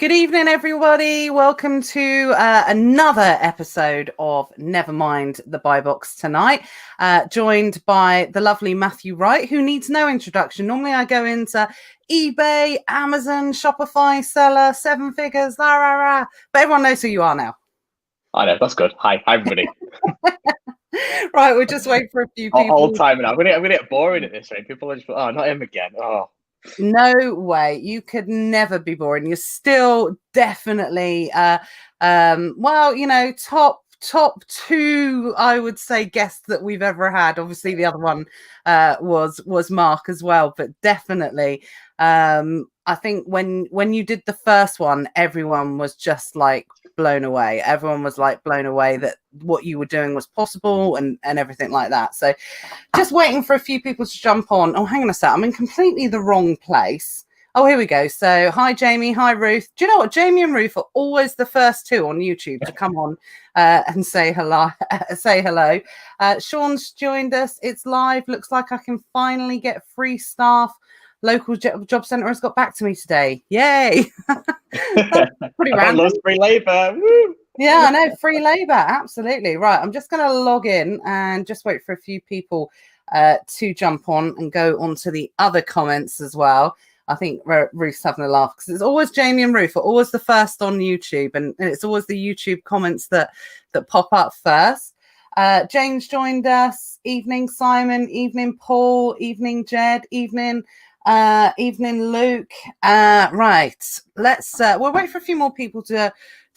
Good evening, everybody. Welcome to another episode of Never Mind the Buy Box tonight, joined by the lovely Matthew Wright, who needs no introduction. Normally I go into eBay, Amazon, Shopify, seller, seven figures, rah, rah, rah. But everyone knows who you are now. I know, that's good. Hi everybody. Right, we're just waiting for a few people. All time now. I'm gonna get boring at this rate. People are just, oh, not him again. Oh. No way. You could never be boring. You're still definitely top two, I would say, guests that we've ever had. Obviously the other one was Mark as well, but definitely I think when you did the first one, everyone was just like blown away. Everyone was like blown away that what you were doing was possible and everything like that. So just waiting for a few people to jump on. Oh, hang on a sec. I'm in completely the wrong place. Oh, here we go. So hi, Jamie. Hi, Ruth. Do you know what? Jamie and Ruth are always the first two on YouTube to come on and say hello. Sean's joined us. It's live. Looks like I can finally get free staff. Local job centre has got back to me today. Yay. Pretty random. Loves free labour. Woo. Yeah, I know. Free labour. Absolutely. Right. I'm just going to log in and just wait for a few people to jump on and go on to the other comments as well. I think Ruth's having a laugh because it's always Jamie and Ruth are always the first on YouTube, and it's always the YouTube comments that pop up first. James joined us. Evening, Simon. Evening, Paul. Evening, Jed. Evening, Luke. Right. Let's we'll wait for a few more people to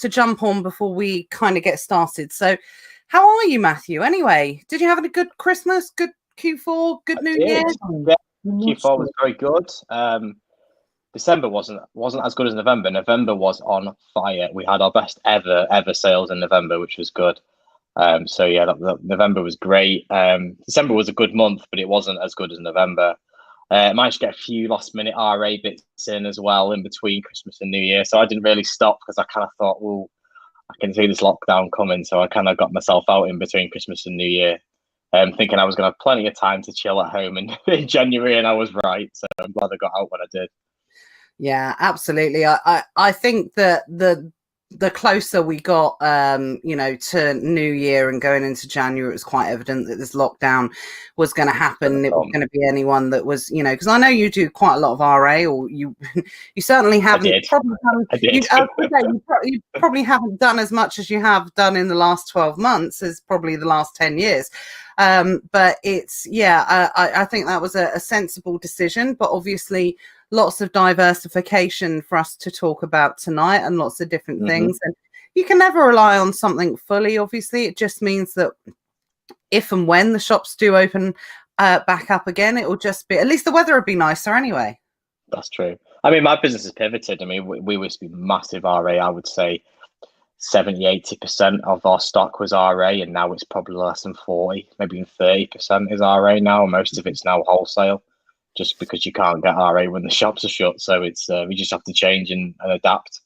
jump on before we kind of get started. So how are you, Matthew? Anyway, did you have a good Christmas, good Q4, good New Year? Yeah, Q4 was very good. December wasn't as good as November. November was on fire. We had our best ever sales in November, which was good. So yeah, November was great. December was a good month, but it wasn't as good as November. Managed to get a few last minute RA bits in as well in between Christmas and New Year. So I didn't really stop because I kind of thought, well, I can see this lockdown coming. So I kind of got myself out in between Christmas and New Year, thinking I was going to have plenty of time to chill at home in January, and I was right. So I'm glad I got out when I did. Yeah, absolutely. I think that the closer we got, to New Year and going into January, it was quite evident that this lockdown was going to happen. It wasn't going to be anyone that was, because I know you do quite a lot of RA, or you certainly haven't. You probably haven't done as much as you have done in the last 12 months as probably the last 10 years. But it's, I think that was a sensible decision, but obviously lots of diversification for us to talk about tonight and lots of different things. And you can never rely on something fully. Obviously, it just means that if and when the shops do open back up again, it will just be, at least the weather would be nicer anyway. That's true. I mean, my business has pivoted. I mean, we used to be massive RA. I would say 70-80% of our stock was RA, and now it's probably less than 40, maybe even 30% is RA now. Most of it's now wholesale, just because you can't get RA when the shops are shut. So it's we just have to change and adapt.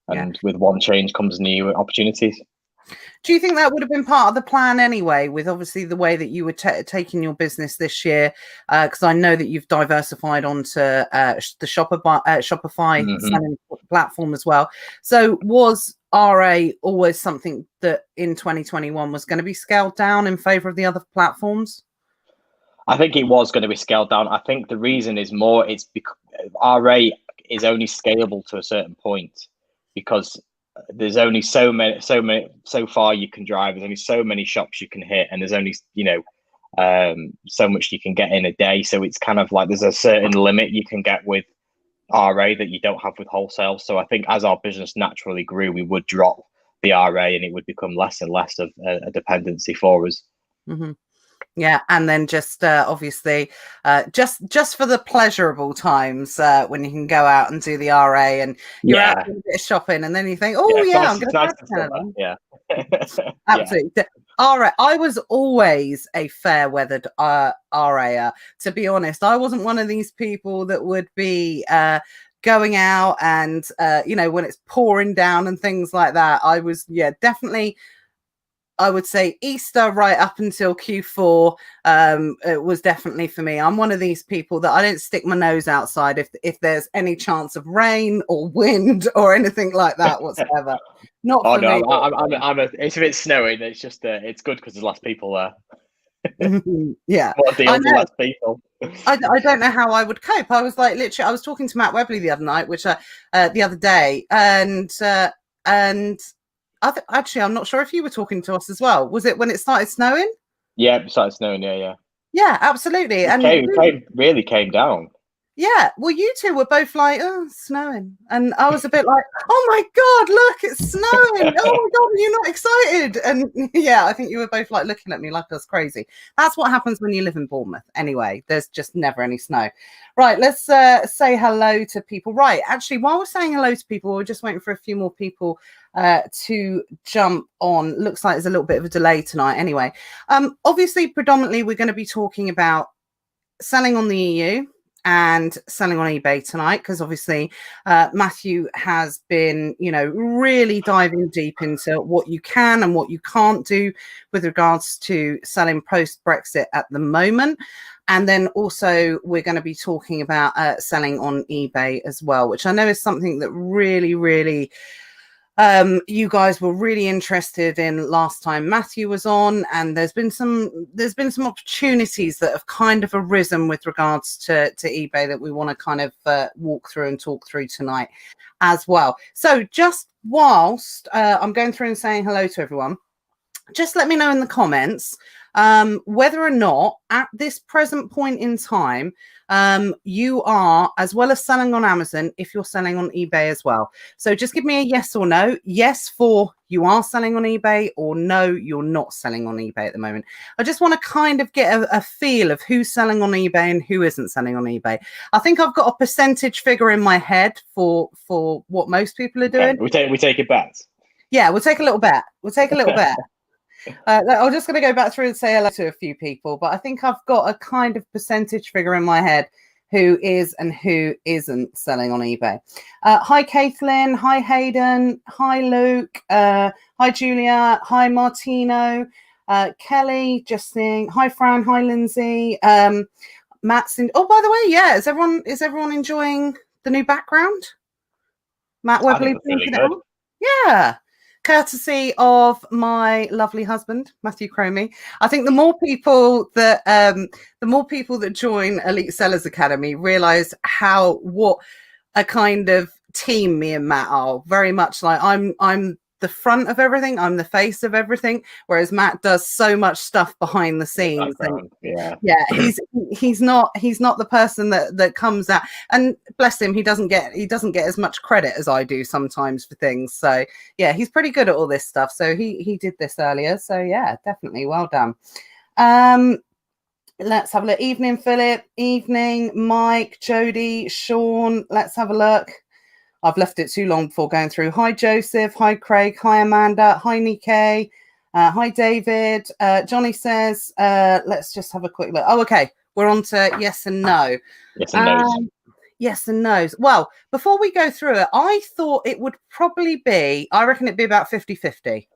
And with one change comes new opportunities. Do you think that would have been part of the plan anyway, with obviously the way that you were taking your business this year? Because I know that you've diversified onto the Shopify selling platform as well. So was RA always something that in 2021 was going to be scaled down in favor of the other platforms? I think it was going to be scaled down. I think the reason is more it's because RA is only scalable to a certain point, because there's only so far you can drive. There's only so many shops you can hit, and there's only so much you can get in a day. So it's kind of like there's a certain limit you can get with RA that you don't have with wholesale. So I think as our business naturally grew, we would drop the RA, and it would become less and less of a dependency for us. Yeah, and then just obviously just for the pleasurable times when you can go out and do the RA and you're out doing a bit of shopping, and then you think, I'm going to absolutely. Yeah. RA, I was always a fair weathered RA. To be honest, I wasn't one of these people that would be going out and when it's pouring down and things like that. I was definitely I would say Easter right up until Q4, it was definitely for me. I'm one of these people that I don't stick my nose outside if there's any chance of rain or wind or anything like that whatsoever. Not for me. It's if it's snowing, it's just it's good because there's less people there. Yeah, What deals with less people. I don't know how I would cope. I was like, literally, I was talking to Matt Webley the other night, the other day, and actually, I'm not sure if you were talking to us as well. Was it when it started snowing? Yeah, it started snowing. Yeah. Yeah, absolutely. It really came down. Yeah, well, you two were both like, oh, it's snowing. And I was a bit like, oh my God, look, it's snowing. Oh my God, are you not excited? And yeah, I think you were both like looking at me like I was crazy. That's what happens when you live in Bournemouth. Anyway, there's just never any snow. Right, let's say hello to people. Right, actually, while we're saying hello to people, we're just waiting for a few more people to jump on. Looks like there's a little bit of a delay tonight. Anyway, obviously, predominantly, we're going to be talking about selling on the EU and selling on eBay tonight, because obviously Matthew has been, really diving deep into what you can and what you can't do with regards to selling post Brexit at the moment. And then also we're going to be talking about selling on eBay as well, which I know is something that really, really you guys were really interested in last time Matthew was on, and there's been some opportunities that have kind of arisen with regards to eBay that we want to kind of walk through and talk through tonight as well. So just whilst I'm going through and saying hello to everyone, just let me know in the comments whether or not at this present point in time you are, as well as selling on Amazon, if you're selling on eBay as well. So just give me a yes or no. Yes for you are selling on eBay, or no, you're not selling on eBay at the moment. I just want to kind of get a feel of who's selling on eBay and who isn't selling on eBay. I think I've got a percentage figure in my head for what most people are doing. Okay. We take a bet. Yeah, we'll take a little bet. I'm just going to go back through and say hello to a few people, but I think I've got a kind of percentage figure in my head who is and who isn't selling on eBay. Hi, Caitlin. Hi, Hayden. Hi, Luke. Hi, Julia. Hi, Martino. Kelly, just saying. Hi, Fran. Hi, Lindsay. Matt's in. Oh, by the way, yeah. Is everyone enjoying the new background? Matt Webley. Really good. Yeah. Courtesy of my lovely husband, Matthew Cromie. I think the more people that join Elite Sellers Academy realize what a kind of team me and Matt are. Very much like I'm the front of everything, I'm the face of everything, whereas Matt does so much stuff behind the scenes. And yeah, he's not the person that comes out, and bless him, he doesn't get as much credit as I do sometimes for things. So yeah, he's pretty good at all this stuff. So he did this earlier. So yeah, definitely well done. Let's have a look. Evening, Philip. Evening, Mike, Jody, Sean. Let's have a look. I've left it too long before going through. Hi, Joseph. Hi, Craig. Hi, Amanda. Hi, Nikkei. Hi, David. Johnny says, let's just have a quick look. Oh, okay. We're on to yes and no. Yes and no's. Yes and no's. Well, before we go through it, I thought it would probably be, I reckon it'd be about 50-50.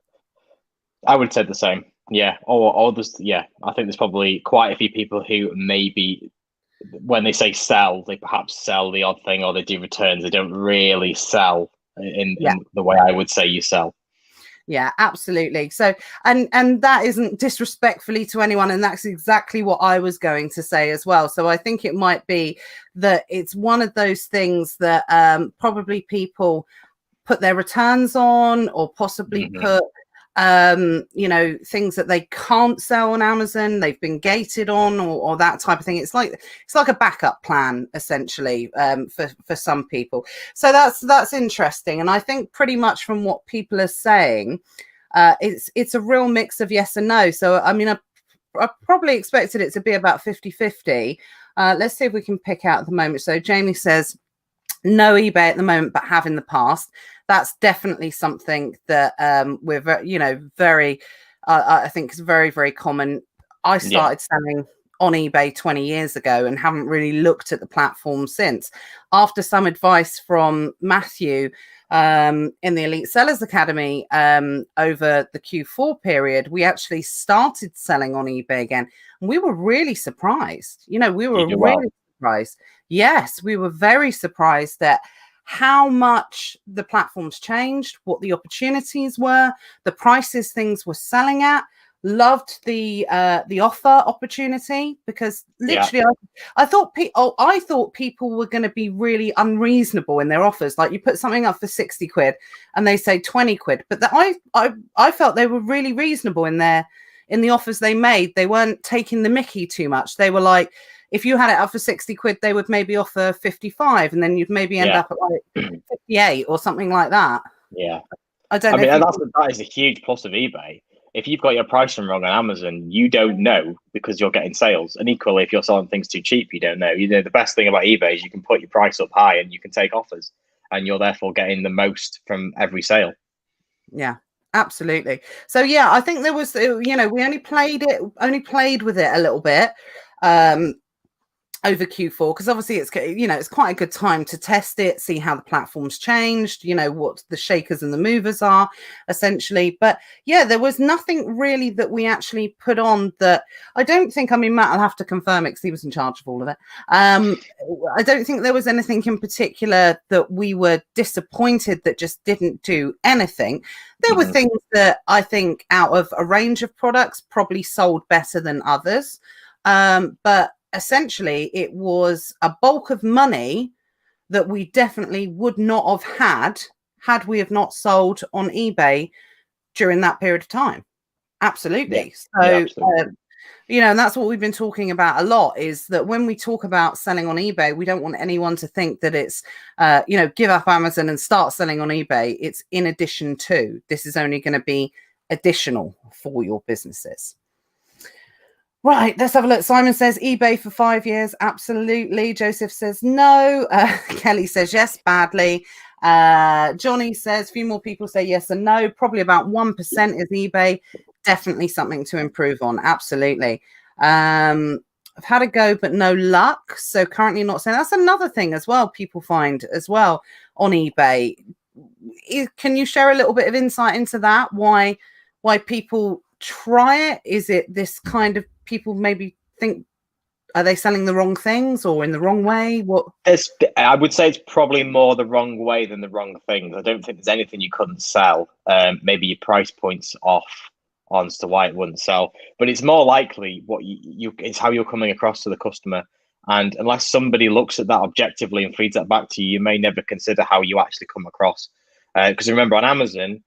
I would say the same. Yeah. Or there's, yeah, I think there's probably quite a few people who maybe, when they say sell, they perhaps sell the odd thing, or they do returns. They don't really sell in the way I would say you sell. Yeah, absolutely. So, and that isn't disrespectfully to anyone, and that's exactly what I was going to say as well. So I think it might be that it's one of those things that probably people put their returns on, or possibly put things that they can't sell on Amazon, they've been gated on, or that type of thing. It's like a backup plan essentially for some people. So that's interesting. And I think pretty much from what people are saying, it's a real mix of yes and no. So I mean, I probably expected it to be about 50-50. Let's see if we can pick out at the moment. So Jamie says no eBay at the moment, but have in the past. That's definitely something that we're very, very, I think is very, very common. I started selling on eBay 20 years ago and haven't really looked at the platform since. After some advice from Matthew in the Elite Sellers Academy over the Q4 period, we actually started selling on eBay again. And we were really surprised. You know, we were really surprised. Yes, we were very surprised at how much the platforms changed, what the opportunities were, the prices things were selling at. Loved the offer opportunity, because literally I thought people were going to be really unreasonable in their offers. Like, you put something up for 60 quid and they say 20 quid, but I felt they were really reasonable in the offers they made. They weren't taking the mickey too much. They were like, if you had it up for 60 quid, they would maybe offer 55, and then you'd maybe end up at like 58 or something like that. Yeah, I don't know. I mean, that is a huge plus of eBay. If you've got your pricing wrong on Amazon, you don't know, because you're getting sales. And equally, if you're selling things too cheap, you don't know. You know, the best thing about eBay is you can put your price up high and you can take offers, and you're therefore getting the most from every sale. Yeah, absolutely. So yeah, I think there was, you know, we only played with it a little bit over Q4, because obviously it's, you know, it's quite a good time to test it, see how the platform's changed, you know, what the shakers and the movers are essentially. But yeah, there was nothing really that we actually put on that I don't think, I mean, Matt, I'll have to confirm it because he was in charge of all of it. I don't think there was anything in particular that we were disappointed that just didn't do anything. There were things that I think out of a range of products probably sold better than others. But essentially, it was a bulk of money that we definitely would not have had we have not sold on eBay during that period of time. Absolutely. You know, and that's what we've been talking about a lot, is that when we talk about selling on eBay, we don't want anyone to think that it's, you know, give up Amazon and start selling on eBay. It's in addition to. This is only going to be additional for your businesses. Right, let's have a look. Simon says eBay for 5 years. Absolutely. Joseph says no. Kelly says yes, badly. Johnny says a few more people say yes and no. Probably about 1% is eBay. Definitely something to improve on. Absolutely. I've had a go, but no luck. So currently not saying. That's another thing as well people find as well on eBay. Can you share a little bit of insight into that? Why people try it? Is it this kind of, people maybe think, are they selling the wrong things or in the wrong way? What? I would say it's probably more the wrong way than the wrong things. I don't think there's anything you couldn't sell. Maybe your price point's off as to why it wouldn't sell, but it's more likely what it's how you're coming across to the customer. And unless somebody looks at that objectively and feeds that back to you, you may never consider how you actually come across. Because remember, on Amazon,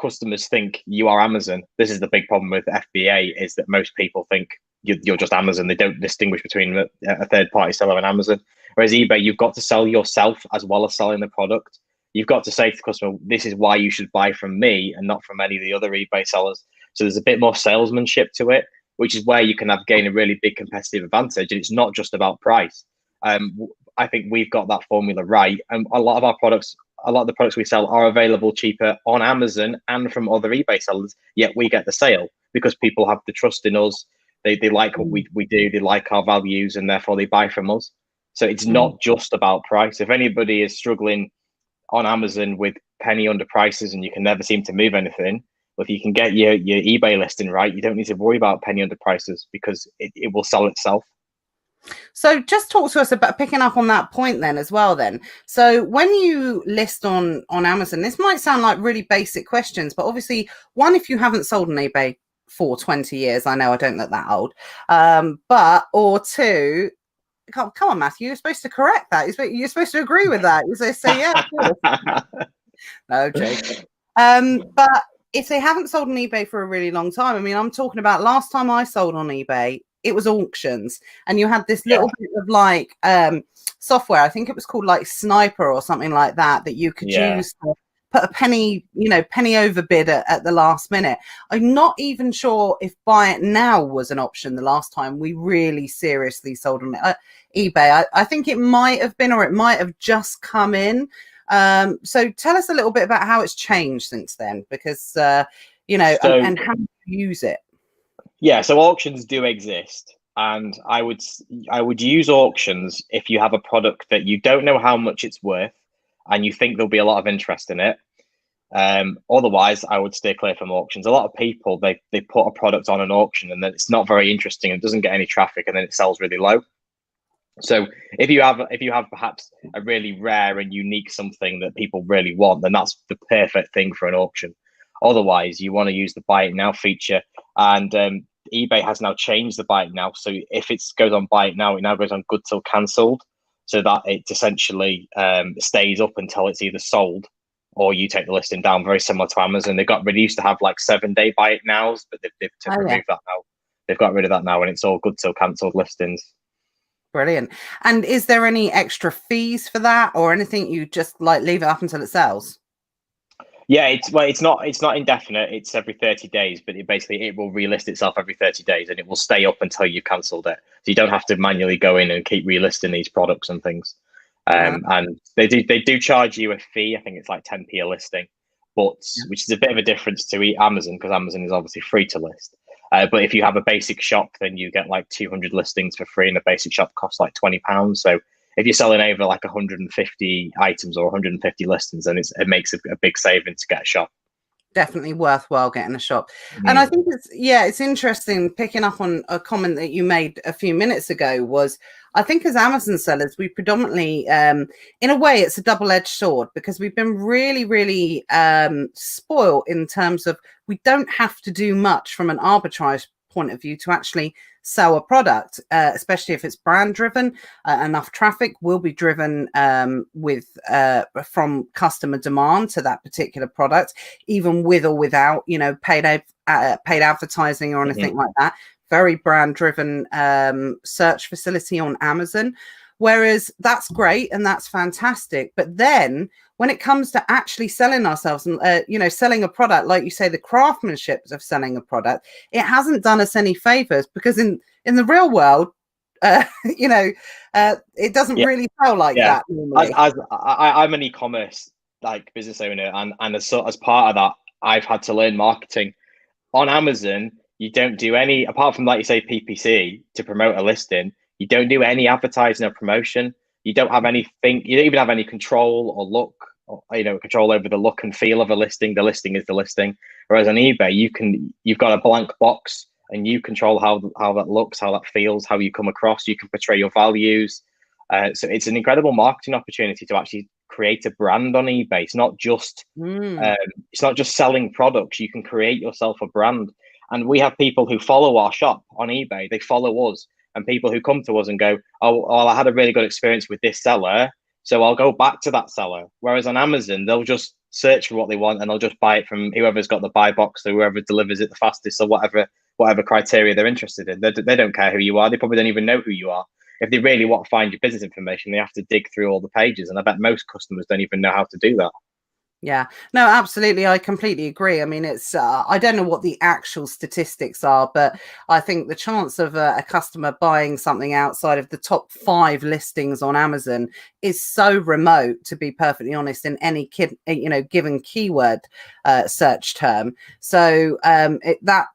customers think you are Amazon. This is the big problem with FBA, is that most people think you're just Amazon. They don't distinguish between a third-party seller and Amazon. Whereas eBay, you've got to sell yourself as well as selling the product. You've got to say to the customer, this is why you should buy from me and not from any of the other eBay sellers. So there's a bit more salesmanship to it, which is where you can gain a really big competitive advantage. And it's not just about price. I think we've got that formula right. And a lot of the products we sell are available cheaper on Amazon and from other eBay sellers, yet we get the sale because people have the trust in us. They like what we do, they like our values, and therefore they buy from us. So it's not just about price. If anybody is struggling on Amazon with penny under prices and you can never seem to move anything, well, if you can get your eBay listing right, you don't need to worry about penny under prices, because it will sell itself. So just talk to us about picking up on that point then as well then. So when you list on Amazon, this might sound like really basic questions, but obviously, one, if you haven't sold on eBay for 20 years, I know I don't look that old, or two, come on, Matthew, you're supposed to correct that. You're supposed to agree with that. You're supposed to say, yeah. No, joke. But if they haven't sold on eBay for a really long time, I mean, I'm talking about last time I sold on eBay, it was auctions, and you had this little bit of like software. I think it was called like Sniper or something like that you could use to put a penny over bid at the last minute. I'm not even sure if buy it now was an option the last time we really seriously sold on eBay. I think it might have been, or it might have just come in. So tell us a little bit about how it's changed since then, because and how you use it. Yeah, so auctions do exist. and I would use auctions if you have a product that you don't know how much it's worth and you think there'll be a lot of interest in it. Otherwise, I would stay clear from auctions. A lot of people they put a product on an auction and then it's not very interesting and it doesn't get any traffic and then it sells really low. So if you have perhaps a really rare and unique something that people really want, then that's the perfect thing for an auction. Otherwise, you want to use the buy it now feature, and eBay has now changed the buy it now. So if it goes on buy it now, it now goes on good till cancelled, so that it essentially stays up until it's either sold or you take the listing down. Very similar to Amazon. They used to have like 7-day buy it nows, but they've removed that now. They've got rid of that now, and it's all good till cancelled listings. Brilliant. And is there any extra fees for that, or anything? You just like leave it up until it sells? Yeah, it's not indefinite. It's every 30 days, but it will relist itself every 30 days, and it will stay up until you've cancelled it. So you don't have to manually go in and keep relisting these products and things. And they do charge you a fee. I think it's like 10p a listing, which is a bit of a difference to Amazon, because Amazon is obviously free to list. But if you have a basic shop, then you get like 200 listings for free, and a basic shop costs like £20. So if you're selling over like 150 items or 150 listings, then it makes a big saving to get a shop. Definitely worthwhile getting a shop. And I think it's interesting, picking up on a comment that you made a few minutes ago, was I think as Amazon sellers, we predominantly, in a way, it's a double-edged sword, because we've been really, really spoiled in terms of we don't have to do much from an arbitrage point of view to actually sell a product, especially if it's brand driven. Enough traffic will be driven from customer demand to that particular product, even with or without paid advertising or anything like that. Very brand driven search facility on Amazon. Whereas that's great and that's fantastic. But then when it comes to actually selling ourselves and, selling a product, like you say, the craftsmanship of selling a product, it hasn't done us any favors, because in the real world, it doesn't really sell like that normally. I'm an e-commerce business owner, and as part of that, I've had to learn marketing. On Amazon, you don't do any, apart from, like you say, PPC to promote a listing. You don't do any advertising or promotion. You don't have anything. You don't even have any control or look, control over the look and feel of a listing. The listing is the listing. Whereas on eBay, you've got a blank box, and you control how that looks, how that feels, how you come across. You can portray your values. So it's an incredible marketing opportunity to actually create a brand on eBay. It's not just selling products. You can create yourself a brand. And we have people who follow our shop on eBay. They follow us, and people who come to us and go, oh, well, I had a really good experience with this seller, so I'll go back to that seller. Whereas on Amazon, they'll just search for what they want, and they'll just buy it from whoever's got the buy box, or whoever delivers it the fastest, or whatever criteria they're interested in. They don't care who you are. They probably don't even know who you are. If they really want to find your business information, they have to dig through all the pages. And I bet most customers don't even know how to do that. Yeah, no, absolutely. I completely agree. I mean, it's I don't know what the actual statistics are, but I think the chance of a customer buying something outside of the top 5 listings on Amazon is so remote, to be perfectly honest, in any given keyword search term. So that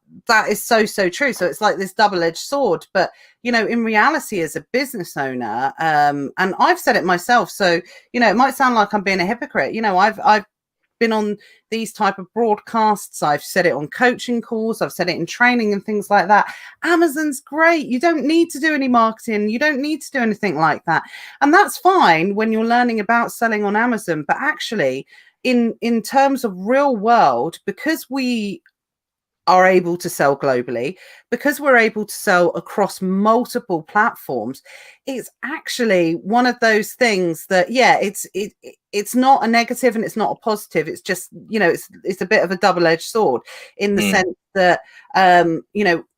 is so true. So it's like this double-edged sword. But in reality, as a business owner, and I've said it myself, so it might sound like I'm being a hypocrite. I've been on these type of broadcasts. I've said it on coaching calls. I've said it in training and things like that. Amazon's great. You don't need to do any marketing. You don't need to do anything like that. And that's fine when you're learning about selling on Amazon. But actually, in terms of real world, because we are able to sell globally, because we're able to sell across multiple platforms, it's actually one of those things that, it's not a negative and it's not a positive. It's just, it's a bit of a double-edged sword in the sense that,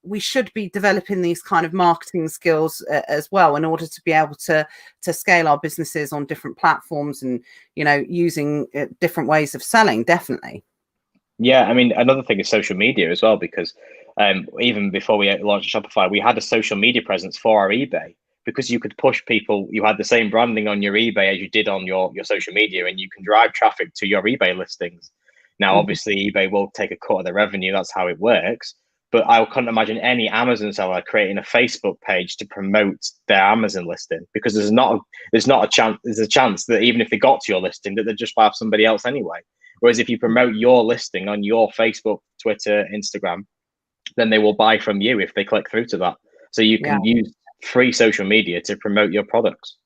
we should be developing these kind of marketing skills as well, in order to be able to scale our businesses on different platforms and, using different ways of selling, definitely. Yeah, I mean, another thing is social media as well, because even before we launched Shopify, we had a social media presence for our eBay, because you could push people. You had the same branding on your eBay as you did on your social media, and you can drive traffic to your eBay listings. Now, obviously, eBay will take a cut of the revenue. That's how it works. But I couldn't imagine any Amazon seller creating a Facebook page to promote their Amazon listing, because there's not a chance. There's a chance that even if they got to your listing, that they'd just buy off somebody else anyway. Whereas if you promote your listing on your Facebook, Twitter, Instagram, then they will buy from you if they click through to that. So you can use free social media to promote your products.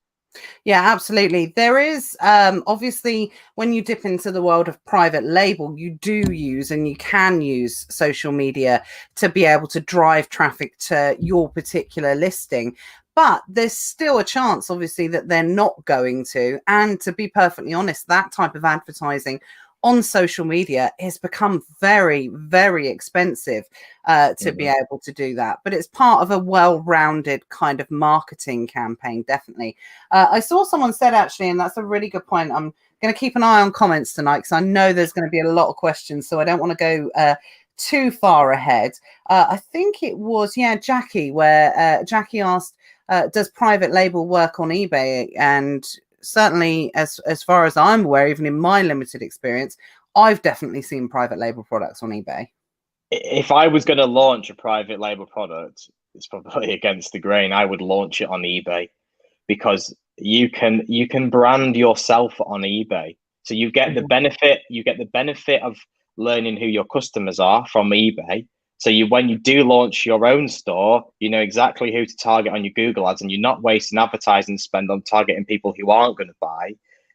Yeah, absolutely. There is obviously, when you dip into the world of private label, you do use and you can use social media to be able to drive traffic to your particular listing. But there's still a chance, obviously, that they're not going to. And to be perfectly honest, that type of advertising on social media has become very, very expensive to be able to do that. But it's part of a well-rounded kind of marketing campaign, definitely. I saw someone said, actually, and that's a really good point. I'm going to keep an eye on comments tonight because I know there's going to be a lot of questions, so I don't want to go too far ahead. I think it was, Jackie, where Jackie asked, does private label work on eBay? And certainly, as far as I'm aware, even in my limited experience, I've definitely seen private label products on eBay. If I was going to launch a private label product, it's probably against the grain. I would launch it on eBay, because you can brand yourself on eBay. So you get the benefit of learning who your customers are from eBay. So when you do launch your own store, you know exactly who to target on your Google ads, and you're not wasting advertising spend on targeting people who aren't going to buy.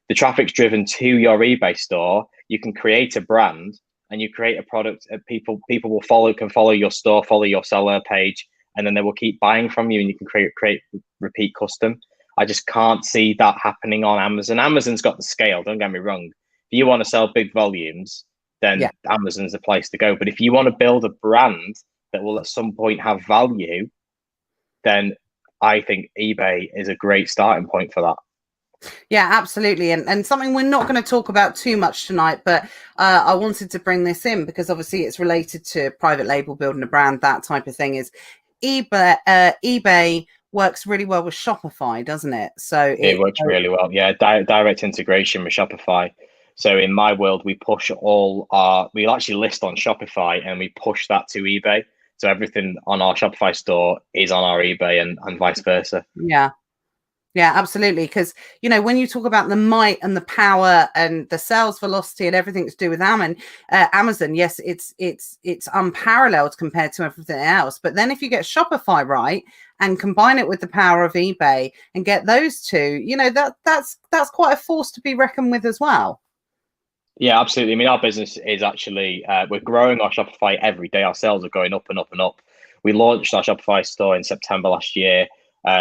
The traffic's driven to your eBay store. You can create a brand, and you create a product that people can follow your store, follow your seller page, and then they will keep buying from you, and you can create repeat custom. I just can't see that happening on Amazon. Amazon's got the scale, don't get me wrong. If you want to sell big volumes, then Amazon's the place to go. But if you want to build a brand that will at some point have value, then I think eBay is a great starting point for that. Yeah, absolutely. And something we're not going to talk about too much tonight, but I wanted to bring this in because obviously it's related to private label, building a brand, that type of thing. Is eBay works really well with Shopify, doesn't it? So it works really well. Yeah, direct integration with Shopify. So in my world, we actually list on Shopify and we push that to eBay. So everything on our Shopify store is on our eBay and vice versa. Yeah, absolutely. Because, when you talk about the might and the power and the sales velocity and everything to do with Amazon, yes, it's unparalleled compared to everything else. But then if you get Shopify right and combine it with the power of eBay and get those two, that's quite a force to be reckoned with as well. Yeah, absolutely. I mean, our business is actually, we're growing our Shopify every day. Our sales are going up and up and up. We launched our Shopify store in September last year.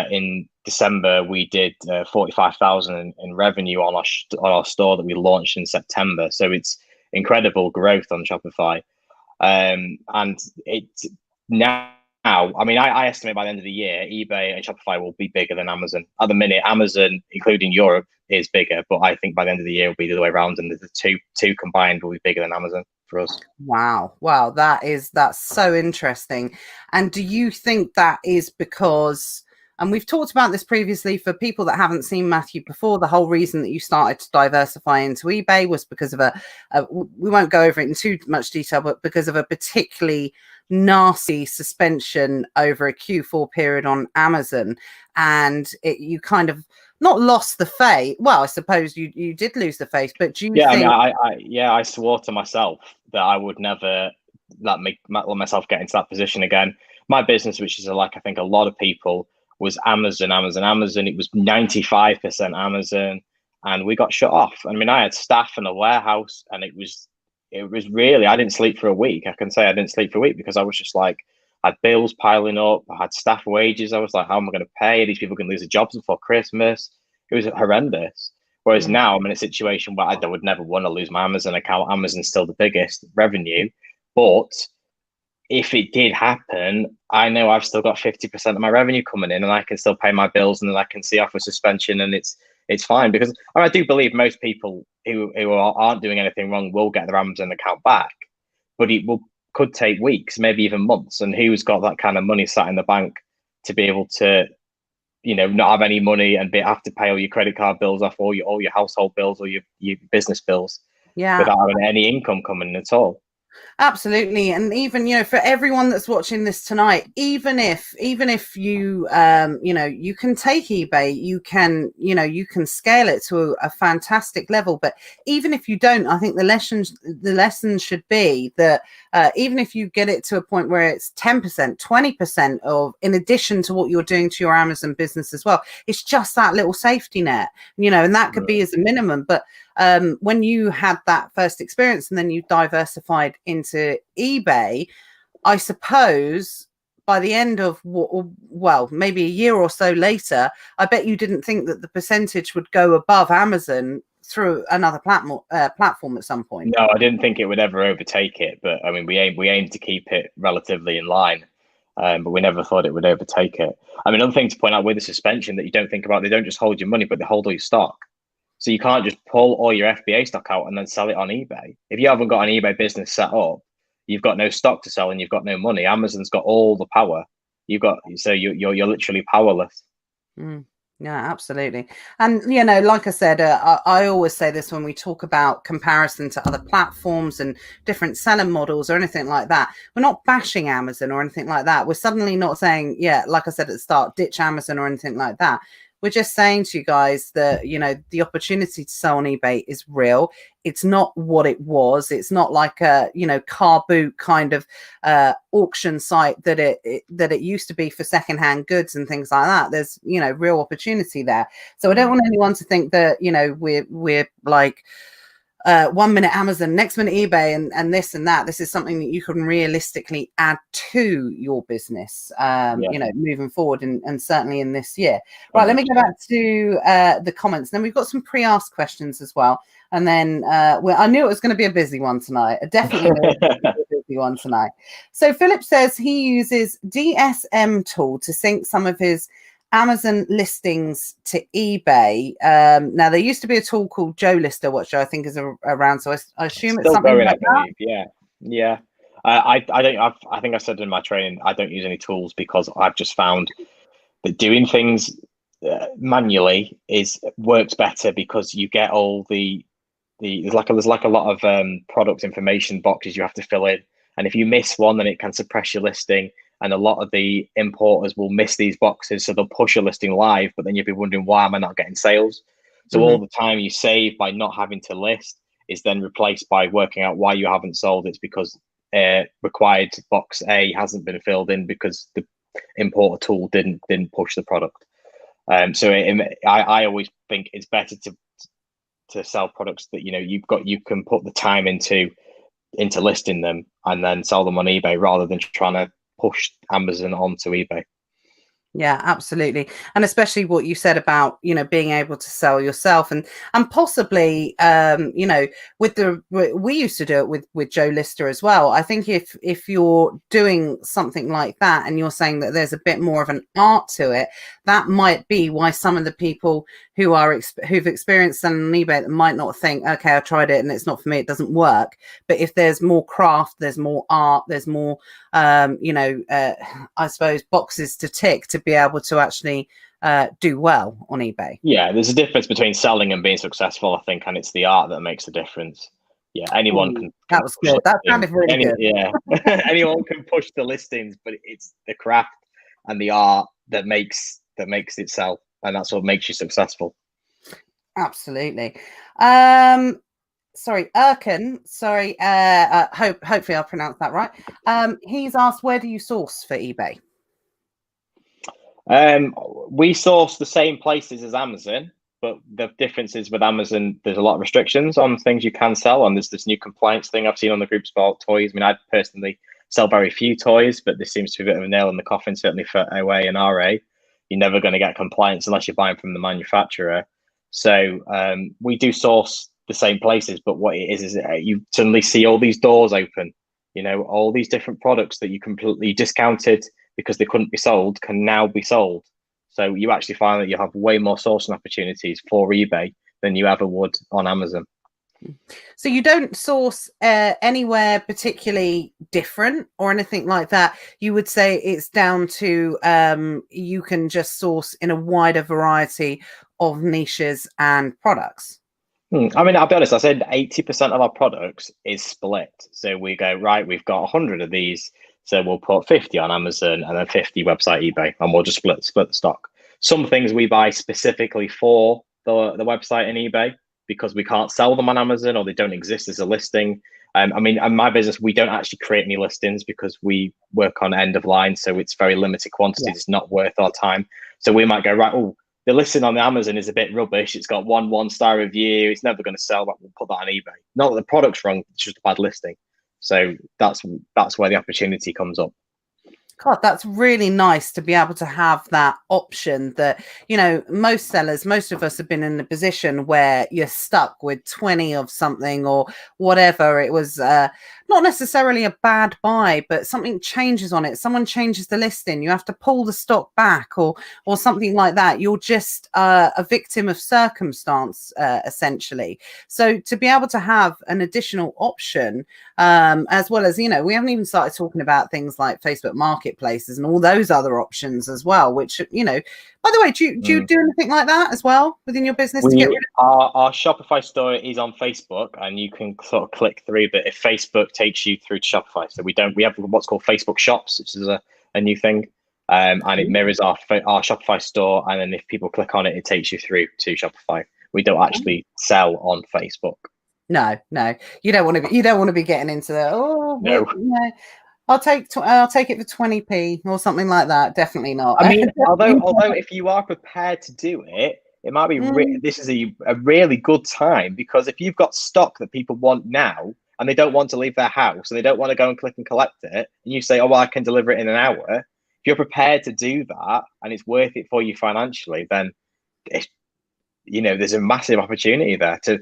In December, we did 45,000 in revenue on our store that we launched in September. So it's incredible growth on Shopify. And it's now, I mean, I estimate by the end of the year, eBay and Shopify will be bigger than Amazon. At the minute, Amazon, including Europe, is bigger, but I think by the end of the year, it'll be the other way around, and the two combined will be bigger than Amazon for us. Wow, that's so interesting. And do you think that is because, and we've talked about this previously, for people that haven't seen Matthew before, the whole reason that you started to diversify into eBay was because of we won't go over it in too much detail, but because of a particularly nasty suspension over a Q4 period on Amazon. And you kind of not lost the faith. Well, I suppose you did lose the faith, but do you think... I swore to myself that I would never let myself get into that position again. My business, which is I think a lot of people, was Amazon. It was 95% Amazon, and we got shut off. I mean, I had staff in a warehouse, and it was really, I didn't sleep for a week. I can say I didn't sleep for a week because I was just like, I had bills piling up. I had staff wages. I was like, how am I going to pay? These people can lose their jobs before Christmas. It was horrendous. Whereas now I'm in a situation where I would never want to lose my Amazon account. Amazon's still the biggest revenue, but if it did happen, I know I've still got 50% of my revenue coming in, and I can still pay my bills, and then I can see off a suspension, and it's fine. Because I do believe most people who aren't doing anything wrong will get their Amazon account back, but could take weeks, maybe even months. And who's got that kind of money sat in the bank to be able to, not have any money and have to pay all your credit card bills off, all your household bills, or your business bills, without having any income coming in at all? Absolutely. And even, for everyone that's watching this tonight, even if you, you can take eBay, you can scale it to a fantastic level. But even if you don't, I think the lesson should be that even if you get it to a point where it's 10%, 20% of, in addition to what you're doing to your Amazon business as well, it's just that little safety net, and that could be as a minimum. But when you had that first experience and then you diversified into eBay, I suppose by the end of maybe a year or so later, I bet you didn't think that the percentage would go above Amazon through another platform at some point. No, I didn't think it would ever overtake it, but I mean, we aim to keep it relatively in line, but we never thought it would overtake it. I mean, another thing to point out with the suspension that you don't think about, they don't just hold your money, but they hold all your stock. So you can't just pull all your FBA stock out and then sell it on eBay. If you haven't got an eBay business set up, you've got no stock to sell and you've got no money. Amazon's got all the power. So you're literally powerless. Yeah, absolutely. And, like I said, I always say this when we talk about comparison to other platforms and different selling models or anything like that. We're not bashing Amazon or anything like that. We're suddenly not saying, like I said at the start, ditch Amazon or anything like that. We're just saying to you guys that, the opportunity to sell on eBay is real. It's not what it was. It's not like a, car boot kind of auction site that it used to be for secondhand goods and things like that. There's, real opportunity there. So I don't want anyone to think that, we're like, 1 minute Amazon, next minute eBay, and this and that. This is something that you can realistically add to your business, moving forward, and certainly in this year. Right, let me go back to the comments. Then we've got some pre-asked questions as well. And then I knew it was going to be a busy one tonight. I definitely knew it was going to be a busy one tonight. So Philip says he uses DSM tool to sync some of his Amazon listings to eBay. Now there used to be a tool called Joe Lister, which I think is around. So I assume it's something like that. Yeah. I think I said in my training, I don't use any tools because I've just found that doing things manually works better because you get all there's like a lot of product information boxes you have to fill in, and if you miss one, then it can suppress your listing. And a lot of the importers will miss these boxes, so they'll push your listing live, but then you'll be wondering, why am I not getting sales? So all the time you save by not having to list is then replaced by working out why you haven't sold. It's because required box A hasn't been filled in because the importer tool didn't push the product. I always think it's better to sell products that you can put the time into listing them and then sell them on eBay rather than trying to push Amazon onto eBay. Yeah, absolutely. And especially what you said about, being able to sell yourself and possibly, we used to do it with Joe Lister as well. I think if you're doing something like that and you're saying that there's a bit more of an art to it, that might be why some of the people who've experienced selling on eBay that might not think, okay, I tried it and it's not for me, it doesn't work. But if there's more craft, there's more art, there's more, I suppose, boxes to tick to be able to actually do well on eBay. Yeah, there's a difference between selling and being successful, I think, and it's the art that makes the difference. Yeah, anyone can. That was good. That sounded really good. Yeah, anyone can push the listings, but it's the craft and the art that makes it sell, and that's what makes you successful. Absolutely. Sorry, Erkan. Sorry. Hopefully I'll pronounce that right. He's asked, where do you source for eBay? We source the same places as Amazon, but the difference is with Amazon, there's a lot of restrictions on things you can sell, and there's this new compliance thing I've seen on the groups about toys. I mean, I personally sell very few toys, but this seems to be a bit of a nail in the coffin, certainly for OA and RA. You're never going to get compliance unless you're buying from the manufacturer. So we do source the same places, but what it is you suddenly see all these doors open, all these different products that you completely discounted because they couldn't be sold can now be sold. So you actually find that you have way more sourcing opportunities for eBay than you ever would on Amazon. So you don't source anywhere particularly different or anything like that. You would say it's down to you can just source in a wider variety of niches and products. I mean, I'll be honest, I said 80% of our products is split. So we go, right, we've got 100 of these. So we'll put 50 on Amazon and then 50 website eBay, and we'll just split the stock. Some things we buy specifically for the website and eBay because we can't sell them on Amazon or they don't exist as a listing. I mean, in my business, we don't actually create any listings because we work on end of line. So it's very limited quantities. It's not worth our time. So we might go, right, oh, the listing on the Amazon is a bit rubbish. It's got one-star review. It's never going to sell, but we'll put that on eBay. Not that the product's wrong, it's just a bad listing. So that's where the opportunity comes up. God, that's really nice to be able to have that option that, you know, most sellers, most of us have been in a position where you're stuck with 20 of something or whatever. It was not necessarily a bad buy, but something changes on it. Someone changes the listing. You have to pull the stock back or something like that. You're just a victim of circumstance, essentially. So to be able to have an additional option, as well as, you know, we haven't even started talking about things like Facebook Marketplaces and all those other options as well, which, you know, by the way, do you do anything like that as well within your business? Our Shopify store is on Facebook, and you can sort of click through, but if Facebook takes you through to Shopify, so we have what's called Facebook Shops, which is a new thing, and it mirrors our Shopify store, and then if people click on it, it takes you through to Shopify. We don't actually sell on Facebook. No, you don't want to be getting into that. Oh, no. I'll take it for 20p or something like that. Definitely not. I mean, although if you are prepared to do it, it might be this is a really good time, because if you've got stock that people want now and they don't want to leave their house and they don't want to go and click and collect it, and you say, oh, well, I can deliver it in an hour. If you're prepared to do that and it's worth it for you financially, then there's a massive opportunity there to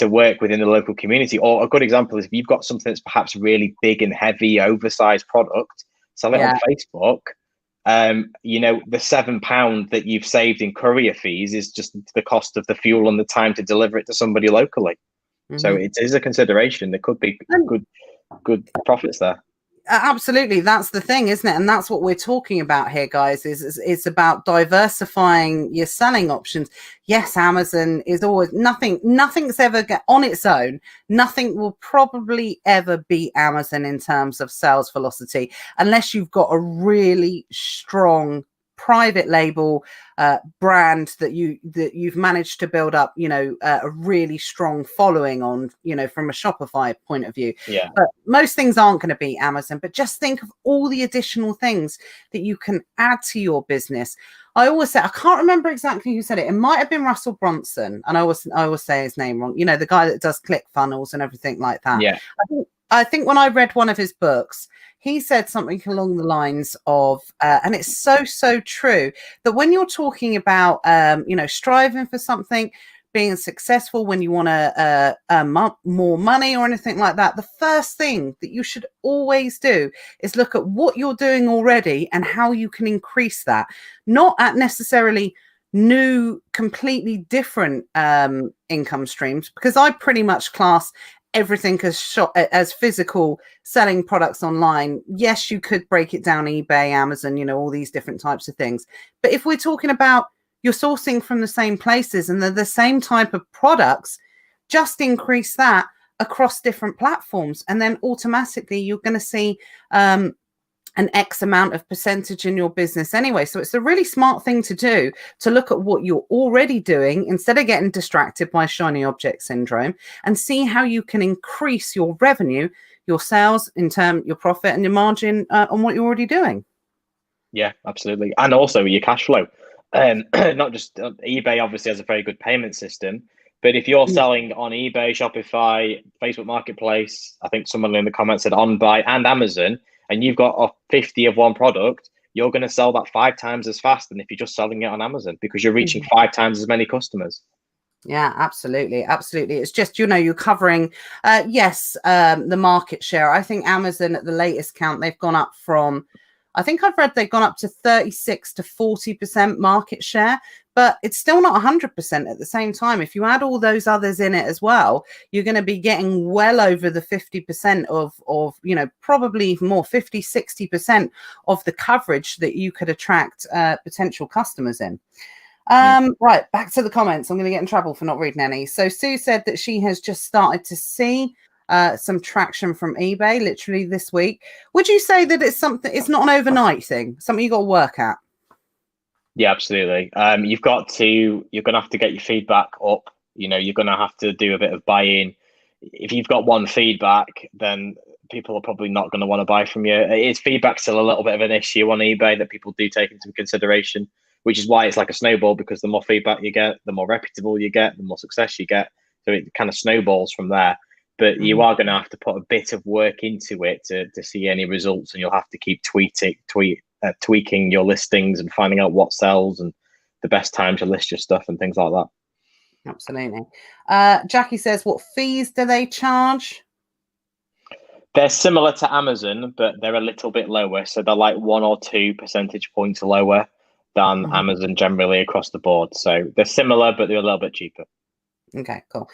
work within the local community. Or a good example is if you've got something that's perhaps really big and heavy, oversized product, sell it on Facebook. The £7 that you've saved in courier fees is just the cost of the fuel and the time to deliver it to somebody locally. So it is a consideration. There could be good profits there. Absolutely, that's the thing, isn't it? And that's what we're talking about here, guys. Is it's about diversifying your selling options. Yes, Amazon is always nothing's ever on its own. Nothing will probably ever beat Amazon in terms of sales velocity, unless you've got a really strong private label brand that you've managed to build up, a really strong following on, from a Shopify point of view. Yeah. But most things aren't going to beat Amazon. But just think of all the additional things that you can add to your business. I always say, I can't remember exactly who said it. It might have been Russell Brunson, and I always say his name wrong. The guy that does ClickFunnels and everything like that. Yeah. I think when I read one of his books, he said something along the lines of, and it's so true, that when you're talking about, striving for something, being successful, when you want to earn more money or anything like that, the first thing that you should always do is look at what you're doing already and how you can increase that, not at necessarily new, completely different income streams, because I pretty much class everything as physical, selling products online. Yes, you could break it down eBay, Amazon, all these different types of things. But if we're talking about you're sourcing from the same places and they're the same type of products, just increase that across different platforms. And then automatically you're going to see an X amount of percentage in your business anyway. So it's a really smart thing to do, to look at what you're already doing instead of getting distracted by shiny object syndrome, and see how you can increase your revenue, your sales, your profit and your margin on what you're already doing. Yeah, absolutely. And also your cash flow. Not just eBay obviously has a very good payment system, but if you're selling on eBay, Shopify, Facebook Marketplace, I think someone in the comments said OnBuy and Amazon, and you've got a 50 of one product, you're going to sell that 5 times as fast than if you're just selling it on Amazon, because you're reaching 5 times as many customers. Yeah, absolutely. It's just, you're covering, the market share. I think Amazon at the latest count, they've gone up from, I think I've read they've gone up to 36 to 40% market share, but it's still not 100% at the same time. If you add all those others in it as well, you're going to be getting well over the 50% of probably even more, 50, 60% of the coverage that you could attract potential customers in. Right, back to the comments. I'm going to get in trouble for not reading any. So Sue said that she has just started to see some traction from eBay literally this week. Would you say that it's not an overnight thing, something you got to work at? Yeah, absolutely. You're going to have to get your feedback up. You're going to have to do a bit of buy-in. If you've got one feedback, then people are probably not going to want to buy from you. Feedback's still a little bit of an issue on eBay that people do take into consideration, which is why it's like a snowball, because the more feedback you get, the more reputable you get, the more success you get. So it kind of snowballs from there. But you are going to have to put a bit of work into it to see any results, and you'll have to keep tweaking your listings and finding out what sells and the best time to list your stuff and things like that. Absolutely. Jackie says, what fees do they charge? They're similar to Amazon, but they're a little bit lower. So they're like 1 or 2 percentage points lower than Amazon generally across the board. So they're similar, but they're a little bit cheaper. Okay, cool.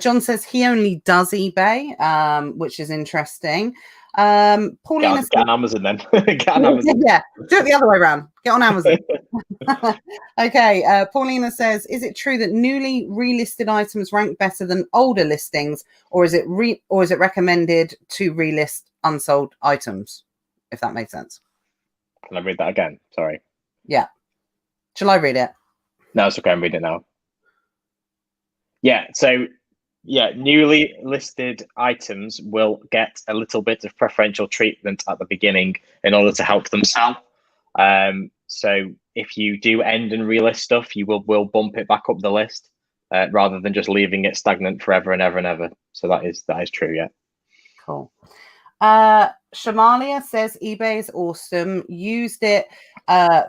John says he only does eBay, which is interesting. Paulina get on Amazon then. Get on Amazon. Yeah, do it the other way around. Get on Amazon. Okay. Paulina says, is it true that newly relisted items rank better than older listings, or is it recommended to relist unsold items? If that makes sense. Can I read that again? Sorry. Yeah. Shall I read it? No, it's okay. I'm reading it now. Yeah. So, newly listed items will get a little bit of preferential treatment at the beginning in order to help them sell. So if you do end and relist stuff, you will bump it back up the list rather than just leaving it stagnant forever and ever and ever. So that is true. Yeah. Cool. Shamalia says eBay is awesome. Used it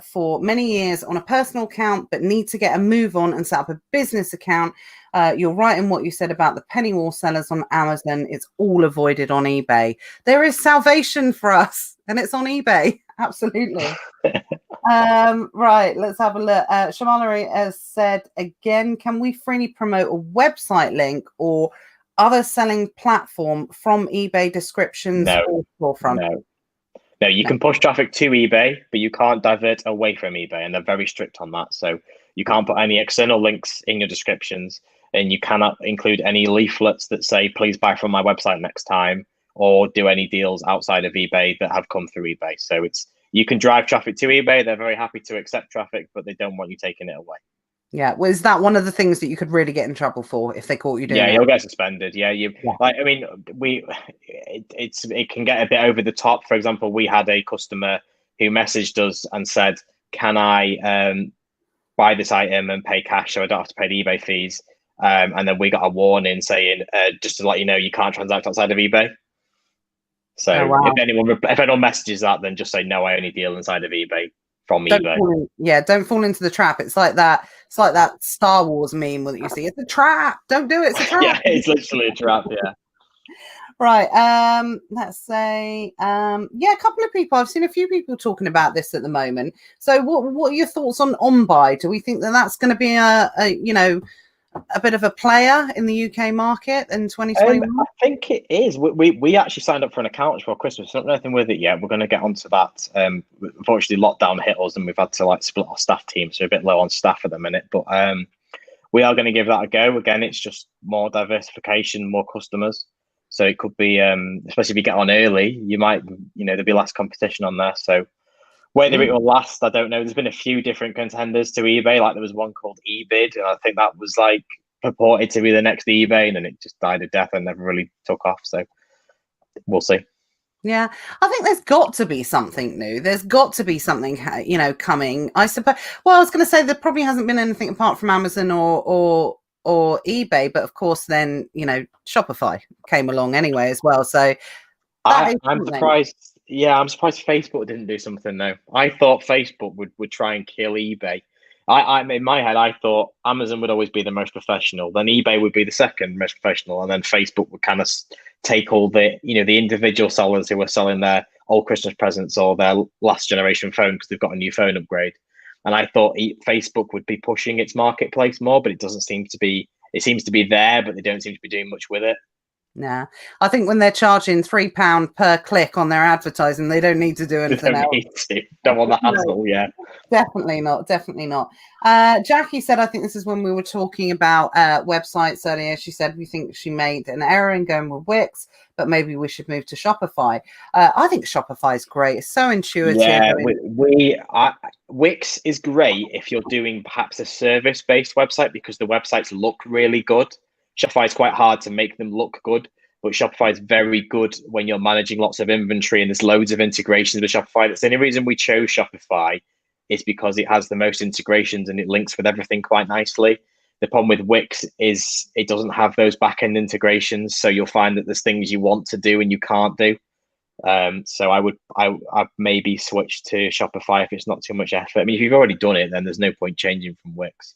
for many years on a personal account, but need to get a move on and set up a business account. You're right in what you said about the penny wall sellers on Amazon. It's all avoided on eBay. There is salvation for us, and it's on eBay. Absolutely. Right, let's have a look. Shamalia has said again, can we freely promote a website link or other selling platform from eBay descriptions or storefront? No, you can push traffic to eBay, but you can't divert away from eBay, and they're very strict on that. So you can't put any external links in your descriptions, and you cannot include any leaflets that say, please buy from my website next time, or do any deals outside of eBay that have come through eBay. So you can drive traffic to eBay. They're very happy to accept traffic, but they don't want you taking it away. Yeah, well, is that one of the things that you could really get in trouble for if they caught you doing it? Yeah, you'll get suspended. Yeah, like, I mean, it can get a bit over the top. For example, we had a customer who messaged us and said, "Can I buy this item and pay cash so I don't have to pay the eBay fees?" And then we got a warning saying, "Just to let you know, you can't transact outside of eBay." So if anyone messages that, then just say, "No, I only deal inside of eBay." From eBay. Don't fall into the trap. It's like that Star Wars meme that you see. It's a trap. Don't do it. It's a trap. Yeah, it's literally a trap. Yeah. Right. Let's say, a couple of people. I've seen a few people talking about this at the moment. So, what are your thoughts on buy? Do we think that that's going to be a bit of a player in the UK market in 2021? I think it is. We actually signed up for an account before Christmas. Not nothing with it yet. We're going to get onto that. Unfortunately, lockdown hit us, and we've had to split our staff team, so we're a bit low on staff at the minute. But we are going to give that a go. Again, it's just more diversification, more customers. So it could be, especially if you get on early, you might, there'll be less competition on there. So whether it will last, I don't know. There's been a few different contenders to eBay. Like there was one called eBid, and I think that was purported to be the next eBay, and then it just died a death and never really took off. So we'll see. Yeah, I think there's got to be something new. There's got to be something, coming. I suppose. Well, I was going to say there probably hasn't been anything apart from Amazon or eBay, but of course, then Shopify came along anyway as well. So I'm surprised. Yeah, I'm surprised Facebook didn't do something though. I thought Facebook would try and kill eBay. I in my head, I thought Amazon would always be the most professional, then eBay would be the second most professional, and then Facebook would kind of take all the the individual sellers who were selling their old Christmas presents or their last generation phone because they've got a new phone upgrade. And I thought Facebook would be pushing its marketplace more, but it doesn't seem to be. It seems to be there, but they don't seem to be doing much with it. Nah, I think when they're charging £3 per click on their advertising, they don't need to do anything else. Don't want the hassle, yeah. Definitely not. Definitely not. Jackie said, I think this is when we were talking about websites earlier. She said, we think she made an error in going with Wix, but maybe we should move to Shopify. I think Shopify is great. It's so intuitive. Yeah, Wix is great if you're doing perhaps a service-based website because the websites look really good. Shopify is quite hard to make them look good, but Shopify is very good when you're managing lots of inventory and there's loads of integrations with Shopify. That's the only reason we chose Shopify is because it has the most integrations and it links with everything quite nicely. The problem with Wix is it doesn't have those back-end integrations, so you'll find that there's things you want to do and you can't do. So I'd maybe switch to Shopify if it's not too much effort. I mean, if you've already done it, then there's no point changing from Wix.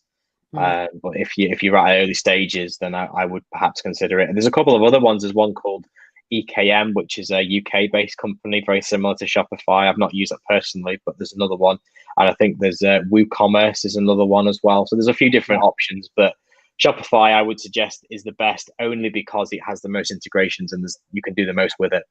But if you're at early stages, then I would perhaps consider it. And there's a couple of other ones. There's one called EKM, which is a UK-based company, very similar to Shopify. I've not used it personally, but there's another one. And I think there's WooCommerce is another one as well. So there's a few different options, but Shopify, I would suggest, is the best only because it has the most integrations and you can do the most with it.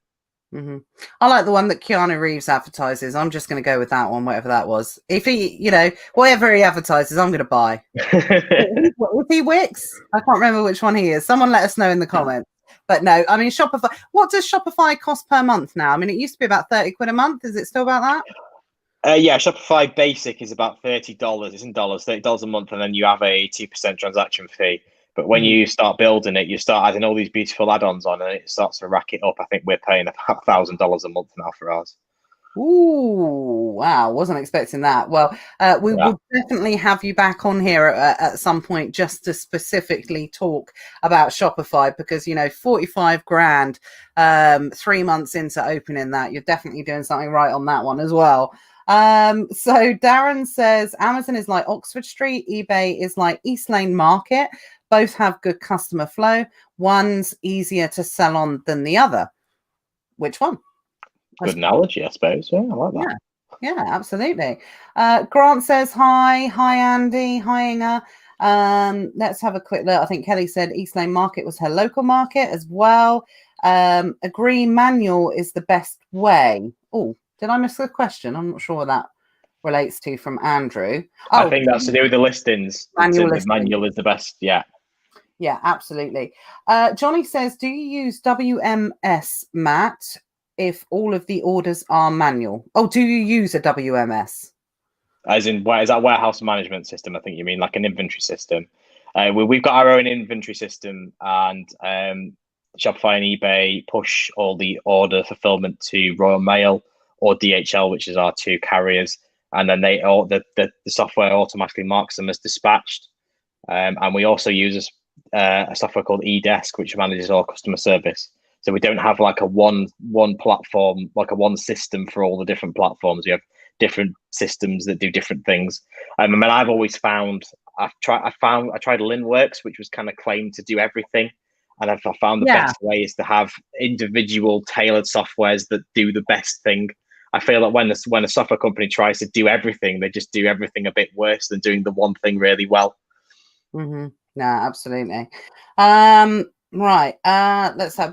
Mm-hmm. I like the one that Keanu Reeves advertises. I'm just going to go with that one, whatever that was. If he, whatever he advertises, I'm going to buy. Is he Wix? I can't remember which one he is. Someone let us know in the comments. But no, I mean, Shopify. What does Shopify cost per month now? I mean, it used to be about 30 quid a month. Is it still about that? Yeah, Shopify Basic is about $30. It's in dollars, $30 a month, and then you have a 2% transaction fee. But when you start building it, you start adding all these beautiful add-ons on, and it starts to rack it up. I think we're paying about $1,000 a month now for ours. Ooh, wow. Wasn't expecting that. Well, we will definitely have you back on here at some point just to specifically talk about Shopify because, 45 grand, 3 months into opening that, you're definitely doing something right on that one as well. So Darren says Amazon is like Oxford Street, eBay is like East Lane Market. Both have good customer flow. One's easier to sell on than the other. Which one? Good analogy, I suppose. Yeah, I like that. Yeah, absolutely. Grant says hi. Hi, Andy. Hi, Inga. Let's have a quick look. I think Kelly said East Lane Market was her local market as well. Agree manual is the best way. Oh, did I miss the question? I'm not sure what that relates to from Andrew. I think that's to do with the listings. Manual is the best. Yeah, absolutely. Johnny says, do you use WMS, Matt, if all of the orders are manual? Oh, do you use a WMS? As in, is that warehouse management system? I think you mean like an inventory system. We've got our own inventory system, and Shopify and eBay push all the order fulfillment to Royal Mail or DHL, which is our two carriers, and then the software automatically marks them as dispatched. And we also use a software called eDesk, which manages all customer service. So we don't have like a one platform, like a one system for all the different platforms. We have different systems that do different things. I mean, I've always found I tried Linworks, which was kind of claimed to do everything, and I found the best way is to have individual tailored softwares that do the best thing. I feel that when a software company tries to do everything, they just do everything a bit worse than doing the one thing really well. Mm-hmm. No, absolutely. Right.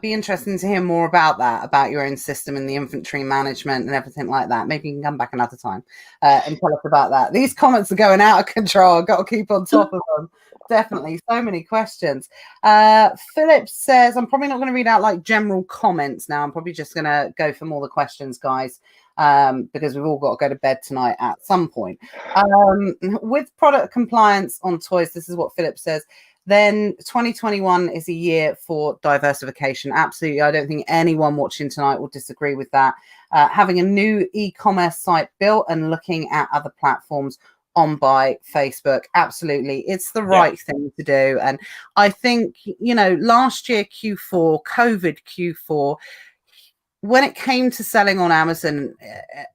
Be interesting to hear more about that, about your own system and the inventory management and everything like that. Maybe you can come back another time and tell us about that. These comments are going out of control. I've got to keep on top of them. Definitely. So many questions. Philip says, I'm probably not going to read out like general comments now. I'm probably just going to go for more the questions, guys, because we've all got to go to bed tonight at some point. With product compliance on toys, this is what Philip says. Then 2021 is a year for diversification. Absolutely. I don't think anyone watching tonight will disagree with that. Having a new e-commerce site built and looking at other platforms on by Facebook. Absolutely. It's the right thing to do. And I think, last year, Q4, COVID Q4, when it came to selling on Amazon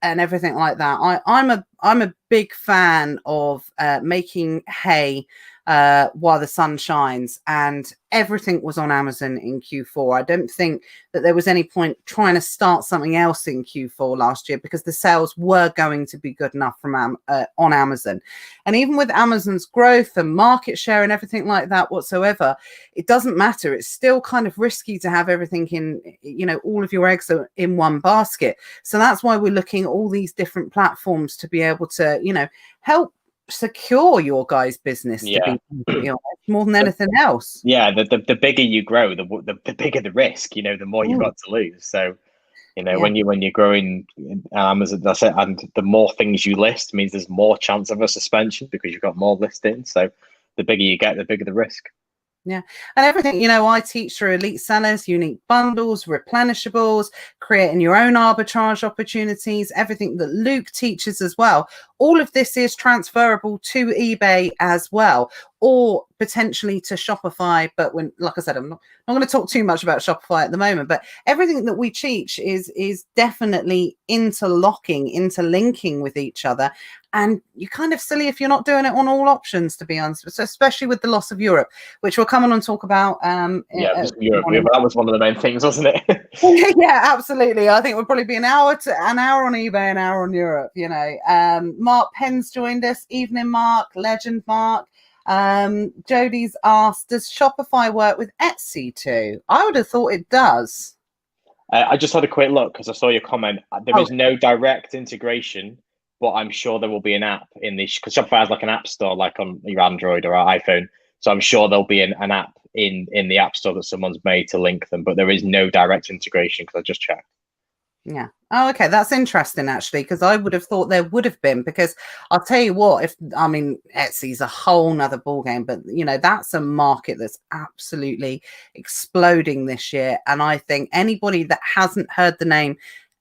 and everything like that, I'm a big fan of making hay while the sun shines, and everything was on Amazon in Q4. I don't think that there was any point trying to start something else in Q4 last year, because the sales were going to be good enough from on Amazon. And even with Amazon's growth and market share and everything like that whatsoever, it doesn't matter. It's still kind of risky to have everything in, all of your eggs in one basket. So that's why we're looking at all these different platforms to be able to, help secure your guys' business, to be completely honest, more than anything else. Yeah, the bigger you grow, the bigger the risk. The more you've got to lose. So, when you're growing Amazon, that's it, and the more things you list means there's more chance of a suspension because you've got more listings. So, the bigger you get, the bigger the risk. Yeah. And everything, I teach through elite sellers, unique bundles, replenishables, creating your own arbitrage opportunities, everything that Luke teaches as well. All of this is transferable to eBay as well, or potentially to Shopify. But like I said, I'm not going to talk too much about Shopify at the moment, but everything that we teach is definitely interlinking with each other. And you're kind of silly if you're not doing it on all options, to be honest, so especially with the loss of Europe, which we'll come on and talk about. Europe. That was one of the main things, wasn't it? Yeah, absolutely. I think we'll probably be an hour on eBay, an hour on Europe. Mark Penn's joined us. Evening, Mark. Legend, Mark. Jodie's asked, does Shopify work with Etsy too? I would have thought it does. I just had a quick look because I saw your comment. There is no direct integration, but I'm sure there will be an app in this, because Shopify has like an app store, like on your Android or iPhone. So I'm sure there'll be an app in the app store that someone's made to link them, but there is no direct integration because I just checked. Yeah. Oh, okay. That's interesting, actually, because I would have thought there would have been, because I'll tell you what, Etsy's a whole nother ballgame, but that's a market that's absolutely exploding this year. And I think anybody that hasn't heard the name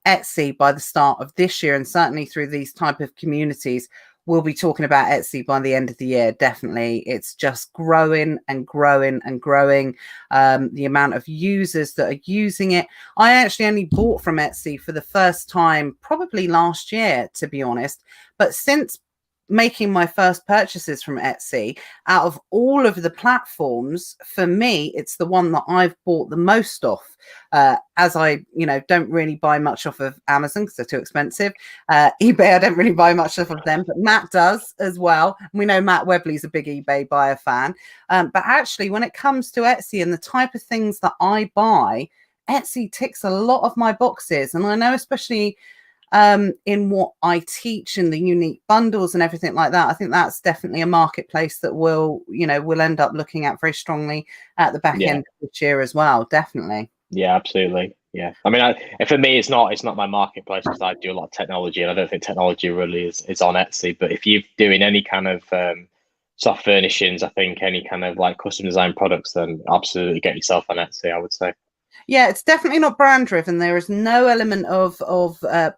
Etsy by the start of this year, and certainly through these type of communities, we'll be talking about Etsy by the end of the year. Definitely. It's just growing and growing and growing. The amount of users that are using it. I actually only bought from Etsy for the first time probably last year, to be honest. But since making my first purchases from Etsy, out of all of the platforms, for me, it's the one that I've bought the most off, as I, don't really buy much off of Amazon because they're too expensive. eBay, I don't really buy much off of them, but Matt does as well. We know Matt Webley's a big eBay buyer fan. But actually, when it comes to Etsy and the type of things that I buy, Etsy ticks a lot of my boxes. And I know, especially in what I teach in the unique bundles and everything like that, I think that's definitely a marketplace that we'll end up looking at very strongly at the back end of this year as well. Definitely. Yeah, absolutely. Yeah. For me, it's not my marketplace because I do a lot of technology, and I don't think technology really is on Etsy. But if you're doing any kind of soft furnishings, I think any kind of like custom design products, then absolutely get yourself on Etsy, I would say. Yeah, it's definitely not brand driven. There is no element of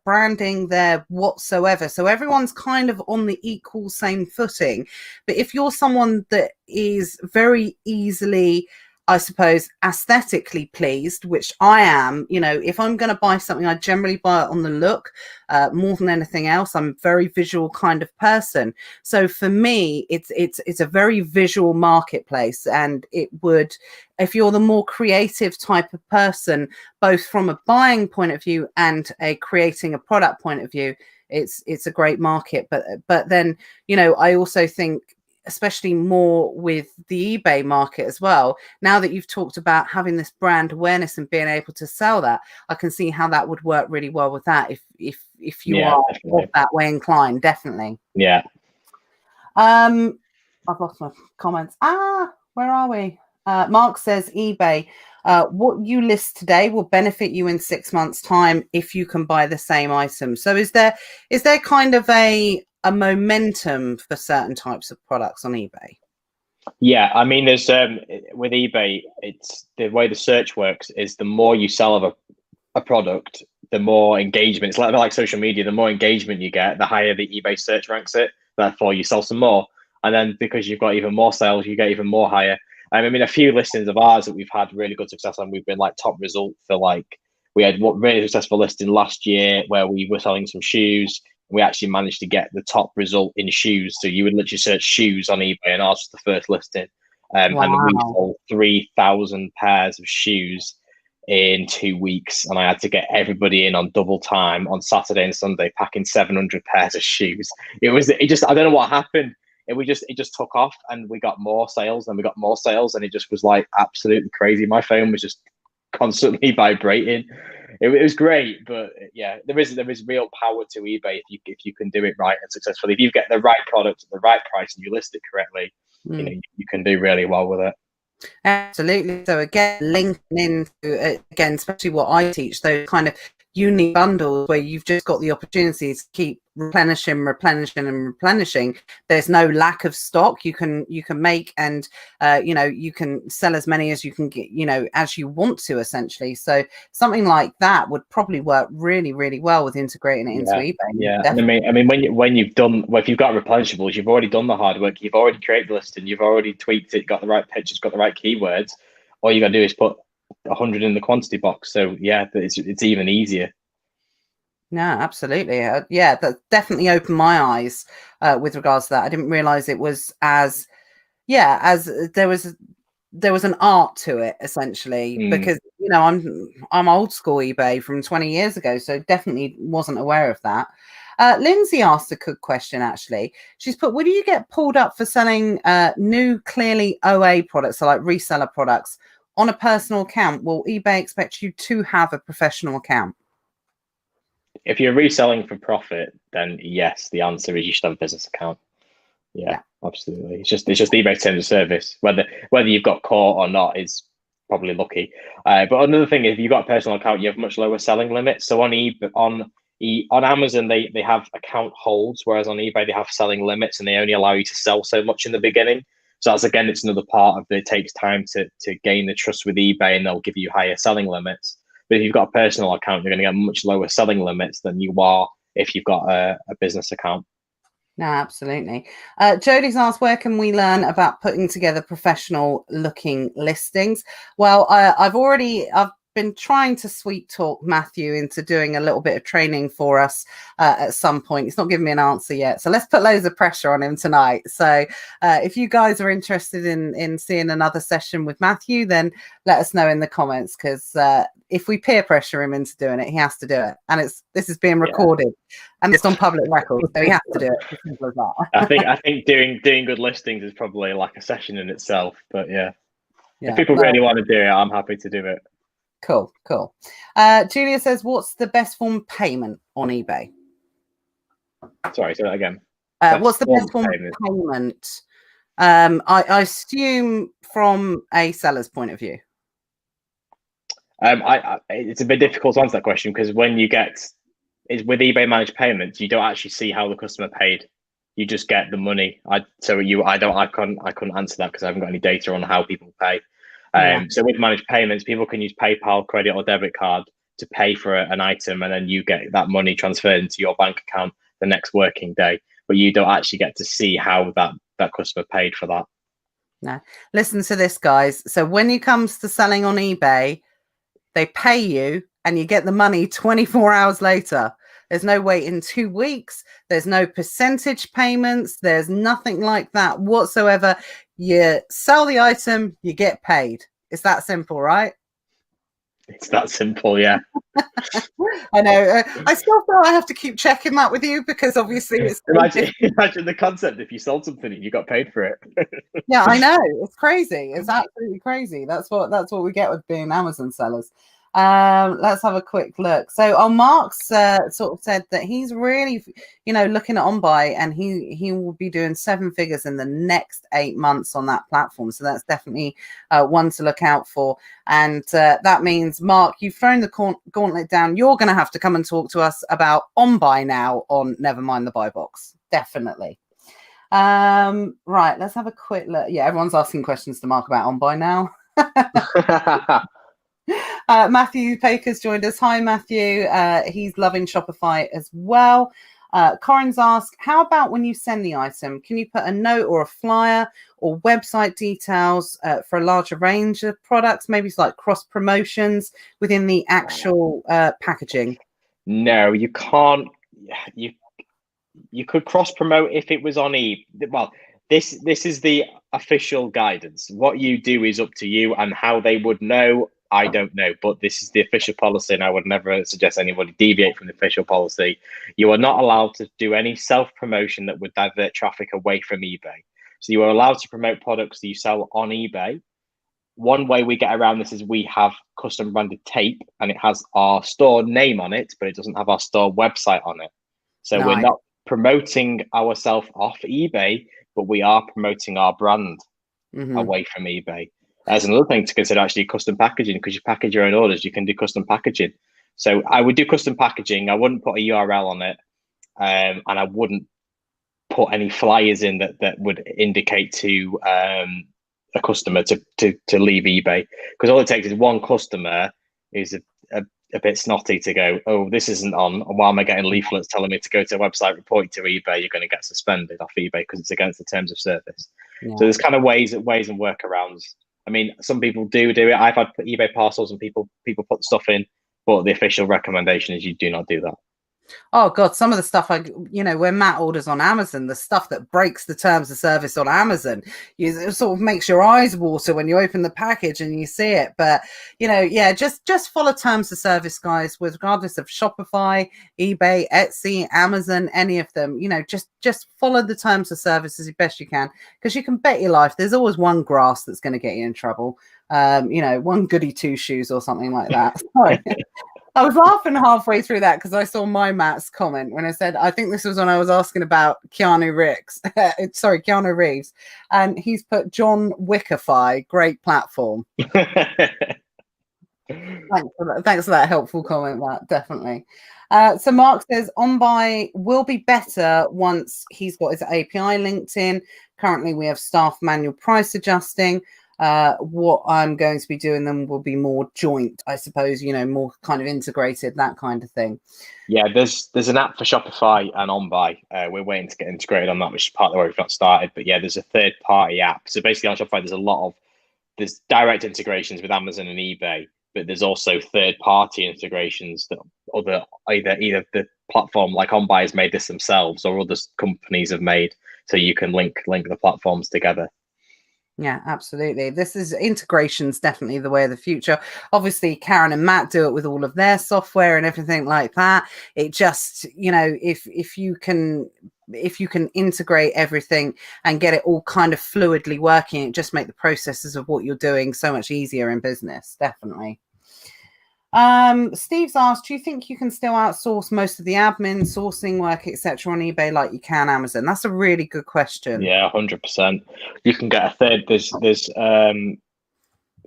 branding there whatsoever. So everyone's kind of on the equal same footing. But if you're someone that is very easily, I suppose, aesthetically pleased, which I am, if I'm going to buy something, I generally buy it on the look more than anything else. I'm a very visual kind of person. So for me, it's a very visual marketplace, and it would, if you're the more creative type of person, both from a buying point of view and a creating a product point of view, it's a great market. But then, I also think, especially more with the eBay market as well. Now that you've talked about having this brand awareness and being able to sell that, I can see how that would work really well with that. If you are that way inclined, definitely. Yeah. I've lost my comments. Where are we? Mark says eBay, what you list today will benefit you in 6 months' time if you can buy the same item. So is there kind of a momentum for certain types of products on eBay? Yeah, there's with eBay, it's the way the search works is the more you sell of a product, the more engagement. It's like social media. The more engagement you get, the higher the eBay search ranks it. Therefore, you sell some more, and then because you've got even more sales, you get even more higher. A few listings of ours that we've had really good success on, we've been like top result for we had really successful listing last year where we were selling some shoes. We actually managed to get the top result in shoes. So you would literally search shoes on eBay, and ours was the first listing. And we sold 3,000 pairs of shoes in 2 weeks, and I had to get everybody in on double time on Saturday and Sunday, packing 700 pairs of shoes. It just I don't know what happened. It just took off, and we got more sales, and we got more sales, and it just was like absolutely crazy. My phone was just constantly vibrating. It was great, but yeah, there is real power to eBay if you can do it right and successfully. If you get the right product at the right price and you list it correctly, you know, you can do really well with it. Absolutely. So again, linking into again, especially what I teach, those kind of unique bundles where you've just got the opportunity to keep replenishing. There's no lack of stock. You can make, and you know, you can sell as many as you can get, you know, as you want to, essentially. So something like that would probably work really, really well with integrating it into eBay. Yeah, definitely. I mean, when you've done, well, if you've got replenishables, you've already done the hard work. You've already created the listing. You've already tweaked it. Got the right pictures. Got the right keywords. All you got to do is put 100 in the quantity box. So yeah, it's even easier. No, absolutely. Yeah, that definitely opened my eyes with regards to that. I didn't realize it was as there was an art to it, essentially, because, you know, I'm old school eBay from 20 years ago, so definitely wasn't aware of that. Lindsay asked a good question, actually. She's put, would you get pulled up for selling new, clearly OA products, so like reseller products, on a personal account? Will eBay expect you to have a professional account? If you're reselling for profit, then yes, the answer is you should have a business account. Yeah, absolutely. It's just eBay terms of service. Whether you've got caught or not is probably lucky. But another thing is, if you've got a personal account, you have much lower selling limits. So on Amazon, they have account holds, whereas on eBay they have selling limits, and they only allow you to sell so much in the beginning. So that's, again, it's another part of it. It takes time to gain the trust with eBay, and they'll give you higher selling limits. But if you've got a personal account, you're going to get much lower selling limits than you are if you've got a business account. No, absolutely. Jodie's asked, where can we learn about putting together professional looking listings? Well, I've been trying to sweet talk Matthew into doing a little bit of training for us at some point. He's not giving me an answer yet, so let's put loads of pressure on him tonight. So if you guys are interested in seeing another session with Matthew, then let us know in the comments, because if we peer pressure him into doing it, he has to do it, and this is being recorded and it's on public record, so he has to do it. As simple as that. I think doing good listings is probably like a session in itself, but yeah, if people really want to do it, I'm happy to do it. Cool. Julia says, what's the best form of payment on eBay? Sorry, say that again. What's the best form of payment? I assume from a seller's point of view. It's a bit difficult to answer that question, because when you get with eBay managed payments, you don't actually see how the customer paid. You just get the money. I couldn't answer that because I haven't got any data on how people pay. So with managed payments, people can use PayPal, credit or debit card to pay for an item, and then you get that money transferred into your bank account the next working day. But you don't actually get to see how that customer paid for that. No, listen to this, guys. So when it comes to selling on eBay, they pay you and you get the money 24 hours later. There's no waiting 2 weeks. There's no percentage payments. There's nothing like that whatsoever. You sell the item, you get paid. It's that simple, right? It's that simple, yeah. I know. I still feel I have to keep checking that with you, because obviously it's imagine the concept if you sold something and you got paid for it. Yeah, I know. It's crazy. It's absolutely crazy. That's what we get with being Amazon sellers. Let's have a quick look. So Mark's sort of said that he's really, looking at OnBuy, and he will be doing 7 figures in the next 8 months on that platform. So that's definitely one to look out for. And that means, Mark, you've thrown the gauntlet down. You're going to have to come and talk to us about OnBuy now on Nevermind the Buy Box. Definitely. Right, let's have a quick look. Yeah, everyone's asking questions to Mark about OnBuy now. Matthew Paker's joined us. Hi, Matthew. He's loving Shopify as well. Corin's asked, how about when you send the item, can you put a note or a flyer or website details for a larger range of products? Maybe it's like cross promotions within the actual packaging. No, you can't. you could cross promote if it was on well, this is the official guidance. What you do is up to you, and how they would know, I don't know, but this is the official policy, and I would never suggest anybody deviate from the official policy. You are not allowed to do any self-promotion that would divert traffic away from eBay. So you are allowed to promote products that you sell on eBay. One way we get around this is we have custom branded tape, and it has our store name on it, but it doesn't have our store website on it. So we're not promoting ourselves off eBay, but we are promoting our brand away from eBay. As another thing to consider, actually, custom packaging, because you package your own orders, you can do custom packaging. So I would do custom packaging. I wouldn't put a URL on it, and I wouldn't put any flyers in that would indicate to a customer to leave eBay, because all it takes is one customer who's a bit snotty to go, oh, this isn't on, and why am I getting leaflets telling me to go to a website, report to eBay, you're going to get suspended off eBay because it's against the terms of service. So there's kind of ways and workarounds. I mean, some people do it. I've had eBay parcels and people put stuff in, but the official recommendation is you do not do that. Oh God, some of the stuff when Matt orders on Amazon, the stuff that breaks the terms of service on Amazon, it sort of makes your eyes water when you open the package and you see it. But just follow terms of service, guys, regardless of Shopify, eBay, Etsy, Amazon, any of them. Just follow the terms of service as best you can, because you can bet your life there's always one grass that's going to get you in trouble. One goody two shoes or something like that. Sorry. I was laughing halfway through that because I saw my Matt's comment when I said, I think this was when I was asking about Keanu Reeves, and he's put John Wickify, great platform. Thanks for that helpful comment, Matt, definitely. So Mark says, OnBuy will be better once he's got his API linked in. Currently, we have staff manual price adjusting. What I'm going to be doing them will be more joint, I suppose, more kind of integrated, that kind of thing. Yeah, there's an app for Shopify and OnBuy. We're waiting to get integrated on that, which is part of the way we've not started. But yeah, there's a third-party app. So basically on Shopify, there's direct integrations with Amazon and eBay, but there's also third-party integrations that either the platform like OnBuy has made this themselves, or other companies have made, so you can link the platforms together. Yeah, absolutely. Integration's definitely the way of the future. Obviously, Karen and Matt do it with all of their software and everything like that. It just, if you can integrate everything and get it all kind of fluidly working, it just make the processes of what you're doing so much easier in business. Definitely. Steve's asked, do you think you can still outsource most of the admin, sourcing work, etc. on eBay like you can Amazon? That's a really good question. Yeah, 100%. You can get there's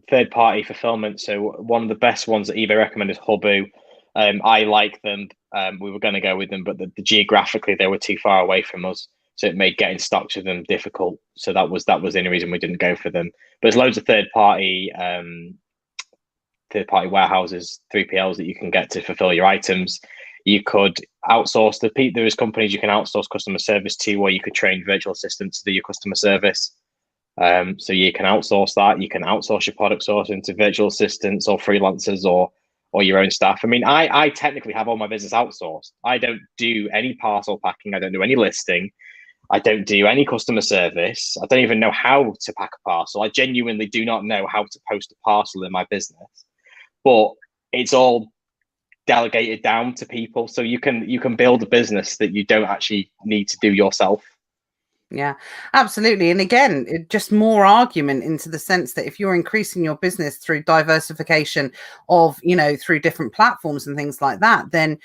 third party fulfillment. So one of the best ones that eBay recommend is Hubu. I like them. We were going to go with them, but the geographically they were too far away from us, so it made getting stocks with them difficult. So that was the only reason we didn't go for them. But there's loads of third party warehouses, 3PLs that you can get to fulfill your items. You could outsource there is companies you can outsource customer service to, or you could train virtual assistants to do your customer service. So you can outsource that. You can outsource your product sourcing to virtual assistants or freelancers or your own staff. I mean, I technically have all my business outsourced. I don't do any parcel packing. I don't do any listing. I don't do any customer service. I don't even know how to pack a parcel. I genuinely do not know how to post a parcel in my business. But it's all delegated down to people, so you can build a business that you don't actually need to do yourself. Yeah, absolutely. And again, just more argument into the sense that if you're increasing your business through diversification of, through different platforms and things like that, then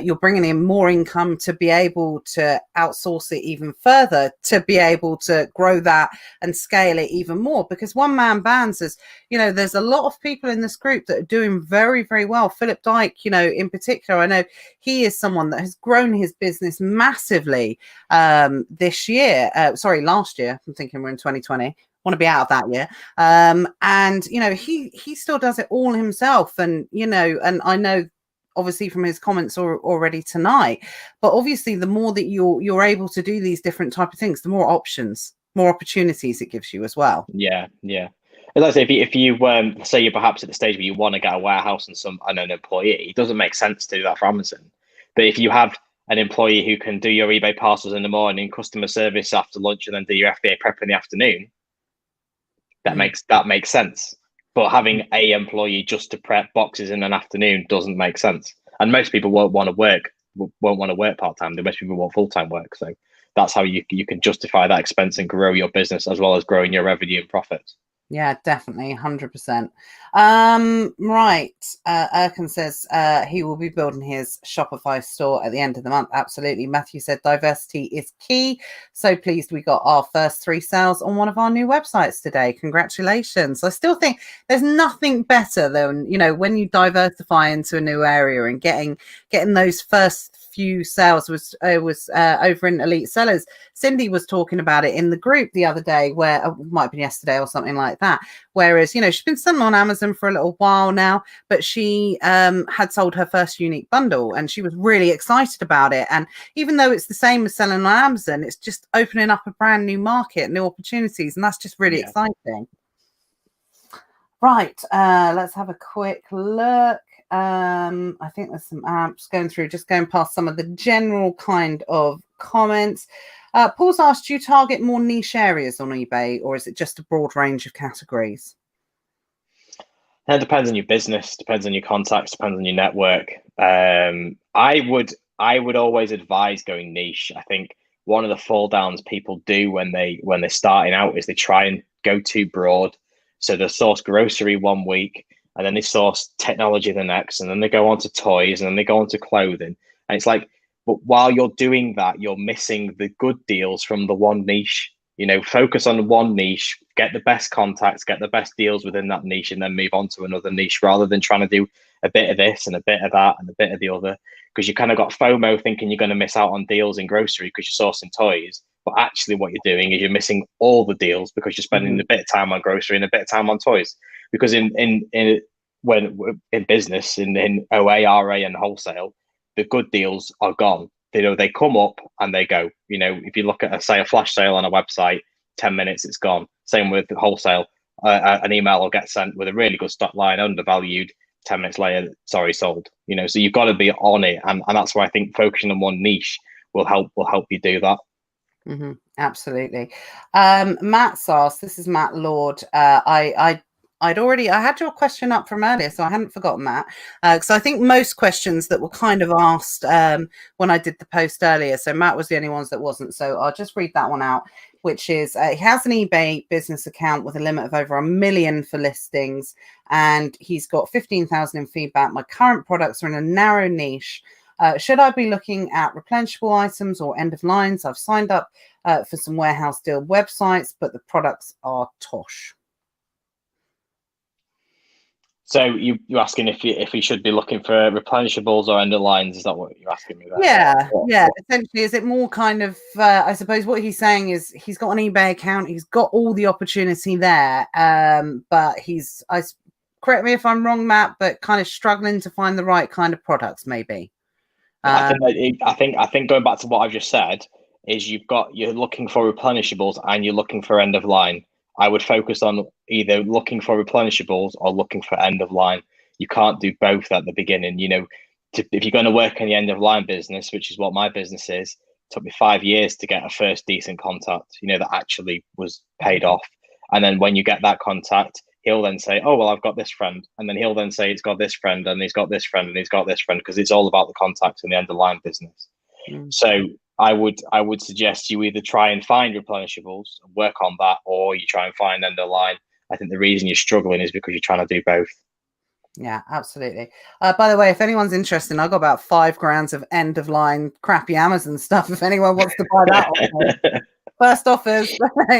you're bringing in more income to be able to outsource it even further, to be able to grow that and scale it even more. Because one man band says, there's a lot of people in this group that are doing very, very well. Philip Dyke, in particular, I know he is someone that has grown his business massively this year. Last year. I'm thinking we're in 2020. Want to be out of that year. And he still does it all himself. And and I know obviously from his comments already tonight, but obviously the more that you're able to do these different type of things, the more options, more opportunities it gives you as well. Yeah. As I say, if you say you're perhaps at the stage where you want to get a warehouse and an employee, it doesn't make sense to do that for Amazon. But if you have an employee who can do your eBay parcels in the morning, customer service after lunch, and then do your FBA prep in the afternoon, that makes sense. But having a employee just to prep boxes in an afternoon doesn't make sense. And most people won't want to work part-time. Most people want full-time work. So that's how you can justify that expense and grow your business as well as growing your revenue and profits. Yeah, definitely, 100%. Right. Erkan says he will be building his Shopify store at the end of the month. Absolutely. Matthew said diversity is key. So pleased we got our first 3 sales on one of our new websites today. Congratulations. I still think there's nothing better than, when you diversify into a new area and getting those first few sales was over in Elite Sellers. Cindy was talking about it in the group the other day, where it might have been yesterday or something like that. Whereas, she's been selling on Amazon for a little while now, but she had sold her first unique bundle and she was really excited about it. And even though it's the same as selling on Amazon, it's just opening up a brand new market, new opportunities. And that's just really exciting. Right. Let's have a quick look. I think there's some apps going past some of the general kind of comments. Paul's asked, do you target more niche areas on eBay, or is it just a broad range of categories? It depends on your business, depends on your contacts, depends on your network. I would always advise going niche. I think one of the fall downs people do when they're starting out is they try and go too broad. So they source grocery one week, and then they source technology the next, and then they go on to toys, and then they go on to clothing. And it's like, but while you're doing that, you're missing the good deals from the one niche. Focus on one niche, get the best contacts, get the best deals within that niche, and then move on to another niche, rather than trying to do a bit of this and a bit of that and a bit of the other. Because you kind of got FOMO thinking you're going to miss out on deals in grocery because you're sourcing toys. But actually what you're doing is you're missing all the deals because you're spending a bit of time on grocery and a bit of time on toys. Because in business, in OA, RA and wholesale, the good deals are gone. They come up and they go. If you look at a flash sale on a website, 10 minutes, it's gone. Same with the wholesale. An email will get sent with a really good stock line, undervalued. 10 minutes later, sorry, sold. So you've got to be on it, and that's why I think focusing on one niche will help you do that. Absolutely. Matt's asked, this is Matt Lord. I had your question up from earlier, so I hadn't forgotten that. So I think most questions that were kind of asked when I did the post earlier. So Matt was the only ones that wasn't. So I'll just read that one out, which is he has an eBay business account with a limit of over 1 million for listings, and he's got 15,000 in feedback. My current products are in a narrow niche. Should I be looking at replenishable items or end of lines? I've signed up for some warehouse deal websites, but the products are tosh. So you're asking if he should be looking for replenishables or end of lines? Is that what you're asking me there? Yeah. Essentially, is it more kind of? I suppose what he's saying is he's got an eBay account. He's got all the opportunity there, but correct me if I'm wrong, Matt, but kind of struggling to find the right kind of products, maybe. I think going back to what I've just said is you're looking for replenishables and you're looking for end of line. I would focus on either looking for replenishables or looking for end of line. You can't do both at the beginning. If you're going to work in the end of line business, which is what my business is, it took me 5 years to get a first decent contact, that actually was paid off. And then when you get that contact, he'll then say, oh, well, I've got this friend. And then he'll then say, it's got this friend and he's got this friend and he's got this friend, because it's all about the contacts in the end of line business. So I would suggest you either try and find replenishables and work on that, or you try and find end of line. I think the reason you're struggling is because you're trying to do both. Yeah, absolutely. By the way, if anyone's interested, I've got about 5 grand of end of line crappy Amazon stuff. If anyone wants to buy that, first offers,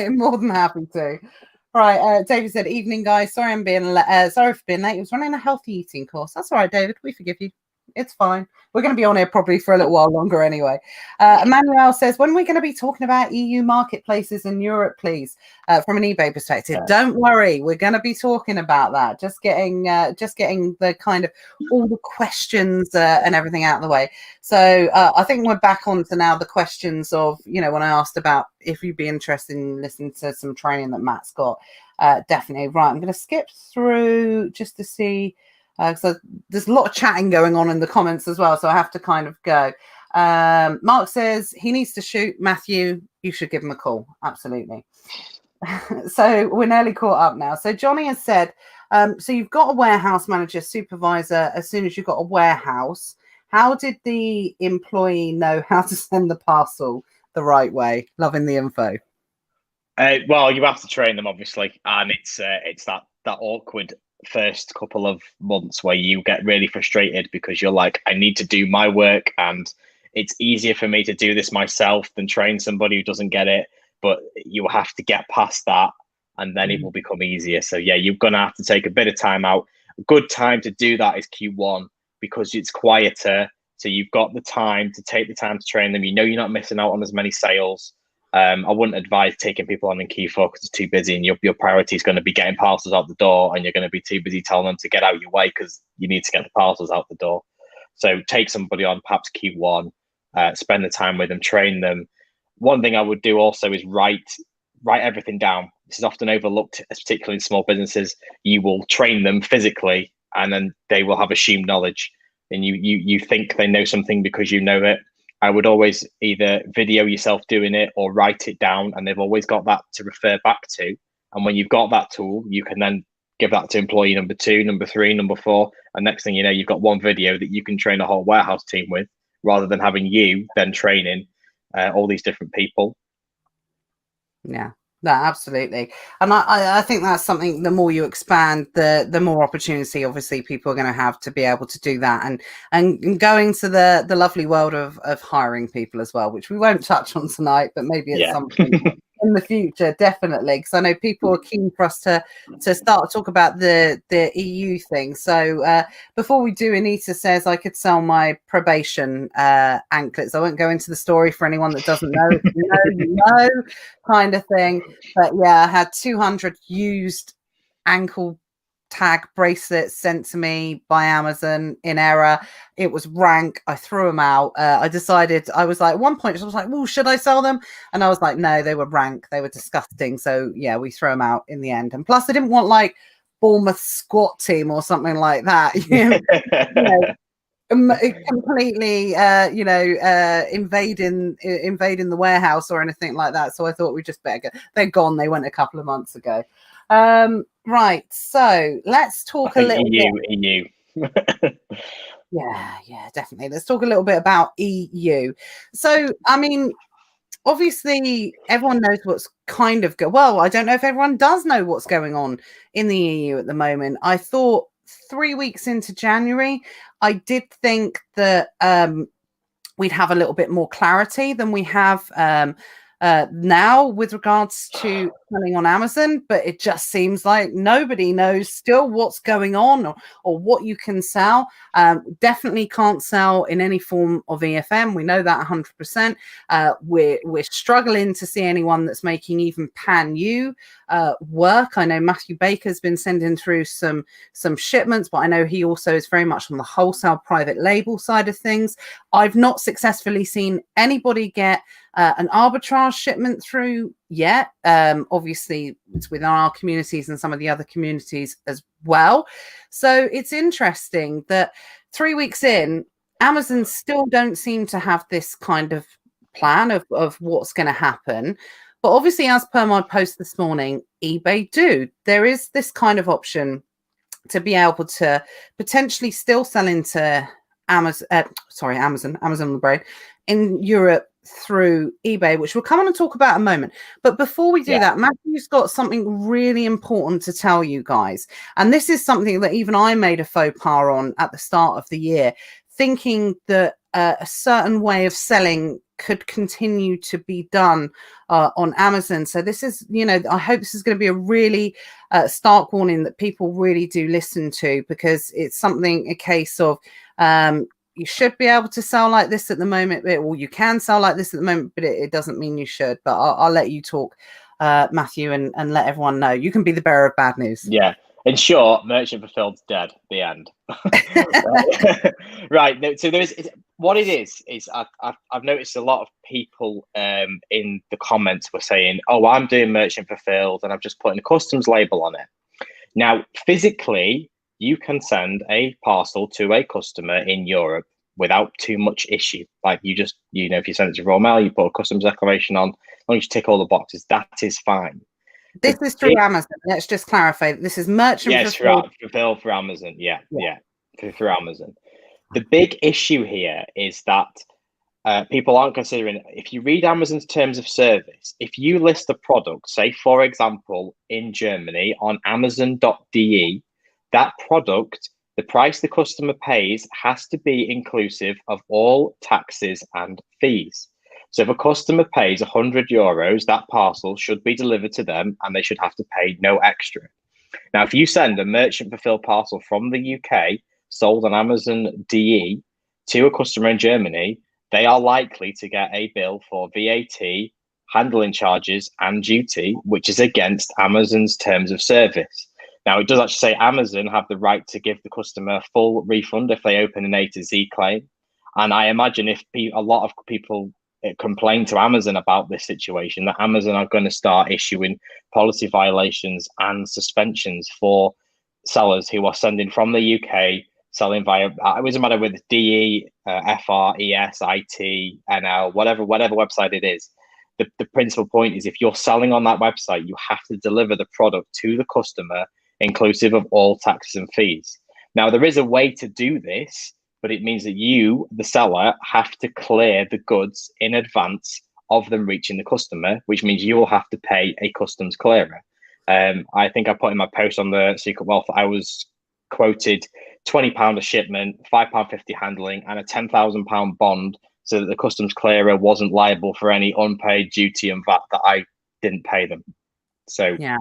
more than happy to. Right, David said, "Evening, guys. Sorry for being late. He was running a healthy eating course. That's all right, David. We forgive you. It's fine. We're going to be on here probably for a little while longer anyway." Emmanuel says, "When are we going to be talking about EU marketplaces in Europe, please, from an eBay perspective?" Don't worry, we're going to be talking about that. Just getting the kind of all the questions and everything out of the way. So I think we're back on to now the questions of, when I asked about if you'd be interested in listening to some training that Matt's got. Definitely. Right, I'm going to skip through just to see. So there's a lot of chatting going on in the comments as well, so I have to kind of go. Mark says he needs to shoot. Matthew, you should give him a call. Absolutely. So we're nearly caught up now. So Johnny has said, so you've got a warehouse manager, supervisor. As soon as you've got a warehouse, how did the employee know how to send the parcel the right way? Loving the info. Well, you have to train them, obviously, and it's that awkward first couple of months where you get really frustrated because you're like, I need to do my work, and it's easier for me to do this myself than train somebody who doesn't get it. But you have to get past that, and then it will become easier. So yeah, you're gonna have to take a bit of time out. A good time to do that is Q1 because it's quieter. So you've got the time to take the time to train them. You know you're not missing out on as many sales. I wouldn't advise taking people on in Q4 because it's too busy, and your priority is going to be getting parcels out the door, and you're going to be too busy telling them to get out your way because you need to get the parcels out the door. So take somebody on, perhaps Q1, spend the time with them, train them. One thing I would do also is write everything down. This is often overlooked, particularly in small businesses. You will train them physically, and then they will have assumed knowledge, and you think they know something because you know it. I would always either video yourself doing it or write it down, and they've always got that to refer back to. And when you've got that tool, you can then give that to employee number 2, number 3, number 4, and next thing you know, you've got one video that you can train a whole warehouse team with, rather than having you then training all these different people. Yeah, no, absolutely. And I think that's something, the more you expand, the more opportunity obviously people are going to have to be able to do that, and going to the lovely world of hiring people as well, which we won't touch on tonight, but maybe at some point in the future, definitely, because I know people are keen for us to start to talk about the EU thing. So before we do, Anita says I could sell my probation anklets. I won't go into the story for anyone that doesn't know. If you know, kind of thing. But yeah, I had 200 used ankle tag bracelets sent to me by Amazon in error. It was rank. I threw them out. I decided, I was like, at one point I was like, well, should I sell them? And I was like, no, they were rank. They were disgusting. So yeah, we threw them out in the end. And plus I didn't want like Bournemouth squat team or something like that. Completely invading the warehouse or anything like that. So I thought we just better go. They're gone. They went a couple of months ago. Right, so let's talk a little bit. EU. Yeah, definitely. Let's talk a little bit about EU. So, I mean, obviously, everyone knows what's kind of well, I don't know if everyone does know what's going on in the EU at the moment. I thought 3 weeks into January, I did think that we'd have a little bit more clarity than we have now with regards to selling on Amazon, but it just seems like nobody knows still what's going on or what you can sell. Definitely can't sell in any form of EFM. We know that 100%. We're struggling to see anyone that's making even pan-U work. I know Matthew Baker's been sending through some shipments, but I know he also is very much on the wholesale private label side of things. I've not successfully seen anybody get an arbitrage shipment through yet. Obviously it's within our communities and some of the other communities as well. So it's interesting that 3 weeks in, Amazon still don't seem to have this kind of plan of what's going to happen. But obviously, as per my post this morning, eBay do. There is this kind of option to be able to potentially still sell into Amazon on the brain in Europe through eBay, which we'll come on and talk about in a moment. But before we do that, Matthew's got something really important to tell you guys. And this is something that even I made a faux pas on at the start of the year, thinking that a certain way of selling could continue to be done on Amazon. So this is, I hope this is going to be a really stark warning that people really do listen to, because it's a case of you should be able to sell like this at the moment, or you can sell like this at the moment, but it doesn't mean you should. But I'll let you talk, Matthew, and let everyone know. You can be the bearer of bad news. Yeah. In short, merchant fulfilled's dead. The end. Right. So what it is I've noticed a lot of people in the comments were saying, "Oh, I'm doing merchant fulfilled, and I'm just putting a customs label on it." Now, physically, you can send a parcel to a customer in Europe without too much issue. Like you just, if you send it to raw mail, you put a customs declaration on, as long as you tick all the boxes, that is fine. This is through Amazon. Let's just clarify. This is merchant fulfilled for Amazon. Yeah. Through Amazon. The big issue here is that people aren't considering, if you read Amazon's terms of service, if you list a product, say, for example, in Germany on Amazon.de, that product, the price the customer pays has to be inclusive of all taxes and fees. So if a customer pays €100, that parcel should be delivered to them and they should have to pay no extra. Now, if you send a merchant fulfilled parcel from the UK sold on Amazon.de to a customer in Germany, they are likely to get a bill for VAT, handling charges, and duty, which is against Amazon's terms of service. Now, it does actually say Amazon have the right to give the customer a full refund if they open an A to Z claim. And I imagine if a lot of people complain to Amazon about this situation, that Amazon are going to start issuing policy violations and suspensions for sellers who are sending from the UK, selling via, it doesn't matter with DE, FR, ES, IT, NL, whatever website it is. The principal point is if you're selling on that website, you have to deliver the product to the customer, inclusive of all taxes and fees. Now, there is a way to do this, but it means that you, the seller, have to clear the goods in advance of them reaching the customer, which means you will have to pay a customs clearer. I think I put in my post on the Secret Wealth, I was quoted £20 a shipment, £5.50 handling, and a £10,000 bond, so that the customs clearer wasn't liable for any unpaid duty and VAT that I didn't pay them. So yeah.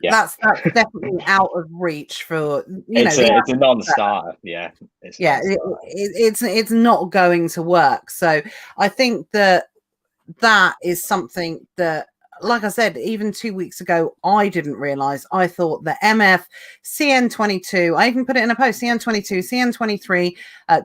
That's definitely out of reach for it's a non-starter. Yeah, it's not going to work. So I think that is something that, like I said, even 2 weeks ago, I didn't realize. I thought the MF, CN22, I even put it in a post, CN22, CN23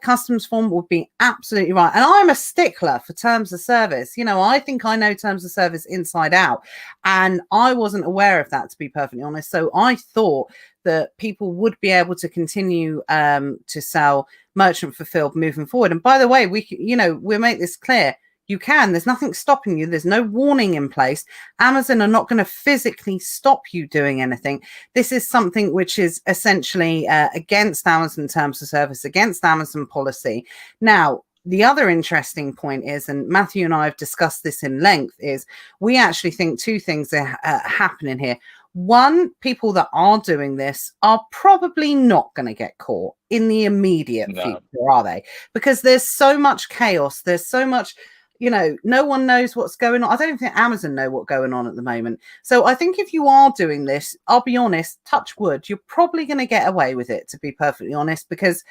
customs form would be absolutely right. And I'm a stickler for terms of service. I think I know terms of service inside out. And I wasn't aware of that, to be perfectly honest. So I thought that people would be able to continue to sell merchant fulfilled moving forward. And by the way, we'll make this clear. You can. There's nothing stopping you. There's no warning in place. Amazon are not going to physically stop you doing anything. This is something which is essentially against Amazon terms of service, against Amazon policy. Now, the other interesting point is, and Matthew and I have discussed this in length, is we actually think two things are happening here. One, people that are doing this are probably not going to get caught in the immediate future, are they? Because there's so much chaos. There's so much... no one knows what's going on. I don't even think Amazon know what's going on at the moment. So I think if you are doing this, I'll be honest, touch wood, you're probably going to get away with it, to be perfectly honest, because,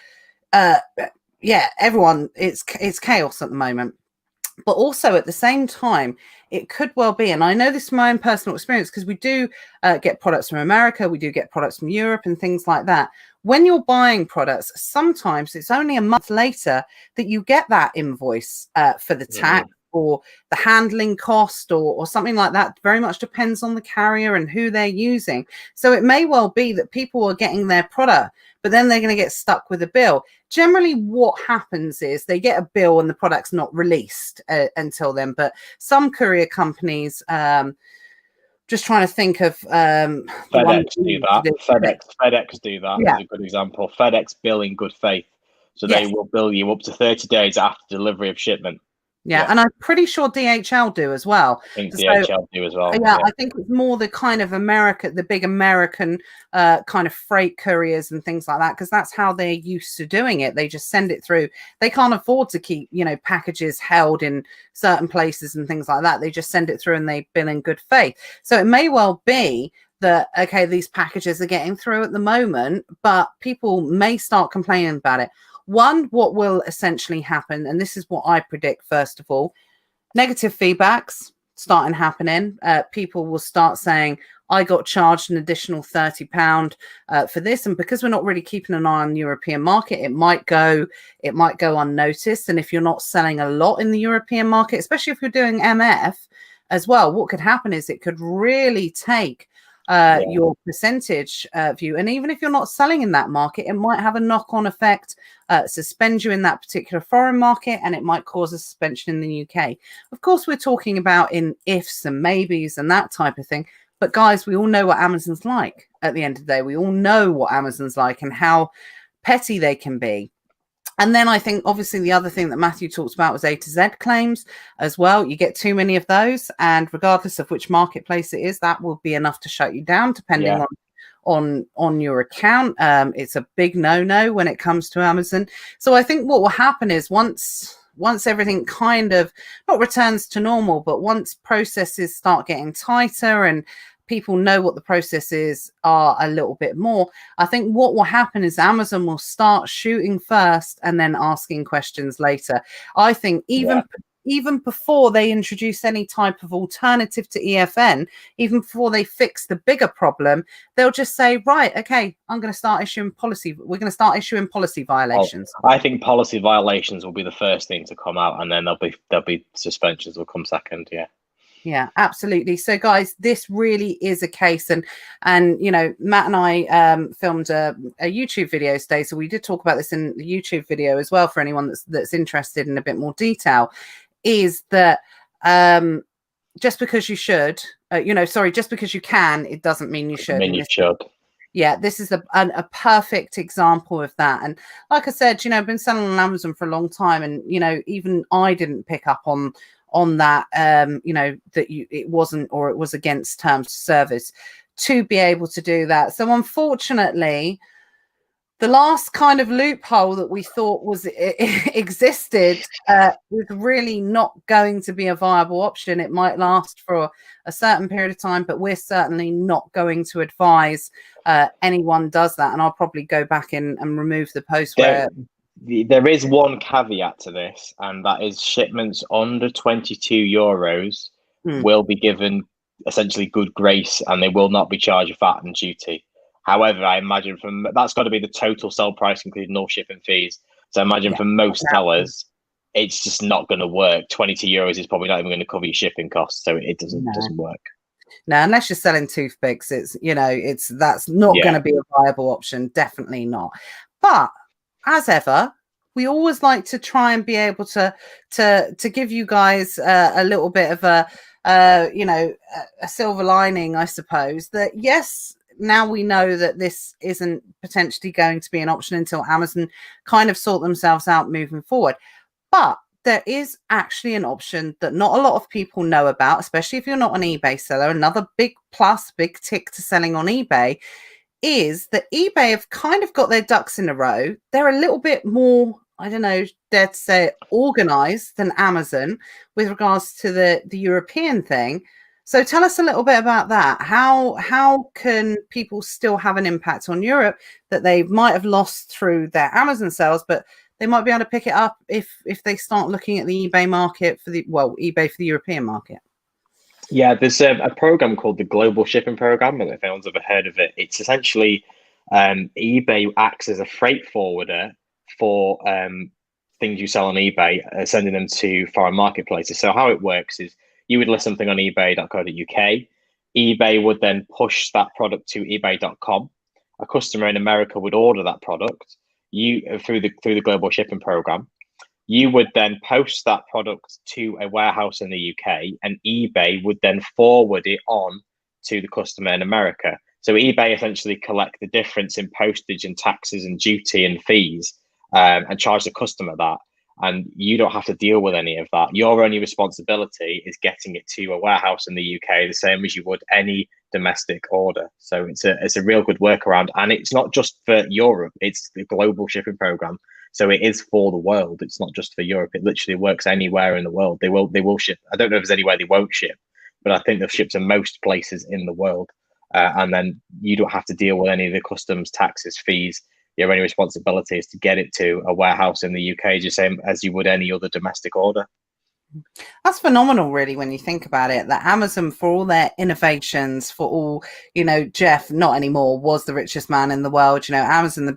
everyone, it's chaos at the moment. But also at the same time, it could well be, and I know this from my own personal experience, because we do get products from America, we do get products from Europe and things like that. When you're buying products, sometimes it's only a month later that you get that invoice for the tax or the handling cost or something like that. Very much depends on the carrier and who they're using. So it may well be that people are getting their product, but then they're going to get stuck with a bill. Generally, what happens is they get a bill and the product's not released until then. But some courier companies... just trying to think of FedEx do that. FedEx do that. Is a good example. FedEx bill in good faith, so they will bill you up to 30 days after delivery of shipment. Yeah, and I'm pretty sure DHL do as well. I think DHL do as well. Yeah, I think it's more the kind of the big American kind of freight couriers and things like that, because that's how they're used to doing it. They just send it through. They can't afford to keep, packages held in certain places and things like that. They just send it through and they bill in good faith. So it may well be that, okay, these packages are getting through at the moment, but people may start complaining about it. One, what will essentially happen, and this is what I predict, first of all, negative feedbacks starting happening. People will start saying, I got charged an additional £30 for this. And because we're not really keeping an eye on the European market, it might go unnoticed. And if you're not selling a lot in the European market, especially if you're doing MF as well, what could happen is it could really take your percentage view. And even if you're not selling in that market, it might have a knock-on effect, suspend you in that particular foreign market, and it might cause a suspension in the UK. Of course, we're talking about in ifs and maybes and that type of thing. But guys, we all know what Amazon's like at the end of the day. We all know what Amazon's like and how petty they can be. And then I think obviously the other thing that Matthew talked about was A to Z claims as well. You get too many of those, and regardless of which marketplace it is, that will be enough to shut you down depending on your account. It's a big no-no when it comes to Amazon. So I think what will happen is once everything kind of not returns to normal, but once processes start getting tighter and people know what the processes are a little bit more, I think what will happen is Amazon will start shooting first and then asking questions later. I think even before they introduce any type of alternative to EFN, even before they fix the bigger problem, they'll just say, right, okay, I'm going to start issuing policy. We're going to start issuing policy violations. Well, I think policy violations will be the first thing to come out, and then there'll be suspensions will come second. Yeah, absolutely. So guys, this really is a case, and you know, Matt and I filmed a YouTube video today, so we did talk about this in the YouTube video as well for anyone that's interested in a bit more detail. Is that just because you should, just because you can, it doesn't mean you should. I mean, you should. Yeah, this is a perfect example of that. And like I said, you know, I've been selling on Amazon for a long time, and you know, even I didn't pick up on that, you know, that it wasn't, or it was against terms of service to be able to do that. So unfortunately, the last kind of loophole that we thought existed was really not going to be a viable option. It might last for a certain period of time, but we're certainly not going to advise anyone does that. And I'll probably go back and remove the post There is one caveat to this, and that is shipments under €22 will be given essentially good grace, and they will not be charged VAT and duty. However, I imagine that's got to be the total sell price, including all shipping fees. So I imagine for most sellers, it's just not going to work. €22 is probably not even going to cover your shipping costs, so it doesn't work. No, unless you're selling toothpicks, that's not going to be a viable option. Definitely not. But as ever, we always like to try and be able to give you guys a little bit of a silver lining, I suppose, that yes, now we know that this isn't potentially going to be an option until Amazon kind of sort themselves out moving forward. But there is actually an option that not a lot of people know about, especially if you're not an eBay seller. Another big plus, big tick to selling on eBay is that eBay have kind of got their ducks in a row. They're a little bit more, I don't know, dare to say, organized than Amazon with regards to the European thing. So tell us a little bit about that. How can people still have an impact on Europe that they might have lost through their Amazon sales, but they might be able to pick it up if they start looking at the eBay market eBay for the European market? Yeah, there's a program called the Global Shipping Program, and if anyone's ever heard of it, it's essentially eBay acts as a freight forwarder for things you sell on eBay, sending them to foreign marketplaces. So how it works is you would list something on ebay.co.uk. eBay would then push that product to ebay.com. A customer in America would order that product through the Global Shipping Program. You would then post that product to a warehouse in the UK, and eBay would then forward it on to the customer in America. So eBay essentially collect the difference in postage and taxes and duty and fees and charge the customer that. And you don't have to deal with any of that. Your only responsibility is getting it to a warehouse in the UK, the same as you would any domestic order. So it's a real good workaround. And it's not just for Europe, it's the Global Shipping Program. So it is for the world. It's not just for Europe. It literally works anywhere in the world. They will ship. I don't know if there's anywhere they won't ship, but I think they'll ship to most places in the world. And then you don't have to deal with any of the customs, taxes, fees. Your only responsibility is to get it to a warehouse in the UK, just same as you would any other domestic order. That's phenomenal, really, when you think about it, that Amazon, for all their innovations, for all, Jeff, not anymore, was the richest man in the world. Amazon,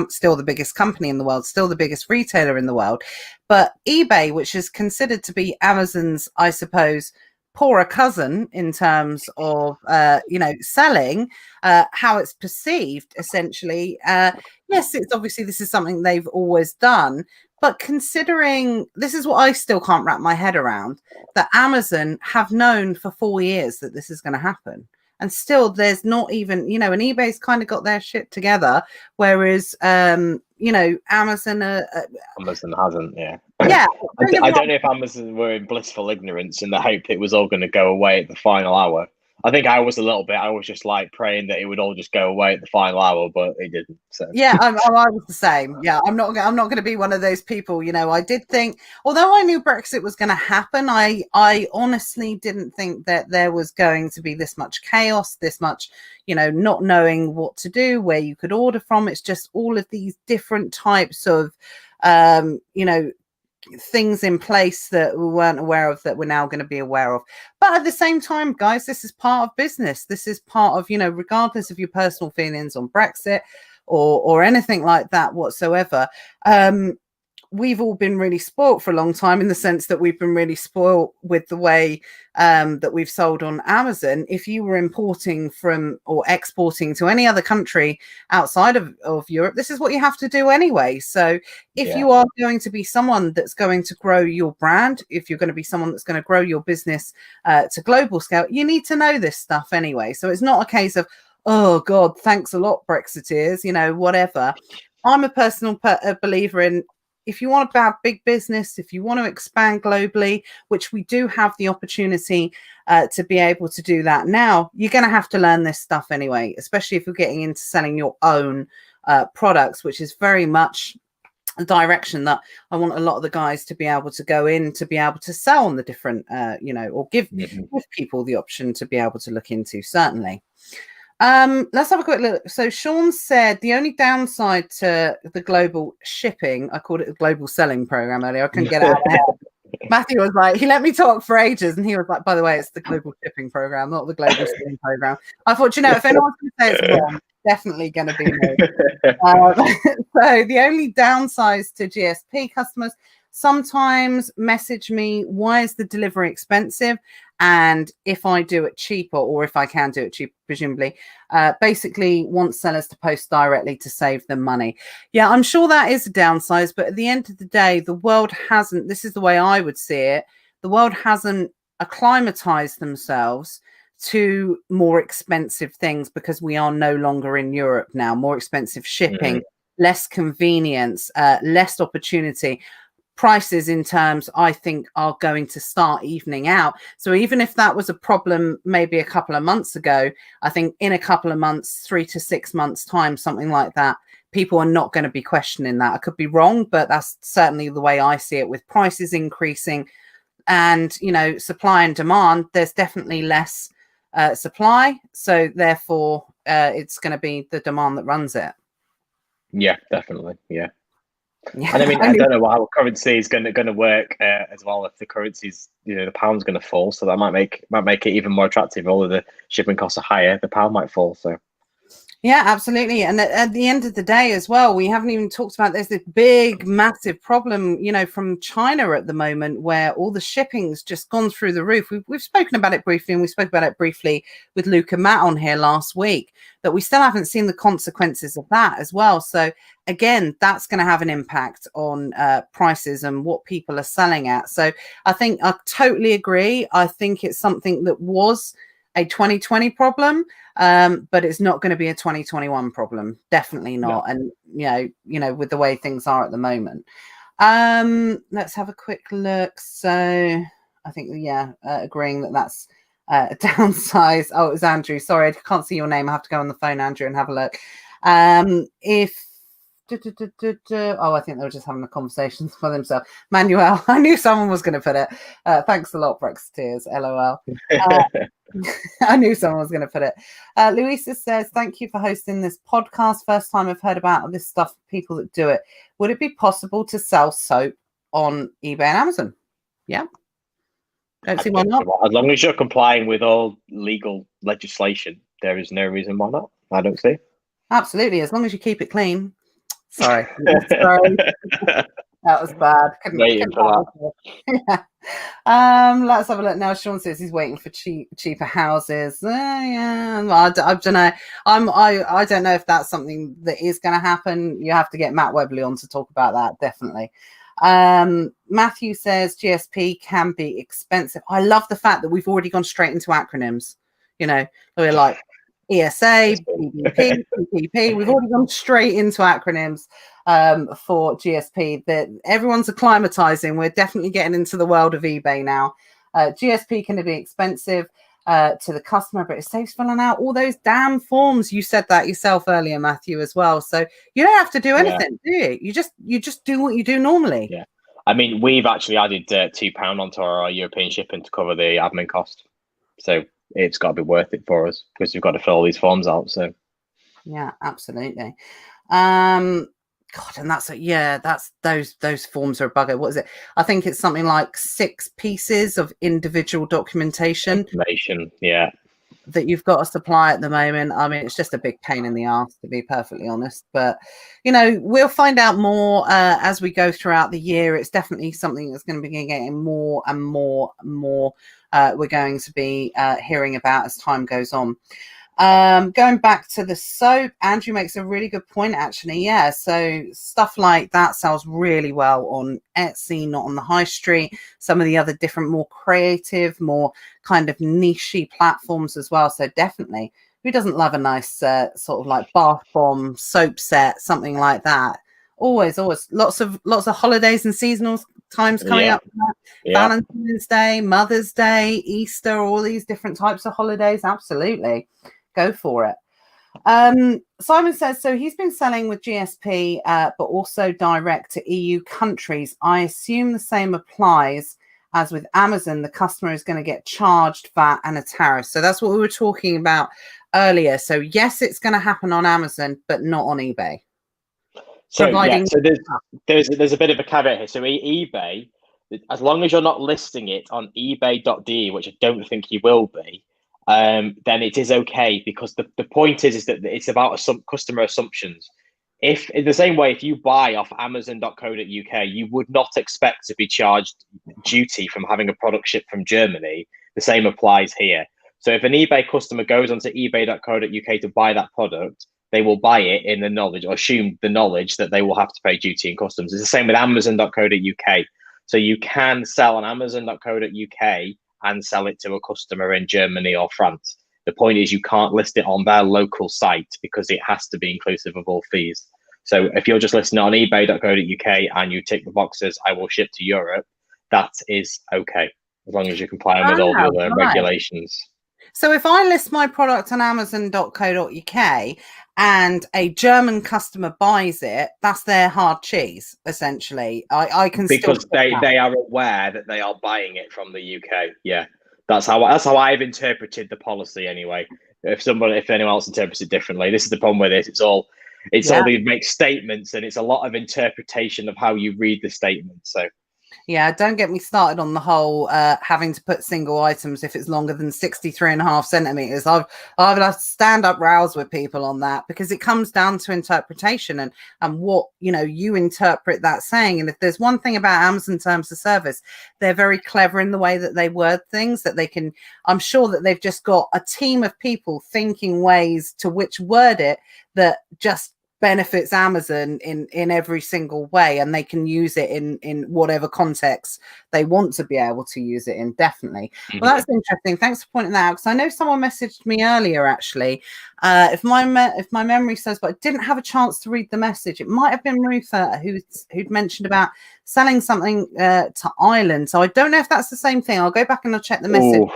still the biggest company in the world, still the biggest retailer in the world. But eBay, which is considered to be Amazon's, I suppose, poorer cousin in terms of selling, how it's perceived essentially. Yes, it's obviously this is something they've always done, but considering this is what I still can't wrap my head around, that Amazon have known for 4 years that this is going to happen. And still there's not even, and eBay's kind of got their shit together, whereas Amazon hasn't. Yeah. Yeah. I don't know if Amazon were in blissful ignorance in the hope it was all going to go away at the final hour. I think I was a little bit. I was just like praying that it would all just go away at the final hour, but it didn't. So yeah, I was the same. Yeah, I'm not going to be one of those people. I did think, although I knew Brexit was going to happen, I honestly didn't think that there was going to be this much chaos, this much, not knowing what to do, where you could order from. It's just all of these different types of, things in place that we weren't aware of that we're now going to be aware of. But at the same time, guys, this is part of business. This is part of, regardless of your personal feelings on Brexit or anything like that whatsoever, we've all been really spoilt for a long time, in the sense that we've been really spoilt with the way that we've sold on Amazon. If you were importing from or exporting to any other country outside of Europe, this is what you have to do anyway. So if you are going to be someone that's going to grow your brand, if you're going to be someone that's going to grow your business to global scale, you need to know this stuff anyway. So it's not a case of, oh God, thanks a lot, Brexiteers, whatever. I'm a personal believer in, if you want to have big business, if you want to expand globally, which we do have the opportunity to be able to do that now, you're going to have to learn this stuff anyway, especially if you're getting into selling your own products, which is very much the direction that I want a lot of the guys to be able to go in, to be able to sell on the different, or give people the option to be able to look into, certainly. Let's have a quick look. So Sean said the only downside to the global shipping, I called it the global selling program earlier, I couldn't get it out of my head. Matthew was like, he let me talk for ages, and he was like, by the way, it's the global shipping program, not the global selling program. I thought, if anyone's going to say it's wrong, definitely going to be me. So the only downsides to GSP customers, sometimes message me, why is the delivery expensive? And if I do it cheaper, or if I can do it cheaper, presumably, basically want sellers to post directly to save them money. Yeah, I'm sure that is a downside, but at the end of the day, the world hasn't, this is the way I would see it, the world hasn't acclimatized themselves to more expensive things, because we are no longer in Europe now. More expensive shipping, less convenience, less opportunity. Prices in terms, I think, are going to start evening out. So even if that was a problem maybe a couple of months ago, I think in a couple of months, 3 to 6 months time, something like that, people are not going to be questioning that. I could be wrong, but that's certainly the way I see it. With prices increasing and, supply and demand, there's definitely less supply. So therefore, it's going to be the demand that runs it. Yeah, definitely. Yeah. And I mean, I don't know how currency is going to work as well. If the currency's, the pound's going to fall, so that might make it even more attractive. All of the shipping costs are higher, the pound might fall. So, yeah, absolutely. And at the end of the day, as well, we haven't even talked about there's this big, massive problem, from China at the moment, where all the shipping's just gone through the roof. We've spoken about it briefly, and we spoke about it briefly with Luke and Matt on here last week, but we still haven't seen the consequences of that as well. So again, that's going to have an impact on prices and what people are selling at. So I think I totally agree. I think it's something that was a 2020 problem, but it's not going to be a 2021 problem. Definitely not. No. And with the way things are at the moment. Let's have a quick look. So I think agreeing that that's a downsize. Oh, it was Andrew. Sorry, I can't see your name. I have to go on the phone, Andrew, and have a look. Oh, I think they were just having a conversation for themselves. Manuel, I knew someone was going to put it. Thanks a lot, Brexiteers. LOL. I knew someone was going to put it. Louisa says, thank you for hosting this podcast. First time I've heard about this stuff, people that do it. Would it be possible to sell soap on eBay and Amazon? Yeah. Don't see why not. As long as you're complying with all legal legislation, there is no reason why not. I don't see. Absolutely. As long as you keep it clean. Sorry. That was bad. Waiting for that. Let's have a look now. Sean says he's waiting for cheaper houses. Yeah, I don't know. I don't know if that's something that is going to happen. You have to get Matt Webley on to talk about that, definitely. Matthew says GSP can be expensive. I love the fact that we've already gone straight into acronyms. You know, we're like ESA, BBP, PPP. We've already gone straight into acronyms for GSP. That everyone's acclimatizing. We're definitely getting into the world of eBay now. GSP can be expensive to the customer, but it saves filling out all those damn forms. You said that yourself earlier, Matthew, as well. So you don't have to do anything, do you? You just do what you do normally. Yeah. I mean, we've actually added £2 onto our European shipping to cover the admin cost. So it's got to be worth it for us because we've got to fill all these forms out. So yeah, absolutely. God, and that's those forms are a bugger. What is it? I think it's something like 6 pieces of individual documentation. Yeah, that you've got to supply at the moment. I mean, it's just a big pain in the ass, to be perfectly honest. But you know, we'll find out more as we go throughout the year. It's definitely something that's going to be getting more and more and more. We're going to be hearing about as time goes on. Going back to the soap, Andrew makes a really good point, actually. Yeah, so stuff like that sells really well on Etsy, not on the high street. Some of the other different, more creative, more kind of niche-y platforms as well. So definitely, who doesn't love a nice sort of like bath bomb soap set, something like that? Always lots of holidays and seasonal times coming up. Valentine's Day, Mother's Day, Easter, all these different types of holidays. Absolutely. Go for it. Simon says, so he's been selling with GSP, but also direct to EU countries. I assume the same applies as with Amazon. The customer is going to get charged VAT and a tariff. So that's what we were talking about earlier. So yes, it's going to happen on Amazon, but not on eBay. So yeah, so there's a bit of a caveat here. So eBay, as long as you're not listing it on ebay.de, which I don't think you will be, then it is okay, because the point is that it's about some customer assumptions. If in the same way, if you buy off amazon.co.uk, you would not expect to be charged duty from having a product shipped from Germany. The same applies here. So if an eBay customer goes onto ebay.co.uk to buy that product, they will buy it in the knowledge, or assume the knowledge, that they will have to pay duty and customs. It's the same with amazon.co.uk. So you can sell on amazon.co.uk and sell it to a customer in Germany or France. The point is, you can't list it on their local site because it has to be inclusive of all fees. So if you're just listing it on ebay.co.uk and you tick the boxes, I will ship to Europe, that is okay, as long as you're complying with all the other regulations. So if I list my product on amazon.co.uk and a German customer buys it, that's their hard cheese, essentially. I can because they are aware that they are buying it from the UK. Yeah, that's how I've interpreted the policy anyway. If anyone else interprets it differently, this is the problem with this. It's all they make statements, and it's a lot of interpretation of how you read the statement. So. Yeah, don't get me started on the whole having to put single items if it's longer than 63.5 centimeters. I've had stand-up rows with people on that, because it comes down to interpretation and what you interpret that saying. And if there's one thing about Amazon terms of service, they're very clever in the way that they word things, that they can. I'm sure that they've just got a team of people thinking ways to which word it that just benefits Amazon in every single way, and they can use it in whatever context they want to be able to use it in. Definitely. Well, that's interesting. Thanks for pointing that out, because I know someone messaged me earlier, actually. If my memory serves, but I didn't have a chance to read the message. It might have been Ruther who'd mentioned about selling something to Ireland. So I don't know if that's the same thing. I'll go back and I'll check the message.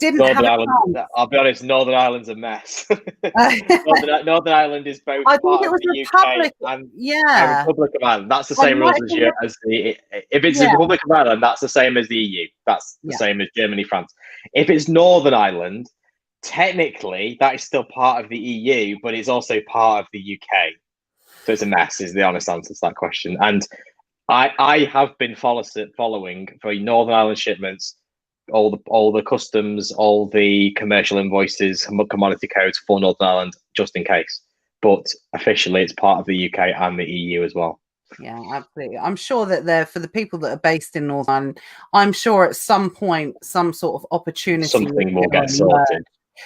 Northern Ireland, I'll be honest, Northern Ireland's a mess. Northern Ireland is both part of the UK and the Republic of Ireland. That's the same rules as the. If it's the Republic of Ireland, that's the same as the EU. That's the same as Germany, France. If it's Northern Ireland, technically that is still part of the EU, but it's also part of the UK. So it's a mess, is the honest answer to that question. And I have been following for Northern Ireland shipments all the customs, all the commercial invoices, commodity codes for Northern Ireland, just in case. But officially, it's part of the UK and the EU as well. Yeah, absolutely. I'm sure that there, for the people that are based in Northern Ireland, I'm sure at some point some sort of opportunity Something will will get emerge. sorted.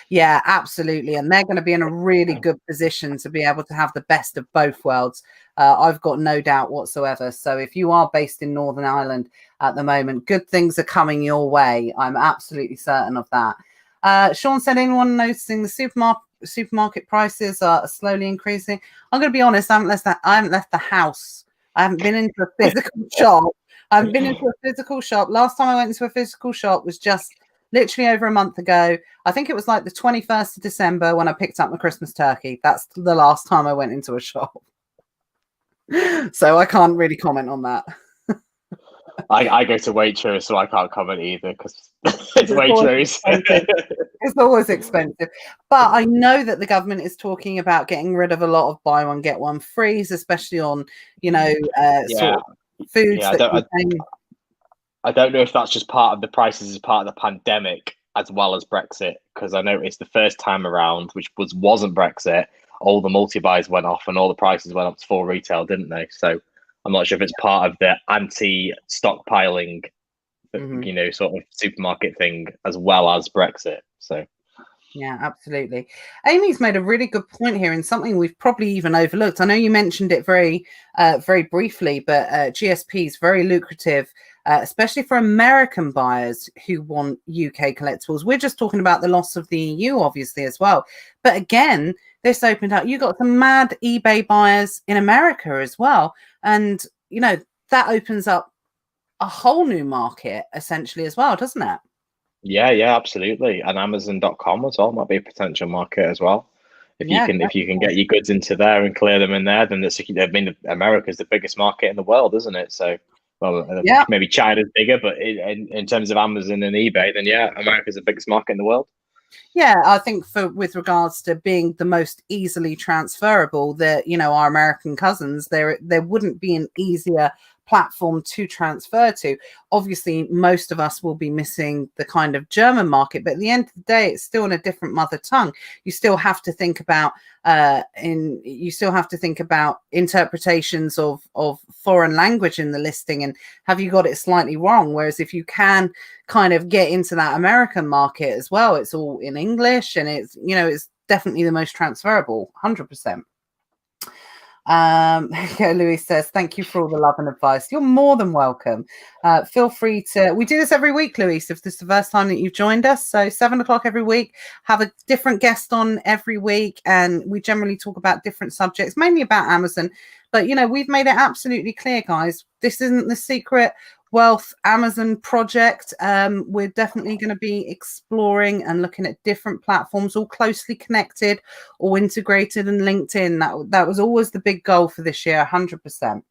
Yeah, absolutely. And they're going to be in a really good position to be able to have the best of both worlds. I've got no doubt whatsoever. So if you are based in Northern Ireland at the moment, good things are coming your way. I'm absolutely certain of that. Sean said, anyone noticing the supermarket prices are slowly increasing? I'm going to be honest, I haven't left the house. I haven't been into a physical shop. I haven't been into a physical shop. Last time I went into a physical shop was just literally over a month ago. I think it was like the 21st of December when I picked up my Christmas turkey. That's the last time I went into a shop. So I can't really comment on that. I go to Waitrose, so I can't comment either because it's Waitrose. It's always expensive. But I know that the government is talking about getting rid of a lot of buy one, get one frees, especially on, sort of foods yeah, that I don't know if that's just part of the prices as part of the pandemic as well as Brexit, because I noticed the first time around, which wasn't Brexit, all the multi-buys went off and all the prices went up to full retail, didn't they? So I'm not sure if it's part of the anti-stockpiling, sort of supermarket thing as well as Brexit. So. Yeah, absolutely. Amy's made a really good point here, and something we've probably even overlooked. I know you mentioned it very briefly, but GSP is very lucrative, especially for American buyers who want UK collectibles. We're just talking about the loss of the EU, obviously, as well. But again, this opened up. You got some mad eBay buyers in America as well, and that opens up a whole new market essentially as well, doesn't it? Yeah, absolutely. And Amazon.com as well might be a potential market as well. If you can get your goods into there and clear them in there, then America's the biggest market in the world, isn't it? So, maybe China's bigger, but in terms of Amazon and eBay, then America's the biggest market in the world. Yeah, I think with regards to being the most easily transferable, that our American cousins, there wouldn't be an easier platform to transfer to. Obviously, most of us will be missing the kind of German market, but at the end of the day, it's still in a different mother tongue. You still have to think about interpretations of foreign language in the listing, and have you got it slightly wrong? Whereas if you can kind of get into that American market as well, it's all in English, and it's definitely the most transferable, 100%. Louis says, thank you for all the love and advice. You're more than welcome. Feel free to, we do this every week, Louis, if this is the first time that you've joined us. So 7:00 every week, have a different guest on every week, and we generally talk about different subjects, mainly about Amazon. But we've made it absolutely clear, guys, this isn't the secret wealth Amazon project. We're definitely going to be exploring and looking at different platforms, all closely connected, all integrated and linked in. That was always the big goal for this year, 100%.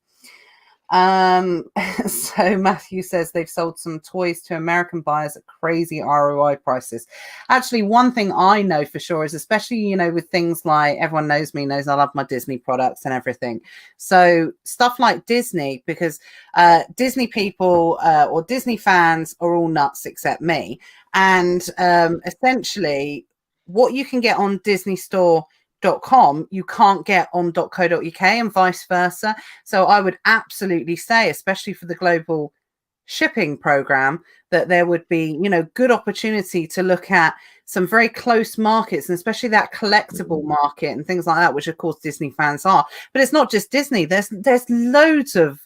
So Matthew says they've sold some toys to American buyers at crazy ROI prices. Actually, one thing I know for sure is, especially with things like, everyone knows I love my Disney products and everything, so stuff like Disney, because Disney people or Disney fans are all nuts except me, and essentially what you can get on Disney Store.com you can't get on .co.uk and vice versa. So I would absolutely say, especially for the global shipping program, that there would be good opportunity to look at some very close markets, and especially that collectible market and things like that, which of course Disney fans are. But it's not just Disney. There's loads of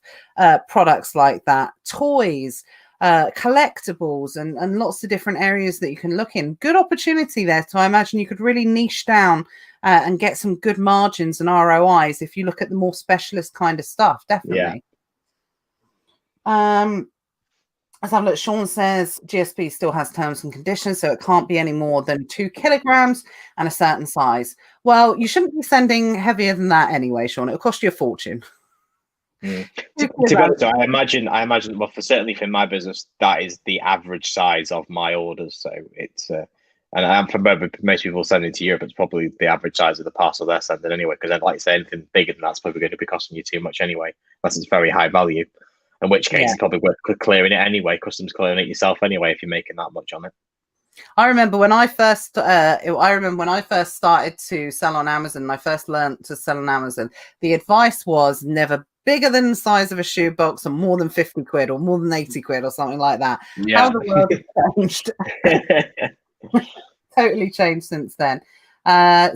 products like that, toys, collectibles, and lots of different areas that you can look in. Good opportunity there. So I imagine you could really niche down and get some good margins and ROIs if you look at the more specialist kind of stuff. Definitely. Let's have a look. Sean says GSP still has terms and conditions, so it can't be any more than 2 kilograms and a certain size. Well, you shouldn't be sending heavier than that anyway, Sean. It'll cost you a fortune. To be honest, I imagine, well, certainly for my business, that is the average size of my orders. So it's, and for most people sending to Europe, it's probably the average size of the parcel they're sending anyway. Because I'd like to say anything bigger than that's probably going to be costing you too much anyway, unless it's very high value. In which case, it's probably worth clearing it anyway. Customs clearing it yourself anyway if you're making that much on it. I remember when I first started to sell on Amazon, I first learned to sell on Amazon. The advice was never bigger than the size of a shoebox and more than 50 quid or more than 80 quid or something like that. Yeah. How the world has changed. Totally changed since then.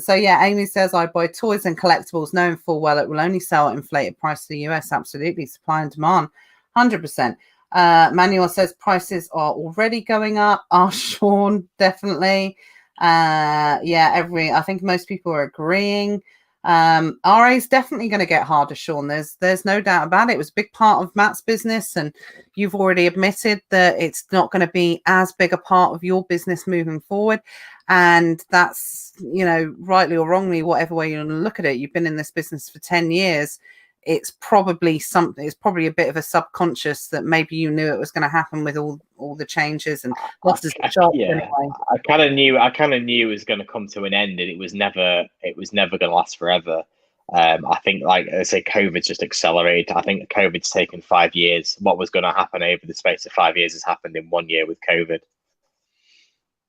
So yeah, Amy says, I buy toys and collectibles knowing full well it will only sell at inflated price to the US. Absolutely. Supply and demand, 100%. Manuel says prices are already going up. Sean, definitely. I think most people are agreeing. RA is definitely going to get harder, Sean. There's no doubt about it. It was a big part of Matt's business, and you've already admitted that it's not going to be as big a part of your business moving forward. And that's, rightly or wrongly, whatever way you look at it, you've been in this business for 10 years. It's probably a bit of a subconscious that maybe you knew it was going to happen with all the changes and lots of jobs. Yeah, anyway. I kind of knew it was going to come to an end, and it was never going to last forever. I think, like I say, COVID's just accelerated. I think COVID's taken 5 years. What was going to happen over the space of 5 years has happened in 1 year with COVID.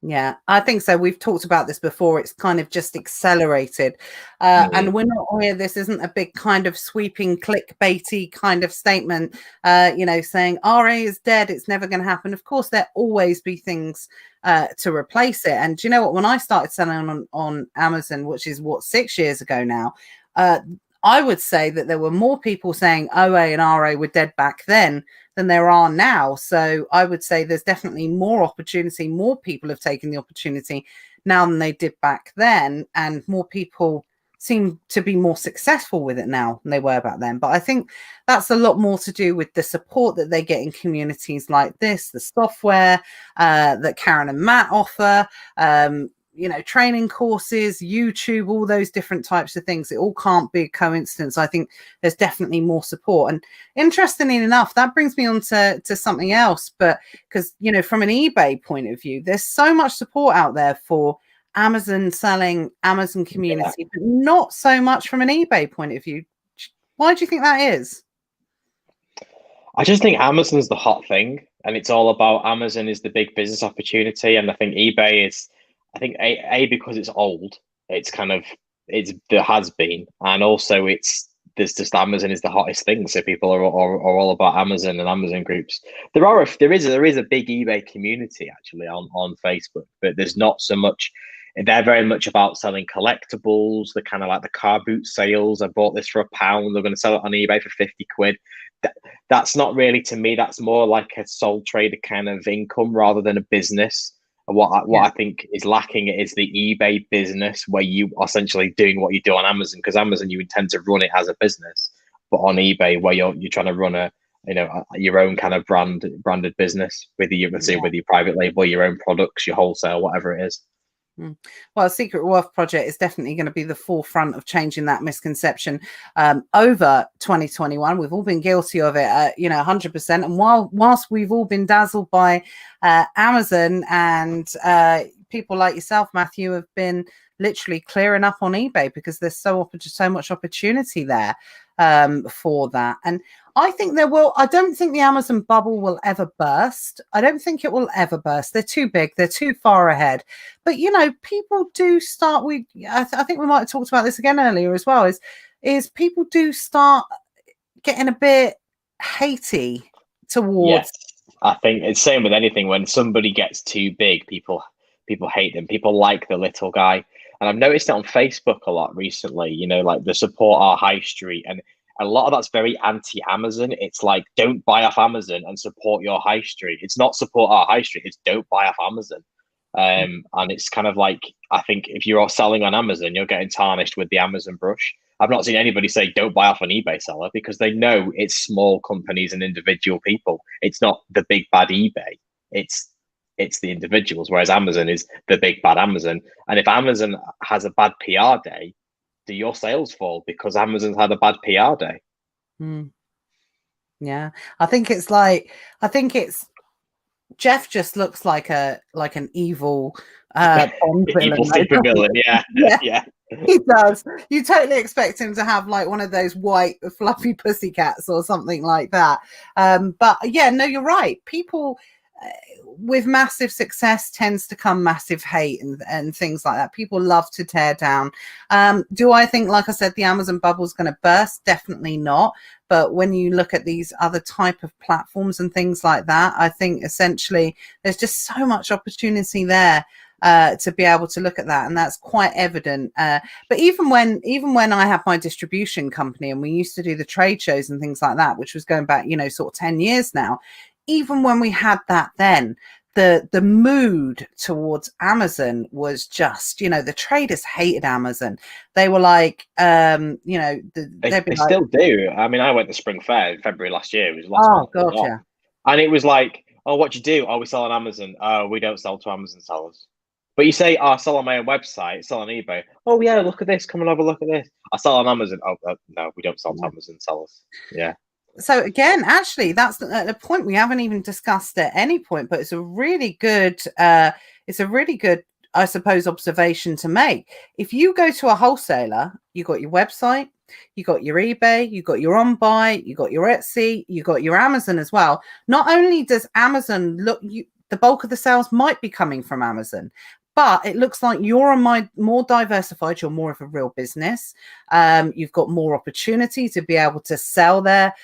Yeah, I think so. We've talked about this before. It's kind of just accelerated. And we're not here. This isn't a big kind of sweeping clickbaity kind of statement, saying RA is dead. It's never going to happen. Of course, there'll always be things to replace it. And do you know what? When I started selling on Amazon, which is 6 years ago now, I would say that there were more people saying OA and RA were dead back then than there are now. So I would say there's definitely more opportunity. More people have taken the opportunity now than they did back then. And more people seem to be more successful with it now than they were back then. But I think that's a lot more to do with the support that they get in communities like this, the software that Karen and Matt offer, training courses, YouTube, all those different types of things. It all can't be a coincidence. I think there's definitely more support. And interestingly enough, that brings me on to something else. But because, from an eBay point of view, there's so much support out there for Amazon selling, Amazon community, but not so much from an eBay point of view. Why do you think that is? I just think Amazon's the hot thing, and it's all about Amazon is the big business opportunity. And I think eBay is, because it's old, there has been, and also there's just Amazon is the hottest thing, so people are all about Amazon and Amazon groups. There is a big eBay community actually on Facebook, but there's not so much. They're very much about selling collectibles, the kind of like the car boot sales. I bought this for £1. They're going to sell it on eBay for 50 quid. That's not really, to me, that's more like a sole trader kind of income rather than a business. What I think is lacking is the eBay business, where you are essentially doing what you do on Amazon, because Amazon you intend to run it as a business, but on eBay where you're trying to run your own kind of branded business with your private label, your own products, your wholesale, whatever it is. Well, Secret Wealth Project is definitely going to be the forefront of changing that misconception over 2021. We've all been guilty of it, 100%. And whilst we've all been dazzled by Amazon, and people like yourself, Matthew, have been literally clearing up on eBay because there's so much opportunity there for that. And I think I don't think the Amazon bubble will ever burst. I don't think it will ever burst. They're too big. They're too far ahead. But, people do start I think we might have talked about this again earlier as well, is people do start getting a bit hatey towards. Yes, I think it's the same with anything. When somebody gets too big, people hate them. People like the little guy. And I've noticed it on Facebook a lot recently, like the support our high street. And a lot of that's very anti-Amazon. It's like, don't buy off Amazon and support your high street. It's not support our high street. It's don't buy off Amazon. And it's kind of like, I think if you're selling on Amazon, you're getting tarnished with the Amazon brush. I've not seen anybody say don't buy off an eBay seller, because they know it's small companies and individual people. It's not the big bad eBay. It's the individuals, whereas Amazon is the big bad Amazon. And if Amazon has a bad PR day, do your sales fall because Amazon's had a bad PR day? Yeah, I think it's Jeff just looks like an evil evil super villain. Yeah. He does. You totally expect him to have like one of those white fluffy pussycats or something like that. But yeah, no, you're right. People, with massive success tends to come massive hate and things like that. People love to tear down. Do I think, like I said, the Amazon bubble is going to burst? Definitely not. But when you look at these other type of platforms and things like that, I think essentially there's just so much opportunity there to be able to look at that, and that's quite evident. But even when I had my distribution company and we used to do the trade shows and things like that, which was going back, sort of 10 years now, even when we had that then, the mood towards Amazon was just, the traders hated Amazon. They were like, they still do. I mean, I went to Spring Fair in February last year. It was last month. God, yeah. And it was like, oh, what do you do? Oh, we sell on Amazon. Oh, we don't sell to Amazon sellers. But you say, oh, I sell on my own website, sell on eBay. Oh, yeah, look at this. Come and have a look at this. I sell on Amazon. Oh, no, we don't sell to Amazon sellers. Yeah. So again, actually, that's the point we haven't even discussed at any point, but it's a really good, I suppose, observation to make. If you go to a wholesaler, you got your website, you got your eBay, you got your OnBuy, you got your Etsy, you got your Amazon as well. Not only does Amazon the bulk of the sales might be coming from Amazon, but it looks like you're more diversified. You're more of a real business. You've got more opportunity to be able to sell their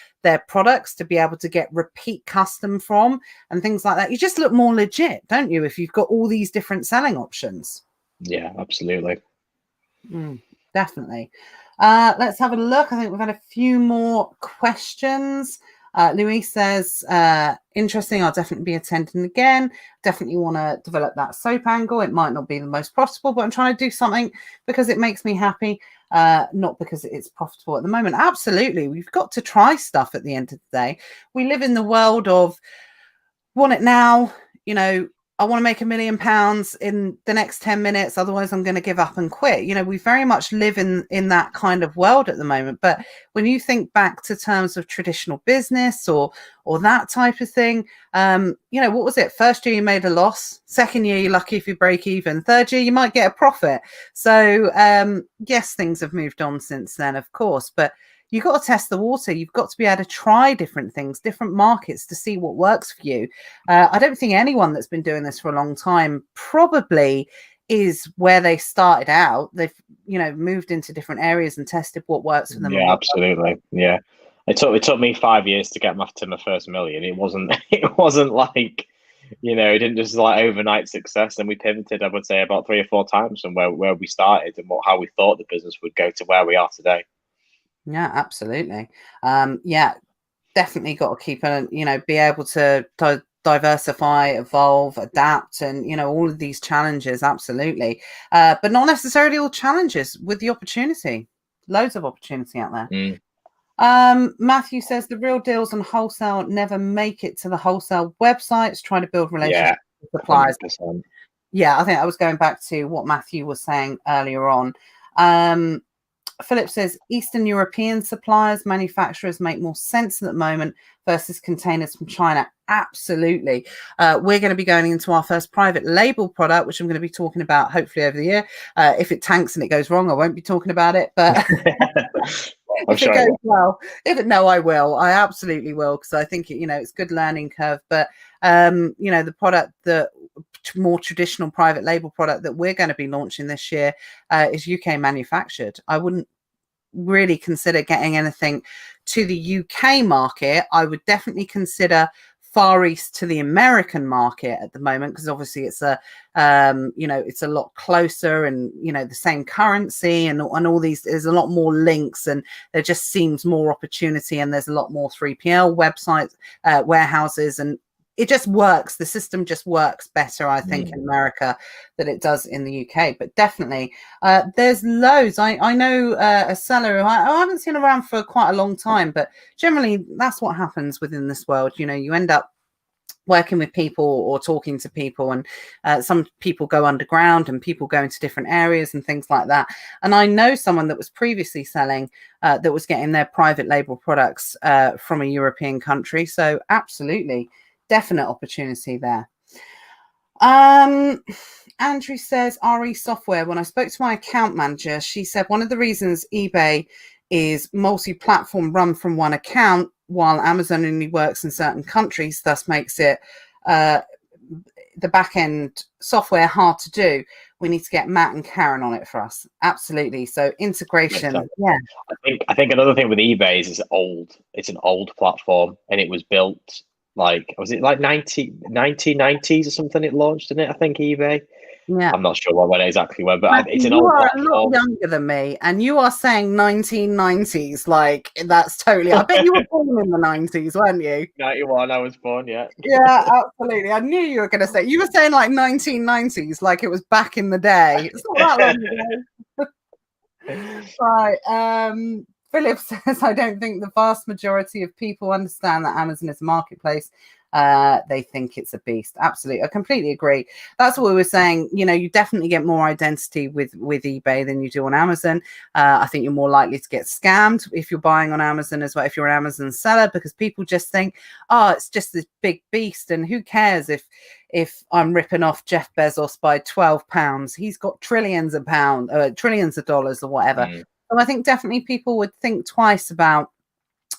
products, to be able to get repeat custom from and things like that. You just look more legit, don't you, if you've got all these different selling options? Yeah, absolutely. Definitely. Let's have a look. I think we've had a few more questions. Louise says, interesting, I'll definitely be attending again. Definitely want to develop that soap angle. It might not be the most profitable, but I'm trying to do something because it makes me happy, not because it's profitable at the moment. Absolutely. We've got to try stuff at the end of the day. We live in the world of want it now, I want to make £1 million in the next 10 minutes. Otherwise, I'm going to give up and quit. We very much live in that kind of world at the moment. But when you think back to terms of traditional business or that type of thing, what was it? First year you made a loss. Second year you're lucky if you break even. Third year you might get a profit. So yes, things have moved on since then, of course. But you've got to test the water. You've got to be able to try different things, different markets to see what works for you. I don't think anyone that's been doing this for a long time probably is where they started out. They've, moved into different areas and tested what works for them. Yeah, absolutely. Yeah. It took me 5 years to get to my first million. It wasn't like, it didn't just like overnight success. And we pivoted, I would say, about 3 or 4 times from where we started and how we thought the business would go to where we are today. Yeah, absolutely. Definitely got to keep be able to diversify, evolve, adapt, and all of these challenges. Absolutely, but not necessarily all challenges with the opportunity. Loads of opportunity out there. Matthew says the real deals on wholesale never make it to the wholesale websites. Trying to build relationships with suppliers. 100%. Yeah, I think I was going back to what Matthew was saying earlier on. Philip says Eastern European suppliers, manufacturers make more sense at the moment versus containers from China. Absolutely. We're going to be going into our first private label product, which I'm going to be talking about hopefully over the year. If it tanks and it goes wrong, I won't be talking about it. But if it goes well, I will. I absolutely will, because I think it's a good learning curve. But the product, the more traditional private label product that we're going to be launching this year is UK manufactured. I wouldn't really consider getting anything to the UK market. I would definitely consider Far East to the American market at the moment, because obviously it's a it's a lot closer, and the same currency and all these. There's a lot more links, and there just seems more opportunity, and there's a lot more 3PL websites, warehouses, and it just works. The system just works better, I think, in America than it does in the UK. But definitely, there's loads. I know a seller who I haven't seen around for quite a long time, but generally that's what happens within this world. You end up working with people or talking to people, and some people go underground and people go into different areas and things like that. And I know someone that was previously selling that was getting their private label products from a European country. So absolutely. Definite opportunity there. Andrew says RE software. When I spoke to my account manager, she said one of the reasons eBay is multi-platform run from one account, while Amazon only works in certain countries, thus makes it the back end software hard to do, we need to get Matt and Karen on it for us. Absolutely. So integration. Yeah. I think another thing with eBay is it's an old platform, and it was built like, was it like 1990s or something it launched, didn't it? I think eBay. Yeah. I'm not sure when exactly when, but Matthew, it's an you old are platform. a lot younger than me, and you are saying 1990s. Like, that's totally. I bet you were born in the 90s, weren't you? 91, I was born, yeah. Yeah, absolutely. I knew you were going to say. You were saying like 1990s, like it was back in the day. It's not that long ago. Right. Philip says, I don't think the vast majority of people understand that Amazon is a marketplace. They think it's a beast. Absolutely. I completely agree. That's what we were saying. You know, you definitely get more identity with eBay than you do on Amazon. I think you're more likely to get scammed if you're buying on Amazon as well, if you're an Amazon seller, because people just think, oh, it's just this big beast. And who cares if I'm ripping off Jeff Bezos by £12? He's got trillions of dollars or whatever. So I think definitely people would think twice about,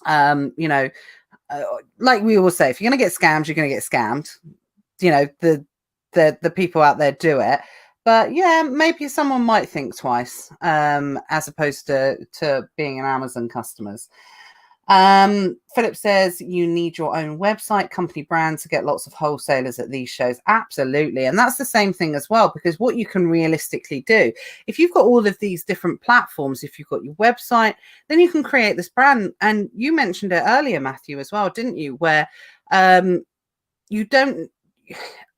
you know, like we always say, if you're going to get scammed, you're going to get scammed. You know, the people out there do it. But yeah, maybe someone might think twice, as opposed to being an Amazon customers. Philip says you need your own website, company brand to get lots of wholesalers at these shows. Absolutely. And that's the same thing as well, because what you can realistically do, if you've got all of these different platforms, if you've got your website, then you can create this brand. And you mentioned it earlier, Matthew, as well, didn't you? Where you don't,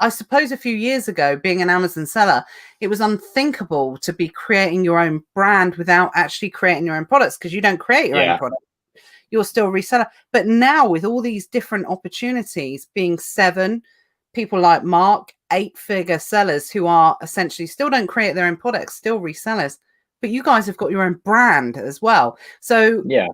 I suppose a few years ago, being an Amazon seller, it was unthinkable to be creating your own brand without actually creating your own products, because you don't create your own products. You're still a reseller. But now with all these different opportunities, being 7 people like Mark, 8-figure sellers who are essentially still don't create their own products, still resellers, but you guys have got your own brand as well. So yeah,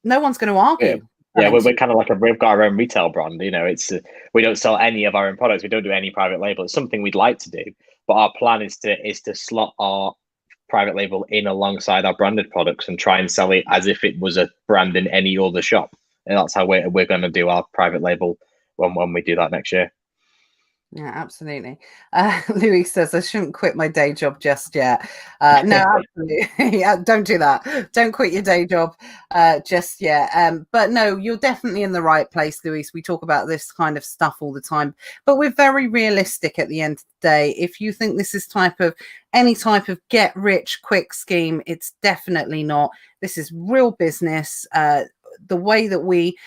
no one's going to argue. Yeah, we're kind of like we've got our own retail brand. You know, it's we don't sell any of our own products. We don't do any private label. It's something we'd like to do, but our plan is to slot our private label in alongside our branded products and try and sell it as if it was a brand in any other shop. And that's how we're going to do our private label when we do that next year. Yeah, absolutely. Louis says I shouldn't quit my day job just yet. No, absolutely. Yeah, don't do that. Don't quit your day job just yet. But no, you're definitely in the right place, Louis. We talk about this kind of stuff all the time, but we're very realistic at the end of the day. If you think this is any type of get rich quick scheme, it's definitely not. This is real business. The way that we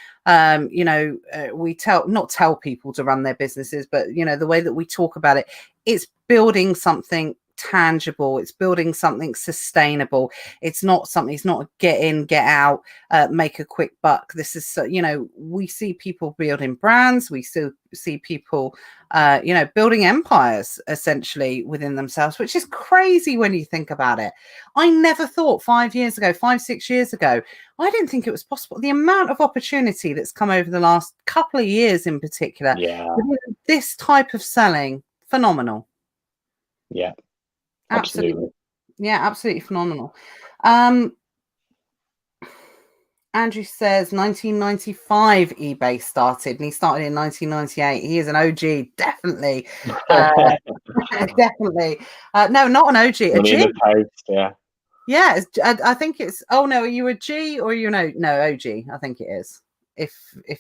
we not tell people to run their businesses, but the way that we talk about it, it's building something tangible, it's building something sustainable. It's not a get in, get out, make a quick buck. This is we see people building brands, we still see people building empires essentially within themselves, which is crazy when you think about it. I never thought 6 years ago, I didn't think it was possible. The amount of opportunity that's come over the last couple of years in particular, this type of selling, phenomenal. Yeah, absolutely. Yeah, absolutely phenomenal. Andrew says 1995 eBay started, and he started in 1998. He is an OG, definitely. Definitely. No, not an OG. A G. Yeah. Yeah, I think it's. Oh no, are you a G or no OG? I think it is. If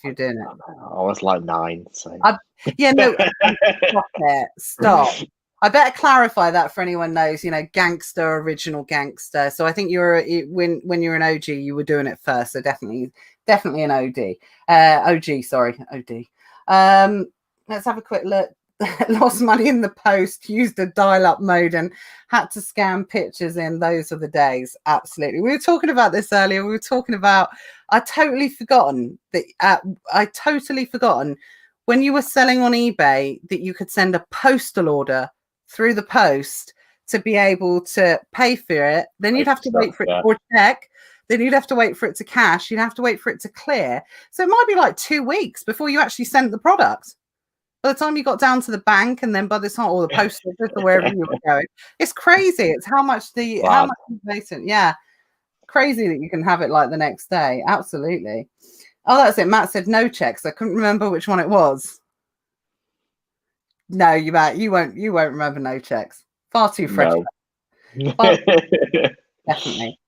you're doing it, I was like 9. So stop. I better clarify that for anyone knows. Gangster, original gangster. So I think when you're an OG, you were doing it first. So definitely an OD. OG, sorry, OD. Let's have a quick look. Lost money in the post, used a dial-up mode, and had to scan pictures in. Those are the days. Absolutely. We were talking about this earlier. We were talking about, I totally forgotten when you were selling on eBay that you could send a postal order through the post to be able to pay for it. Then you'd have to wait for it or check. Then you'd have to wait for it to cash. You'd have to wait for it to clear. So it might be like 2 weeks before you actually sent the product. By the time you got down to the bank, and then by the time, or the post office or wherever you were going, it's crazy. It's how much inflation. Yeah, crazy that you can have it like the next day. Absolutely. Oh, that's it. Matt said no checks. I couldn't remember which one it was. No, you won't remember no checks. Far too fresh. No. Definitely.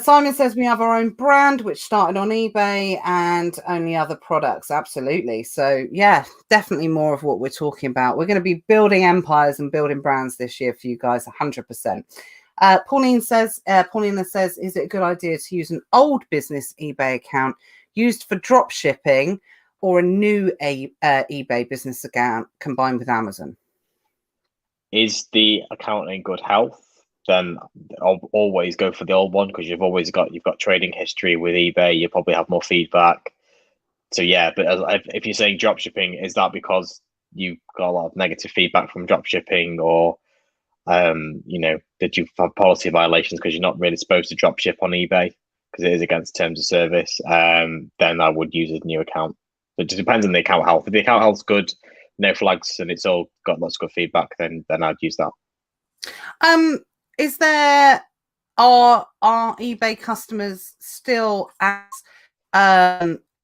Simon says we have our own brand, which started on eBay, and only other products. Absolutely. So yeah, definitely more of what we're talking about. We're going to be building empires and building brands this year for you guys, 100%. Paulina says, is it a good idea to use an old business eBay account used for drop shipping or a new eBay business account combined with Amazon? Is the account in good health? Then I'll always go for the old one, because you've got trading history with eBay. You probably have more feedback. So yeah, but if you're saying drop shipping, is that because you got a lot of negative feedback from drop shipping, or did you have policy violations because you're not really supposed to drop ship on eBay because it is against terms of service? Then I would use a new account. It just depends on the account health. If the account health's good, no flags, and it's all got lots of good feedback, then I'd use that. Is there are eBay customers still as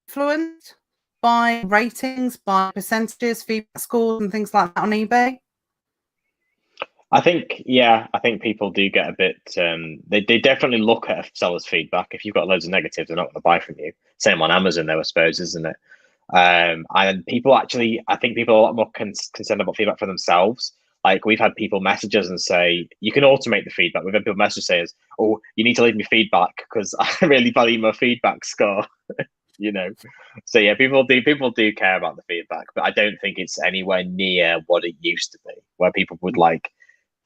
influenced by ratings, by percentages, feedback scores, and things like that on eBay? I think people do get a bit. They definitely look at a seller's feedback. If you've got loads of negatives, they're not going to buy from you. Same on Amazon, though, I suppose, isn't it? And people actually, I think people are a lot more concerned about feedback for themselves. Like, we've had people message us and say, you can automate the feedback. We've had people message say, oh, you need to leave me feedback because I really value my feedback score. So yeah, people do care about the feedback, but I don't think it's anywhere near what it used to be, where people would like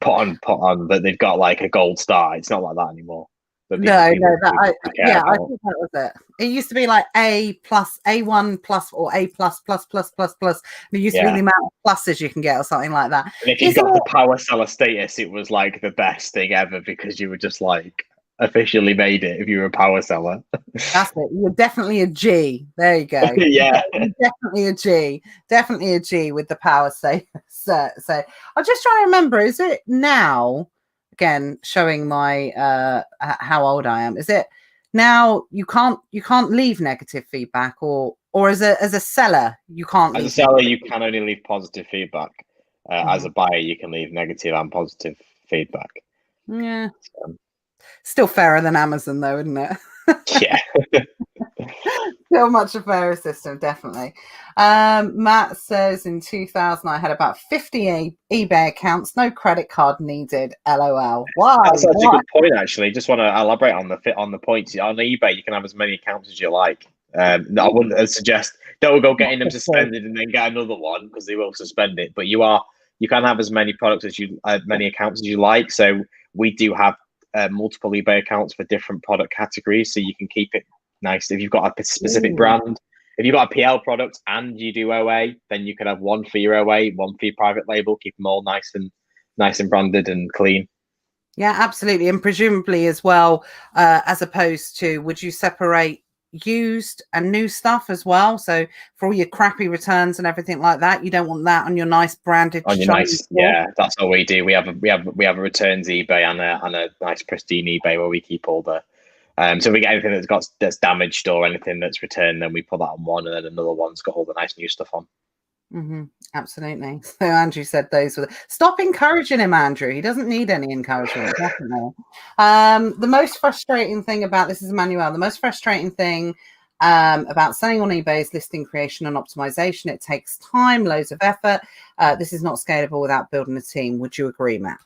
put on that they've got like a gold star. It's not like that anymore. I think that was it. It used to be like A+, A1+, or A++++++. There used to be the amount of pluses you can get or something like that. And if you got the power seller status, it was like the best thing ever, because you were just like officially made it if you were a power seller. That's it. You're definitely a G. There you go. Yeah. You're definitely a G. Definitely a G with the power status. So I'm just trying to remember, is it now? Again, showing my how old I am. Is it now you can't leave negative feedback, or as a seller you can't? As a seller, you can only leave positive feedback. As a buyer, you can leave negative and positive feedback. Yeah. Still fairer than Amazon, though, isn't it? Yeah. Still much a fairer system, definitely. Matt says in 2000 I had about 50 eBay accounts, no credit card needed. LOL. Why? That's a good point, actually. Just want to elaborate on the points. On eBay, you can have as many accounts as you like. I wouldn't suggest don't go getting them suspended and then get another one, because they will suspend it. But you can have as many products as many accounts as you like. So we do have multiple eBay accounts for different product categories, so you can keep it nice. If you've got a specific brand, if you've got a PL product and you do OA, then you can have one for your OA, one for your private label. Keep them all nice and branded and clean. Yeah, absolutely. And presumably as well, as opposed to, would you separate used and new stuff as well? So for all your crappy returns and everything like that, you don't want that on your nice branded. Yeah, that's what we do. We have a returns eBay and a nice pristine eBay where we keep all the. So if we get anything that's damaged or anything that's returned, then we put that on one, and then another one's got all the nice new stuff on. Absolutely. So Andrew said those were stop encouraging him, Andrew. He doesn't need any encouragement. Definitely. The most frustrating thing about this is Emmanuel. The most frustrating thing about selling on eBay is listing creation and optimization. It takes time, loads of effort. This is not scalable without building a team. Would you agree, Matt?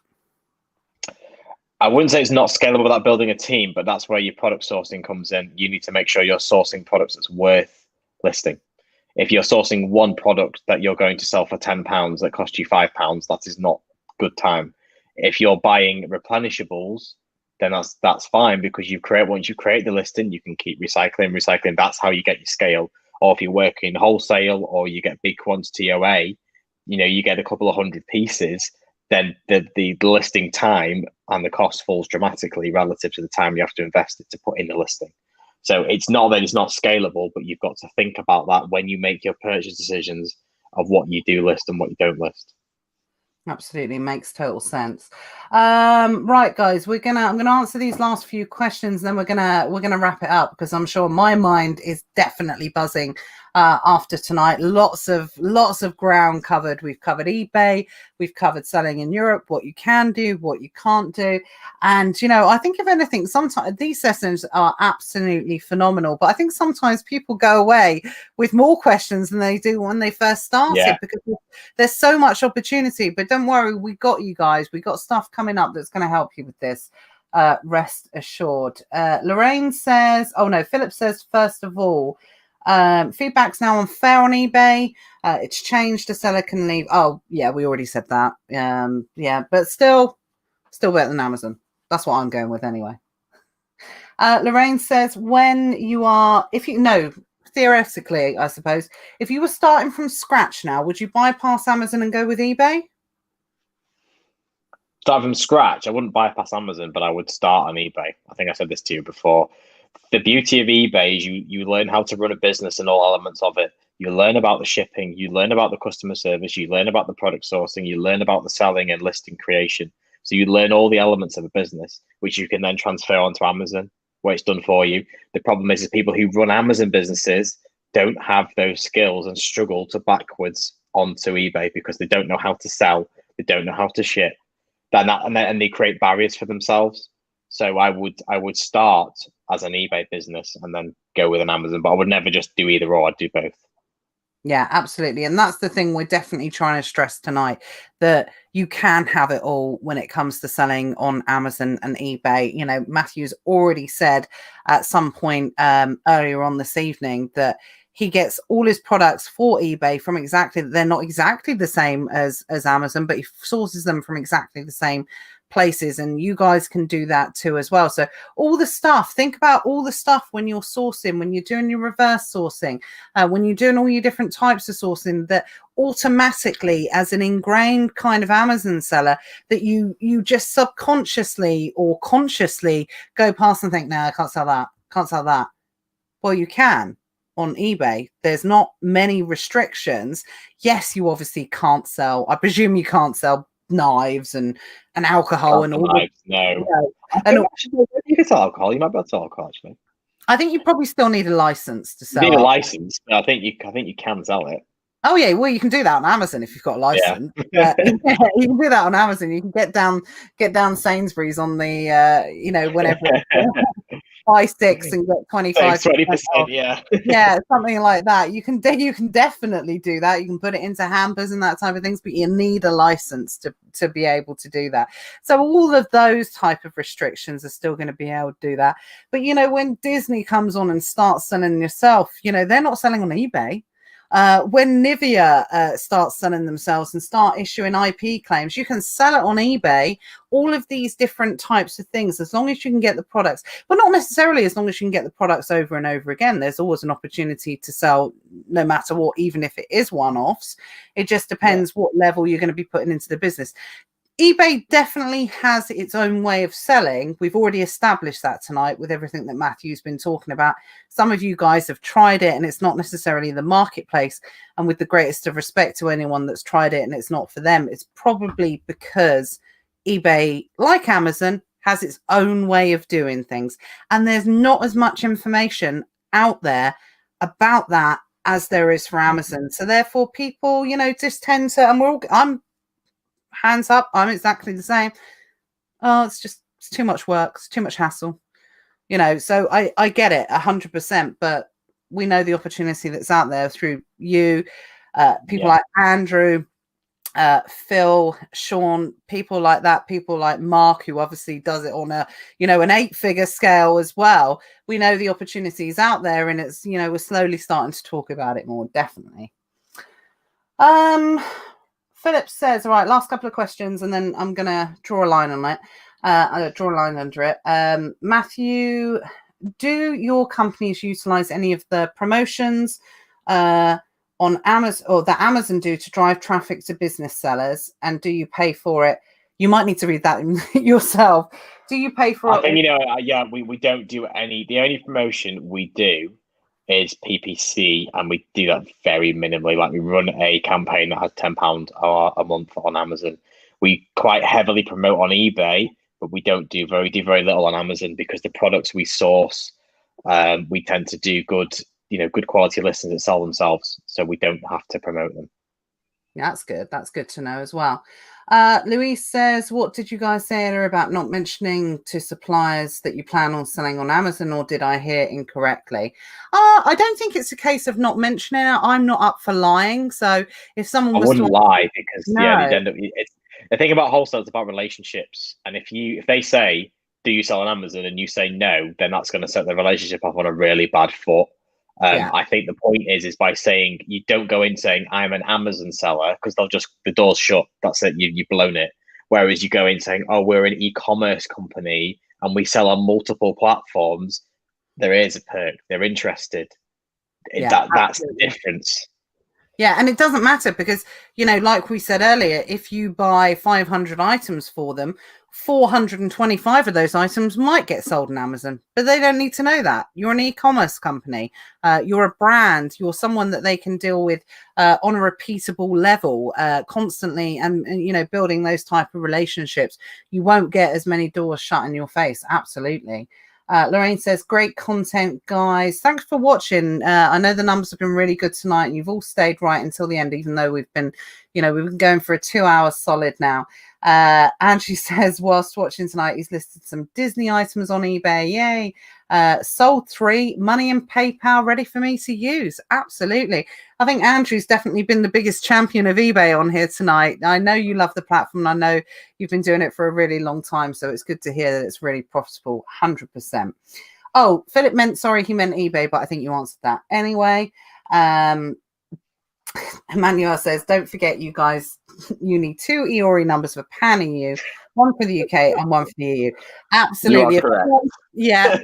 I wouldn't say it's not scalable without building a team, but that's where your product sourcing comes in. You need to make sure you're sourcing products that's worth listing. If you're sourcing one product that you're going to sell for £10 that cost you £5, that is not good time. If you're buying replenishables, then that's fine, because once you create the listing, you can keep recycling. That's how you get your scale. Or if you work in wholesale or you get big quantity OA, you get a couple of hundred pieces, then the listing time and the cost falls dramatically relative to the time you have to invest it to put in the listing. So it's not that it's not scalable, but you've got to think about that when you make your purchase decisions of what you do list and what you don't list. Absolutely, makes total sense. Right, guys, I'm gonna answer these last few questions, and then we're gonna wrap it up, because I'm sure my mind is definitely buzzing after tonight. Lots of ground covered. We've covered eBay, we've covered selling in Europe, what you can do, what you can't do. And I think if anything, sometimes these sessions are absolutely phenomenal, but I think sometimes people go away with more questions than they do when they first started, because there's so much opportunity. But don't worry, we got you guys. We got stuff coming up that's going to help you with this. Rest assured. Lorraine says, Philip says, first of all, feedback's now unfair on eBay. It's changed. The seller can leave. Oh yeah, we already said that. Yeah, but still better than Amazon. That's what I'm going with anyway. Lorraine says, theoretically, I suppose, if you were starting from scratch now, would you bypass Amazon and go with eBay? Start from scratch, I wouldn't bypass Amazon, but I would start on eBay. I think I said this to you before. The beauty of eBay is you learn how to run a business and all elements of it. You learn about the shipping, you learn about the customer service, you learn about the product sourcing, you learn about the selling and listing creation. So you learn all the elements of a business, which you can then transfer onto Amazon, where it's done for you. The problem is people who run Amazon businesses don't have those skills and struggle to backwards onto eBay because they don't know how to sell, they don't know how to ship, and they create barriers for themselves. So I would start as an eBay business and then go with an Amazon, but I would never just do either or. I'd do both. Yeah, absolutely. And that's the thing we're definitely trying to stress tonight, that you can have it all when it comes to selling on Amazon and eBay. Matthew's already said at some point earlier on this evening that he gets all his products for eBay from they're not exactly the same as Amazon, but he sources them from exactly the same places, and you guys can do that too as well. So all the stuff, think about all the stuff when you're sourcing, when you're doing your reverse sourcing, when you're doing all your different types of sourcing, that automatically, as an ingrained kind of Amazon seller, that you just subconsciously or consciously go past and think, no, I can't sell that. Well, you can. On eBay, there's not many restrictions. Yes, you obviously can't sell, I presume you can't sell knives and alcohol and all knives, no. You can sell alcohol. You might be able to sell alcohol, actually. I think you probably still need a license to sell. You need a license, but I think you can sell it. Oh yeah, well you can do that on Amazon if you've got a license. Yeah. You can do that on Amazon. You can get down Sainsbury's on the whenever buy 6 and get 20%, yeah, something like that. You can definitely do that. You can put it into hampers and that type of things, but you need a license to be able to do that. So all of those type of restrictions are still going to be able to do that. But when Disney comes on and starts selling yourself, they're not selling on eBay. When Nivea starts selling themselves and start issuing IP claims, you can sell it on eBay, all of these different types of things, as long as you can get the products, but not necessarily as long as you can get the products over and over again. There's always an opportunity to sell no matter what, even if it is one-offs. It just depends what level you're going to be putting into the business. eBay definitely has its own way of selling. We've already established that tonight with everything that Matthew's been talking about. Some of you guys have tried it and it's not necessarily the marketplace. And with the greatest of respect to anyone that's tried it and it's not for them, it's probably because eBay, like Amazon, has its own way of doing things. And there's not as much information out there about that as there is for Amazon. So therefore people, just tend to, and I'm hands up, I'm exactly the same. Oh, it's too much work, it's too much hassle, so I get it 100%, but we know the opportunity that's out there through you, people like Andrew, Phil, Sean, people like that, people like Mark, who obviously does it on a an 8-figure scale as well. We know the opportunities out there, and it's we're slowly starting to talk about it more, definitely. Philip says, all right, last couple of questions, and then I'm going to draw a line on it. I'll draw a line under it. Matthew, do your companies utilize any of the promotions on Amazon, or that Amazon do, to drive traffic to business sellers? And do you pay for it? You might need to read that yourself. Do you pay for it? I think, we don't do any. The only promotion we do is PPC, and we do that very minimally. Like, we run a campaign that has £10 a month on Amazon. We quite heavily promote on eBay, but we do very little on Amazon, because the products we source, we tend to do good good quality listings that sell themselves, so we don't have to promote them. Yeah, that's good. That's good to know as well. Louise says, what did you guys say earlier about not mentioning to suppliers that you plan on selling on Amazon, or did I hear incorrectly? I don't think it's a case of not mentioning it. I'm not up for lying. So if someone was wouldn't lie, because no. the thing about wholesale is about relationships. And if they say, do you sell on Amazon, and you say no, then that's going to set the relationship off on a really bad foot. I think the point is by saying, you don't go in saying I'm an Amazon seller, because the door's shut. That's it. You've blown it. Whereas you go in saying, oh, we're an e-commerce company and we sell on multiple platforms. There is a perk. They're interested. That's the difference. Yeah, and it doesn't matter because, like we said earlier, if you buy 500 items for them, 425 of those items might get sold on Amazon, but they don't need to know that. You're an e-commerce company. You're a brand. You're someone that they can deal with on a repeatable level constantly, and building those type of relationships. You won't get as many doors shut in your face. Absolutely. Lorraine says, great content, guys. Thanks for watching. I know the numbers have been really good tonight, and you've all stayed right until the end, even though we've been going for a 2 hours solid now. Angie says, whilst watching tonight, he's listed some Disney items on eBay. Yay. Sold 3, money and PayPal ready for me to use. Absolutely. I think Andrew's definitely been the biggest champion of eBay on here tonight. I know you love the platform. I know you've been doing it for a really long time, so it's good to hear that it's really profitable. 100%. Oh, Philip meant eBay, but I think you answered that anyway. Emmanuel says, don't forget, you guys, you need 2 EORI numbers for Pan EU, 1 for the UK and 1 for the EU. Absolutely. You are correct. Yeah.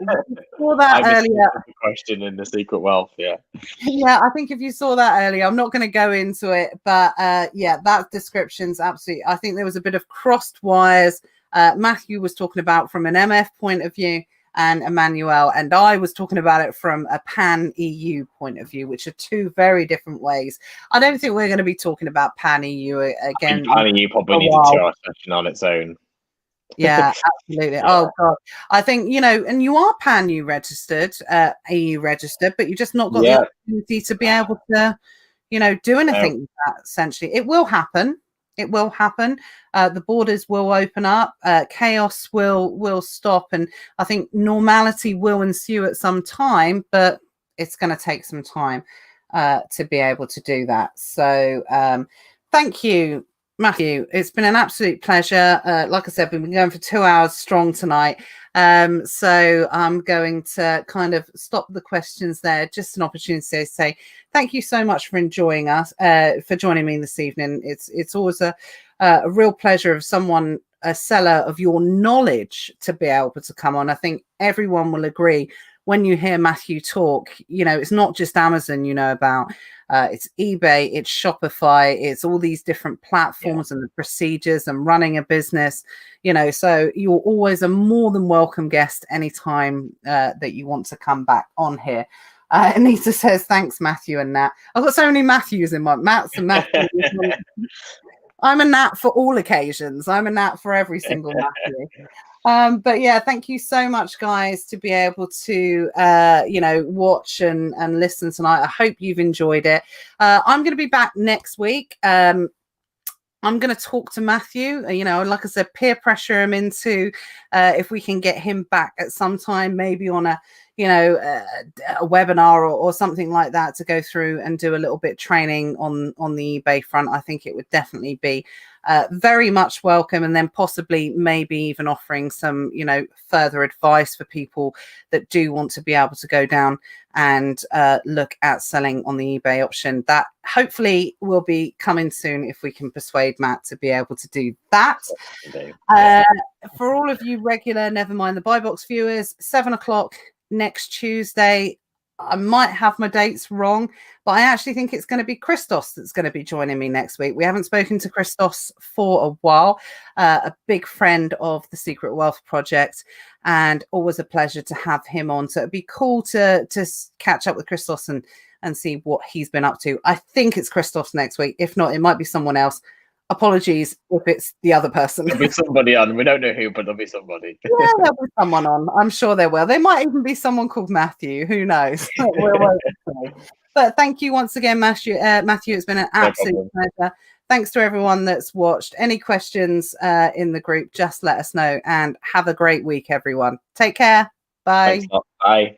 Saw that earlier. The question in the secret wealth. Yeah. Yeah, I think if you saw that earlier, I'm not going to go into it, but that description's absolutely. I think there was a bit of crossed wires. Matthew was talking about from an MF point of view, and Emmanuel and I was talking about it from a pan EU point of view, which are 2 very different ways. I don't think we're going to be talking about pan EU again. Pan EU probably needs a 2-hour session on its own. Yeah, absolutely. Yeah. Oh God, I think and you are pan EU registered, EU registered, but you just not got the opportunity to be able to, do anything with that. Essentially, it will happen. It will happen. The borders will open up. Chaos will stop, and I think normality will ensue at some time. But it's going to take some time to be able to do that. So, thank you, Matthew. It's been an absolute pleasure. Like I said, we've been going for 2 hours strong tonight. So I'm going to kind of stop the questions there. Just an opportunity to say thank you so much for joining me this evening. It's always a real pleasure of someone, a seller of your knowledge, to be able to come on. I think everyone will agree when you hear Matthew talk, it's not just Amazon about. It's eBay, it's Shopify, it's all these different platforms and the procedures and running a business, so you're always a more than welcome guest anytime that you want to come back on here. Anita says, thanks, Matthew and Nat. I've got so many Matthews in my Matts and Matthews. I'm a Nat for all occasions. I'm a Nat for every single Matthew. But yeah, thank you so much, guys, to be able to, watch and listen tonight. I hope you've enjoyed it. I'm going to be back next week. I'm going to talk to Matthew, like I said, peer pressure him into if we can get him back at some time, maybe on a webinar or something like that, to go through and do a little bit training on the eBay front. I think it would definitely be very much welcome, and then possibly maybe even offering some further advice for people that do want to be able to go down and look at selling on the eBay option. That hopefully will be coming soon if we can persuade Matt to be able to do that. For all of you regular Never Mind the Buy Box viewers, 7 o'clock next Tuesday. I might have my dates wrong, but I actually think it's going to be Christos that's going to be joining me next week. We haven't spoken to Christos for a while, a big friend of the Secret Wealth Project, and always a pleasure to have him on. So it'd be cool to catch up with Christos and see what he's been up to. I think it's Christos next week. If not, it might be someone else. apologies if it's the other person. There'll be somebody on. We don't know who, but there'll be somebody. Yeah, there'll be someone on. I'm sure there will. There might even be someone called Matthew. Who knows? We'll wait and see. But thank you once again, Matthew. Matthew, it's been an absolute pleasure. Thanks to everyone that's watched. Any questions in the group, just let us know. And have a great week, everyone. Take care. Bye. Bye.